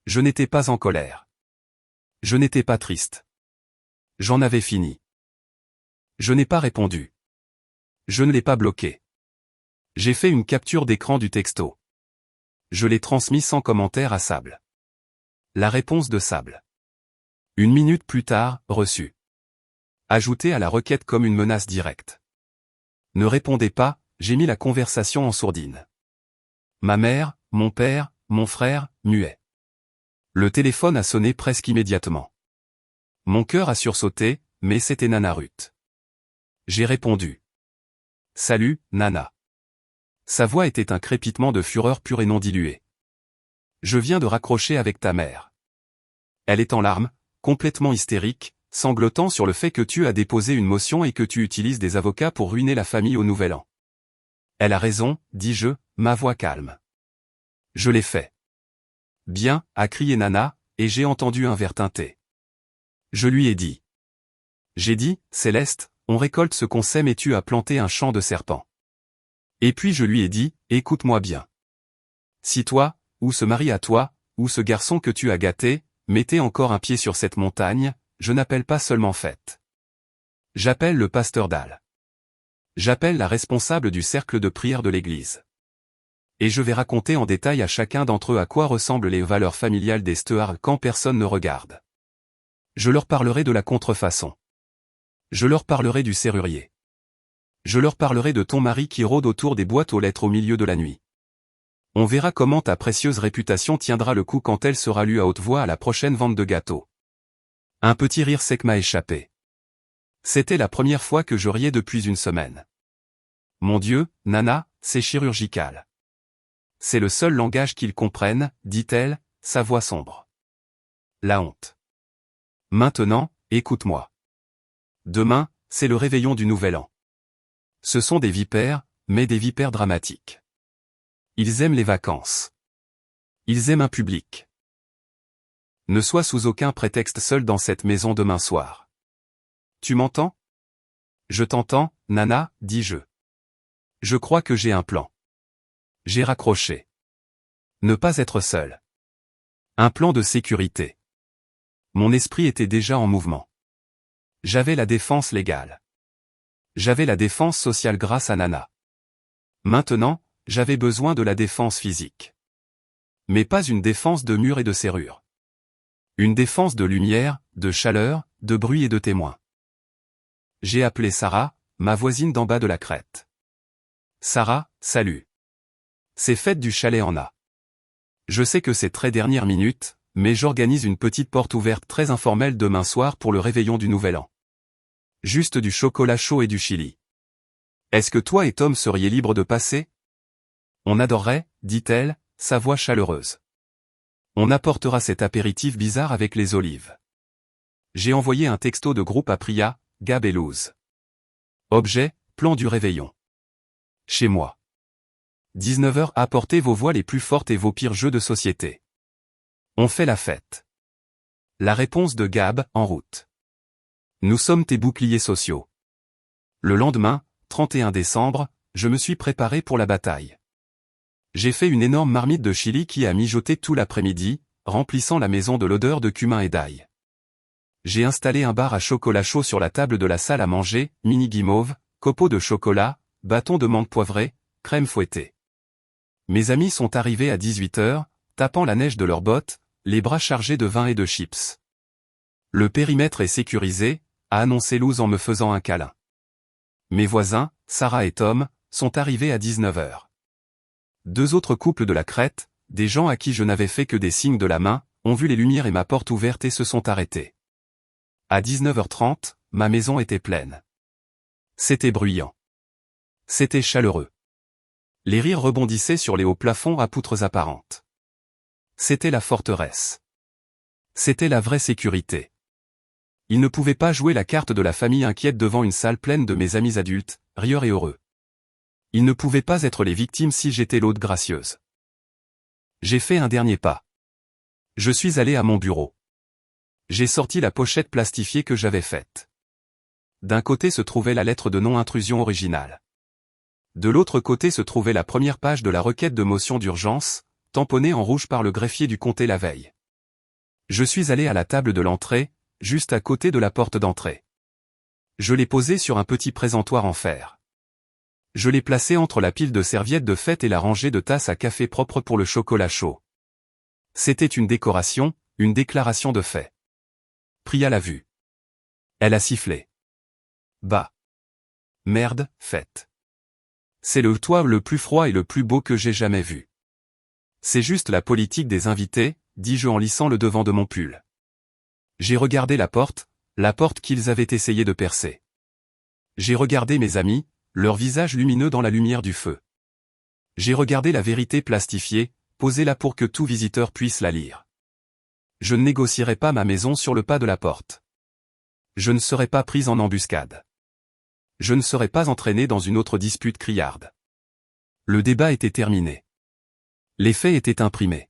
Je n'étais pas en colère. Je n'étais pas triste. J'en avais fini. Je n'ai pas répondu. Je ne l'ai pas bloqué. J'ai fait une capture d'écran du texto. Je l'ai transmis sans commentaire à Sable. La réponse de Sable. 1 minute plus tard, reçu. Ajouté à la requête comme une menace directe. Ne répondez pas, j'ai mis la conversation en sourdine. Ma mère, mon père, mon frère, muets. Le téléphone a sonné presque immédiatement. Mon cœur a sursauté, mais c'était Nana Ruth. J'ai répondu. Salut, Nana. Sa voix était un crépitement de fureur pure et non diluée. Je viens de raccrocher avec ta mère. Elle est en larmes, complètement hystérique, sanglotant sur le fait que tu as déposé une motion et que tu utilises des avocats pour ruiner la famille au Nouvel An. Elle a raison, dis-je, ma voix calme. Je l'ai fait. Bien, a crié Nana, et j'ai entendu un verre teinté. Je lui ai dit. J'ai dit, Céleste, on récolte ce qu'on sème et tu as planté un champ de serpents. Et puis je lui ai dit, écoute-moi bien. Si toi, ou ce mari à toi, ou ce garçon que tu as gâté, mettez encore un pied sur cette montagne, je n'appelle pas seulement fête. J'appelle le pasteur d'Al. J'appelle la responsable du cercle de prière de l'église. Et je vais raconter en détail à chacun d'entre eux à quoi ressemblent les valeurs familiales des Steuart quand personne ne regarde. Je leur parlerai de la contrefaçon. Je leur parlerai du serrurier. Je leur parlerai de ton mari qui rôde autour des boîtes aux lettres au milieu de la nuit. On verra comment ta précieuse réputation tiendra le coup quand elle sera lue à haute voix à la prochaine vente de gâteaux. Un petit rire sec m'a échappé. C'était la première fois que je riais depuis une semaine. Mon Dieu, Nana, c'est chirurgical. C'est le seul langage qu'ils comprennent, dit-elle, sa voix sombre. La honte. Maintenant, écoute-moi. Demain, c'est le réveillon du Nouvel An. Ce sont des vipères, mais des vipères dramatiques. Ils aiment les vacances. Ils aiment un public. Ne sois sous aucun prétexte seul dans cette maison demain soir. Tu m'entends? Je t'entends, Nana, dis-je. Je crois que j'ai un plan. J'ai raccroché. Ne pas être seul. Un plan de sécurité. Mon esprit était déjà en mouvement. J'avais la défense légale. J'avais la défense sociale grâce à Nana. Maintenant, j'avais besoin de la défense physique. Mais pas une défense de murs et de serrures. Une défense de lumière, de chaleur, de bruit et de témoins. J'ai appelé Sarah, ma voisine d'en bas de la crête. Sarah, salut. C'est fête du chalet en A. Je sais que c'est très dernière minute, mais j'organise une petite porte ouverte très informelle demain soir pour le réveillon du Nouvel An. Juste du chocolat chaud et du chili. Est-ce que toi et Tom seriez libres de passer? On adorerait, dit-elle, sa voix chaleureuse. On apportera cet apéritif bizarre avec les olives. J'ai envoyé un texto de groupe à Priya, Gab et Luz. Objet, plan du réveillon. Chez moi. 19h, apportez vos voix les plus fortes et vos pires jeux de société. On fait la fête. La réponse de Gab, en route. Nous sommes tes boucliers sociaux. Le lendemain, 31 décembre, je me suis préparé pour la bataille. J'ai fait une énorme marmite de chili qui a mijoté tout l'après-midi, remplissant la maison de l'odeur de cumin et d'ail. J'ai installé un bar à chocolat chaud sur la table de la salle à manger, mini guimauve, copeaux de chocolat, bâtons de menthe poivrée, crème fouettée. Mes amis sont arrivés à 18h, tapant la neige de leurs bottes, les bras chargés de vin et de chips. Le périmètre est sécurisé, a annoncé Luz en me faisant un câlin. Mes voisins, Sarah et Tom, sont arrivés à 19h. 2 autres couples de la crête, des gens à qui je n'avais fait que des signes de la main, ont vu les lumières et ma porte ouverte et se sont arrêtés. À 19h30, ma maison était pleine. C'était bruyant. C'était chaleureux. Les rires rebondissaient sur les hauts plafonds à poutres apparentes. C'était la forteresse. C'était la vraie sécurité. Ils ne pouvaient pas jouer la carte de la famille inquiète devant une salle pleine de mes amis adultes, rieurs et heureux. Ils ne pouvaient pas être les victimes si j'étais l'hôte gracieuse. J'ai fait un dernier pas. Je suis allé à mon bureau. J'ai sorti la pochette plastifiée que j'avais faite. D'un côté se trouvait la lettre de non-intrusion originale. De l'autre côté se trouvait la première page de la requête de motion d'urgence, tamponnée en rouge par le greffier du comté la veille. Je suis allé à la table de l'entrée, juste à côté de la porte d'entrée. Je l'ai posée sur un petit présentoir en fer. Je l'ai placée entre la pile de serviettes de fête et la rangée de tasses à café propres pour le chocolat chaud. C'était une décoration, une déclaration de fait. Priya l'a vue. Elle a sifflé. Bah. Merde, fête. C'est le toit le plus froid et le plus beau que j'ai jamais vu. C'est juste la politique des invités, dis-je en lissant le devant de mon pull. J'ai regardé la porte qu'ils avaient essayé de percer. J'ai regardé mes amis, leurs visages lumineux dans la lumière du feu. J'ai regardé la vérité plastifiée, posée là pour que tout visiteur puisse la lire. Je ne négocierai pas ma maison sur le pas de la porte. Je ne serai pas prise en embuscade. Je ne serai pas entraîné dans une autre dispute criarde. Le débat était terminé. Les faits étaient imprimés.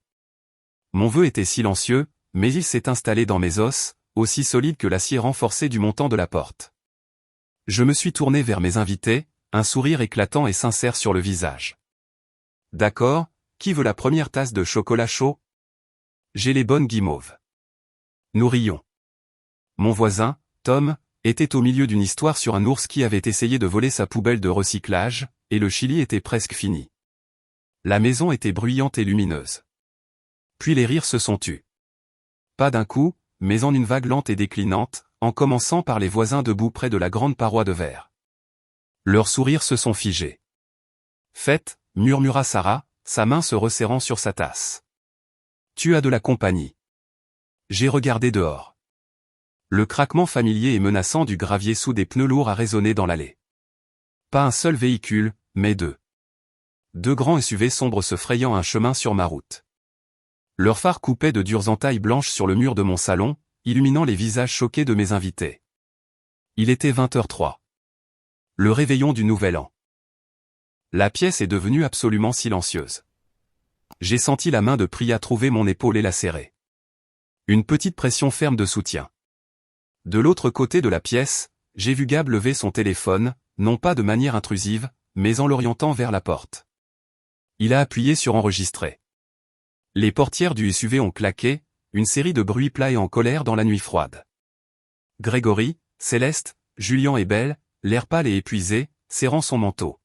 Mon vœu était silencieux, mais il s'est installé dans mes os, aussi solide que l'acier renforcé du montant de la porte. Je me suis tourné vers mes invités, un sourire éclatant et sincère sur le visage. D'accord, qui veut la première tasse de chocolat chaud? J'ai les bonnes guimauves. Nous rions. Mon voisin, Tom, était au milieu d'une histoire sur un ours qui avait essayé de voler sa poubelle de recyclage, et le chili était presque fini. La maison était bruyante et lumineuse. Puis les rires se sont tus. Pas d'un coup, mais en une vague lente et déclinante, en commençant par les voisins debout près de la grande paroi de verre. Leurs sourires se sont figés. Faites, murmura Sarah, sa main se resserrant sur sa tasse. Tu as de la compagnie. J'ai regardé dehors. Le craquement familier et menaçant du gravier sous des pneus lourds a résonné dans l'allée. Pas un seul véhicule, mais deux. Deux grands SUV sombres se frayant un chemin sur ma route. Leurs phares coupaient de dures entailles blanches sur le mur de mon salon, illuminant les visages choqués de mes invités. Il était 20h03. Le réveillon du Nouvel An. La pièce est devenue absolument silencieuse. J'ai senti la main de Priya trouver mon épaule et la serrer. Une petite pression ferme de soutien. De l'autre côté de la pièce, j'ai vu Gab lever son téléphone, non pas de manière intrusive, mais en l'orientant vers la porte. Il a appuyé sur enregistrer. Les portières du SUV ont claqué, une série de bruits plats et en colère dans la nuit froide. Grégory, Céleste, Julien et Belle, l'air pâle et épuisé, serrant son manteau.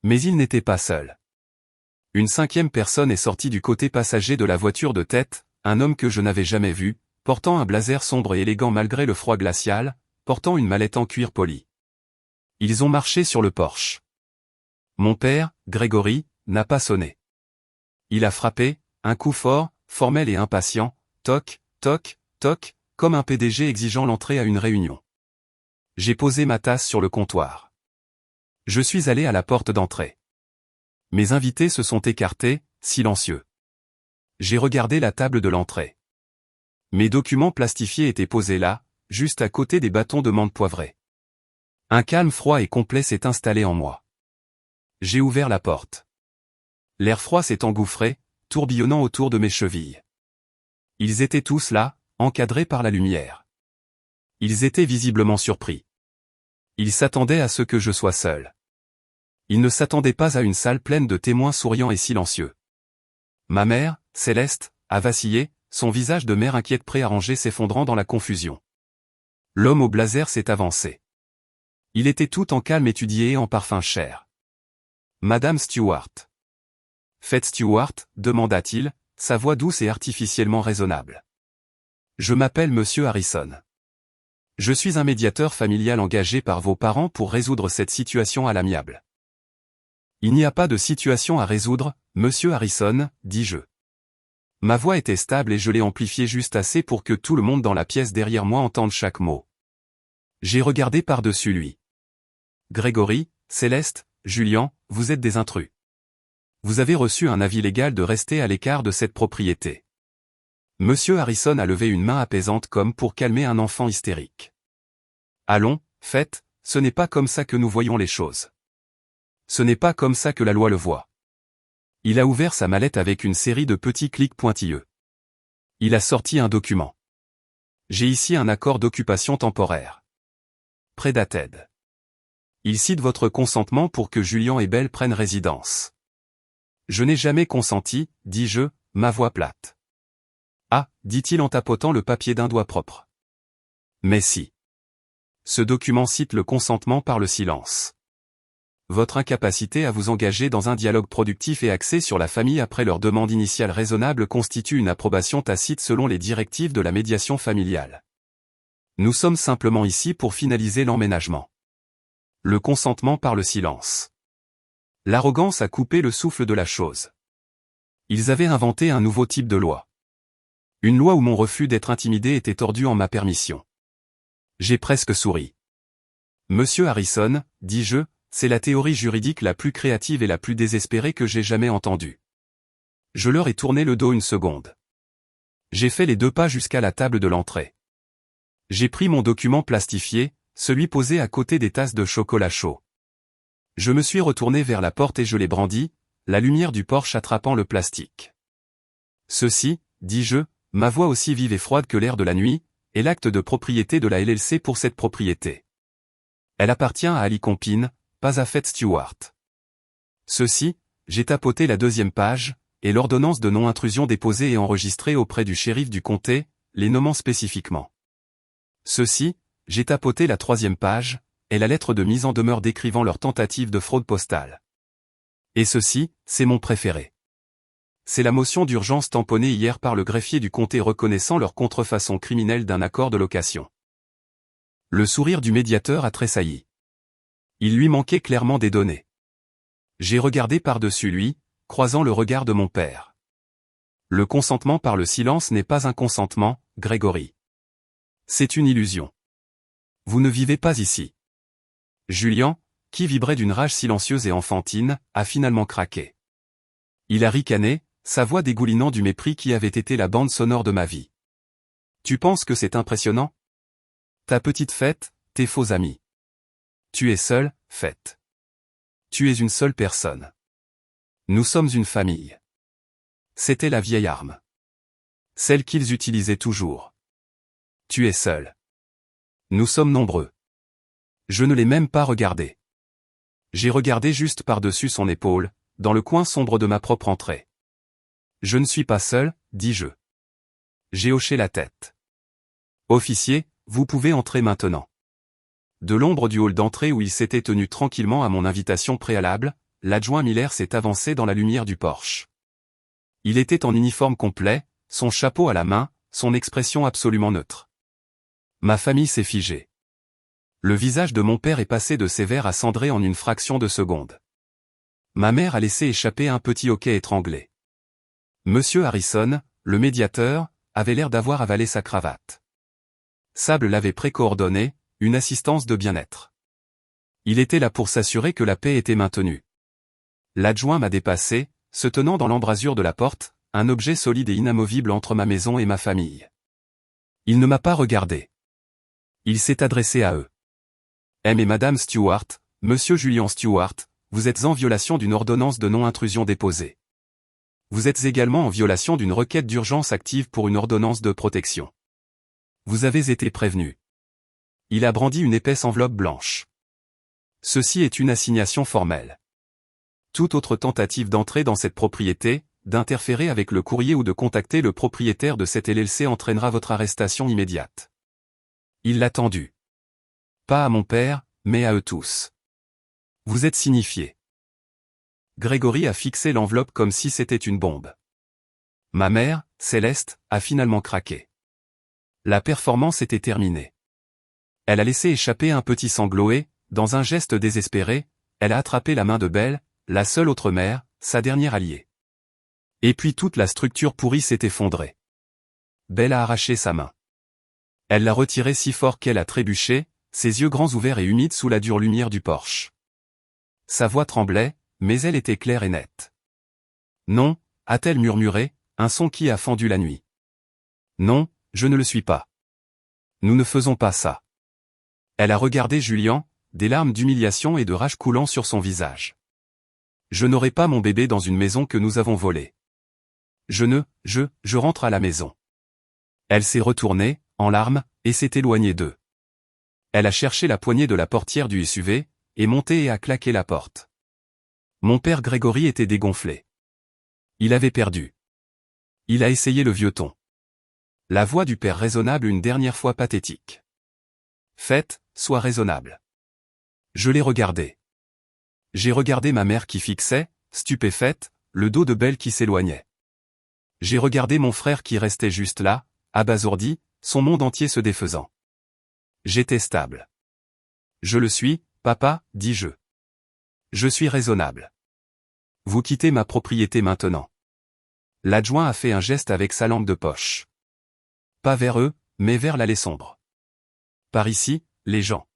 Mais il n'était pas seul. Une cinquième personne est sortie du côté passager de la voiture de tête, un homme que je n'avais jamais vu, portant un blazer sombre et élégant malgré le froid glacial, portant une mallette en cuir poli. Ils ont marché sur le porche. Mon père, Grégory, n'a pas sonné. Il a frappé, un coup fort, formel et impatient, toc, toc, toc, comme un PDG exigeant l'entrée à une réunion. J'ai posé ma tasse sur le comptoir. Je suis allé à la porte d'entrée. Mes invités se sont écartés, silencieux. J'ai regardé la table de l'entrée. Mes documents plastifiés étaient posés là, juste à côté des bâtons de menthe poivrée. Un calme froid et complet s'est installé en moi. J'ai ouvert la porte. L'air froid s'est engouffré, tourbillonnant autour de mes chevilles. Ils étaient tous là, encadrés par la lumière. Ils étaient visiblement surpris. Ils s'attendaient à ce que je sois seul. Ils ne s'attendaient pas à une salle pleine de témoins souriants et silencieux. Ma mère, Céleste, a vacillé, son visage de mère inquiète préarrangé s'effondrant dans la confusion. L'homme au blazer s'est avancé. Il était tout en calme étudié et en parfum cher. Madame Stewart. Faites Stewart, demanda-t-il, sa voix douce et artificiellement raisonnable. Je m'appelle Monsieur Harrison. Je suis un médiateur familial engagé par vos parents pour résoudre cette situation à l'amiable. Il n'y a pas de situation à résoudre, Monsieur Harrison, dis-je. Ma voix était stable et je l'ai amplifiée juste assez pour que tout le monde dans la pièce derrière moi entende chaque mot. J'ai regardé par-dessus lui. Grégory, Céleste, Julien, vous êtes des intrus. Vous avez reçu un avis légal de rester à l'écart de cette propriété. Monsieur Harrison a levé une main apaisante comme pour calmer un enfant hystérique. Allons, faites, ce n'est pas comme ça que nous voyons les choses. Ce n'est pas comme ça que la loi le voit. Il a ouvert sa mallette avec une série de petits clics pointilleux. Il a sorti un document. J'ai ici un accord d'occupation temporaire. Prédated. Il cite votre consentement pour que Julian et Belle prennent résidence. Je n'ai jamais consenti, dis-je, ma voix plate. Ah, dit-il en tapotant le papier d'un doigt propre. Mais si. Ce document cite le consentement par le silence. Votre incapacité à vous engager dans un dialogue productif et axé sur la famille après leur demande initiale raisonnable constitue une approbation tacite selon les directives de la médiation familiale. Nous sommes simplement ici pour finaliser l'emménagement. Le consentement par le silence. L'arrogance a coupé le souffle de la chose. Ils avaient inventé un nouveau type de loi. Une loi où mon refus d'être intimidé était tordu en ma permission. J'ai presque souri. Monsieur Harrison, dis-je, c'est la théorie juridique la plus créative et la plus désespérée que j'ai jamais entendue. Je leur ai tourné le dos une seconde. J'ai fait les 2 pas jusqu'à la table de l'entrée. J'ai pris mon document plastifié, celui posé à côté des tasses de chocolat chaud. Je me suis retourné vers la porte et je l'ai brandi, la lumière du porche attrapant le plastique. Ceci, dis-je, ma voix aussi vive et froide que l'air de la nuit, est l'acte de propriété de la LLC pour cette propriété. Elle appartient à Ali Compine, pas à Fed Stewart. Ceci, j'ai tapoté la 2e page, et l'ordonnance de non-intrusion déposée et enregistrée auprès du shérif du comté, les nommant spécifiquement. Ceci, j'ai tapoté la 3e page, et la lettre de mise en demeure décrivant leur tentative de fraude postale. Et ceci, c'est mon préféré. C'est la motion d'urgence tamponnée hier par le greffier du comté reconnaissant leur contrefaçon criminelle d'un accord de location. Le sourire du médiateur a tressailli. Il lui manquait clairement des données. J'ai regardé par-dessus lui, croisant le regard de mon père. Le consentement par le silence n'est pas un consentement, Grégory. C'est une illusion. Vous ne vivez pas ici. Julian, qui vibrait d'une rage silencieuse et enfantine, a finalement craqué. Il a ricané, sa voix dégoulinant du mépris qui avait été la bande sonore de ma vie. Tu penses que c'est impressionnant? Ta petite fête, tes faux amis. Tu es seul, fête. Tu es une seule personne. Nous sommes une famille. C'était la vieille arme. Celle qu'ils utilisaient toujours. Tu es seul. Nous sommes nombreux. Je ne l'ai même pas regardé. J'ai regardé juste par-dessus son épaule, dans le coin sombre de ma propre entrée. Je ne suis pas seul, dis-je. J'ai hoché la tête. Officier, vous pouvez entrer maintenant. De l'ombre du hall d'entrée où il s'était tenu tranquillement à mon invitation préalable, l'adjoint Miller s'est avancé dans la lumière du porche. Il était en uniforme complet, son chapeau à la main, son expression absolument neutre. Ma famille s'est figée. Le visage de mon père est passé de sévère à cendré en une fraction de seconde. Ma mère a laissé échapper un petit hoquet étranglé. Monsieur Harrison, le médiateur, avait l'air d'avoir avalé sa cravate. Sable l'avait précoordonné, une assistance de bien-être. Il était là pour s'assurer que la paix était maintenue. L'adjoint m'a dépassé, se tenant dans l'embrasure de la porte, un objet solide et inamovible entre ma maison et ma famille. Il ne m'a pas regardé. Il s'est adressé à eux. M et Madame Stewart, Monsieur Julian Stewart, vous êtes en violation d'une ordonnance de non-intrusion déposée. Vous êtes également en violation d'une requête d'urgence active pour une ordonnance de protection. Vous avez été prévenu. Il a brandi une épaisse enveloppe blanche. Ceci est une assignation formelle. Toute autre tentative d'entrer dans cette propriété, d'interférer avec le courrier ou de contacter le propriétaire de cette LLC entraînera votre arrestation immédiate. Il l'a tendu. Pas à mon père, mais à eux tous. Vous êtes signifié. Grégory a fixé l'enveloppe comme si c'était une bombe. Ma mère, Céleste, a finalement craqué. La performance était terminée. Elle a laissé échapper un petit sanglot et, dans un geste désespéré, elle a attrapé la main de Belle, la seule autre mère, sa dernière alliée. Et puis toute la structure pourrie s'est effondrée. Belle a arraché sa main. Elle l'a retirée si fort qu'elle a trébuché, ses yeux grands ouverts et humides sous la dure lumière du porche. Sa voix tremblait, mais elle était claire et nette. Non, a-t-elle murmuré, un son qui a fendu la nuit. Non, je ne le suis pas. Nous ne faisons pas ça. Elle a regardé Julian, des larmes d'humiliation et de rage coulant sur son visage. Je n'aurai pas mon bébé dans une maison que nous avons volée. Je rentre à la maison. Elle s'est retournée, en larmes, et s'est éloignée d'eux. Elle a cherché la poignée de la portière du SUV, est montée et a claqué la porte. Mon père Grégory était dégonflé. Il avait perdu. Il a essayé le vieux ton. La voix du père raisonnable une dernière fois pathétique. Faites, sois raisonnable. Je l'ai regardé. J'ai regardé ma mère qui fixait, stupéfaite, le dos de Belle qui s'éloignait. J'ai regardé mon frère qui restait juste là, abasourdi, son monde entier se défaisant. J'étais stable. Je le suis, papa, dis-je. Je suis raisonnable. Vous quittez ma propriété maintenant. L'adjoint a fait un geste avec sa lampe de poche. Pas vers eux, mais vers l'allée sombre. Par ici, les gens.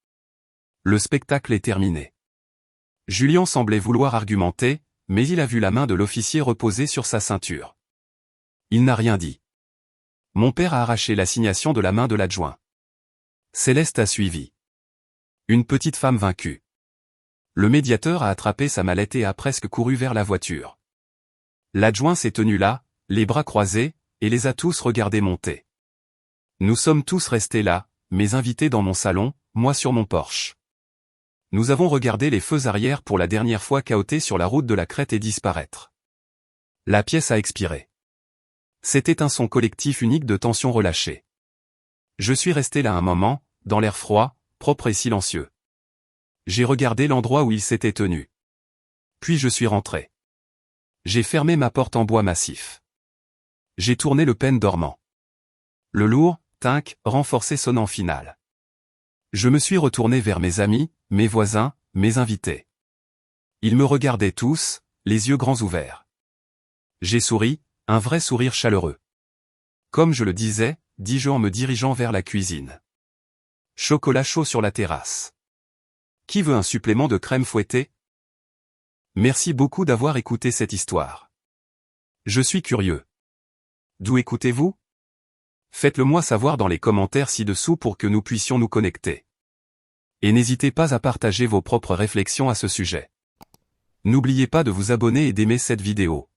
Le spectacle est terminé. Julian semblait vouloir argumenter, mais il a vu la main de l'officier reposer sur sa ceinture. Il n'a rien dit. Mon père a arraché l'assignation de la main de l'adjoint. Céleste a suivi. Une petite femme vaincue. Le médiateur a attrapé sa mallette et a presque couru vers la voiture. L'adjoint s'est tenu là, les bras croisés, et les a tous regardés monter. Nous sommes tous restés là, mes invités dans mon salon, moi sur mon Porsche. Nous avons regardé les feux arrière pour la dernière fois cahoter sur la route de la crête et disparaître. La pièce a expiré. C'était un son collectif unique de tension relâchée. Je suis resté là un moment, dans l'air froid, propre et silencieux. J'ai regardé l'endroit où il s'était tenu. Puis je suis rentré. J'ai fermé ma porte en bois massif. J'ai tourné le pêne dormant. Le lourd, tinc, renforcé sonnant final. Je me suis retourné vers mes amis, mes voisins, mes invités. Ils me regardaient tous, les yeux grands ouverts. J'ai souri, un vrai sourire chaleureux. Comme je le disais, dis-je en me dirigeant vers la cuisine. Chocolat chaud sur la terrasse. Qui veut un supplément de crème fouettée? Merci beaucoup d'avoir écouté cette histoire. Je suis curieux. D'où écoutez-vous? Faites-le moi savoir dans les commentaires ci-dessous pour que nous puissions nous connecter. Et n'hésitez pas à partager vos propres réflexions à ce sujet. N'oubliez pas de vous abonner et d'aimer cette vidéo.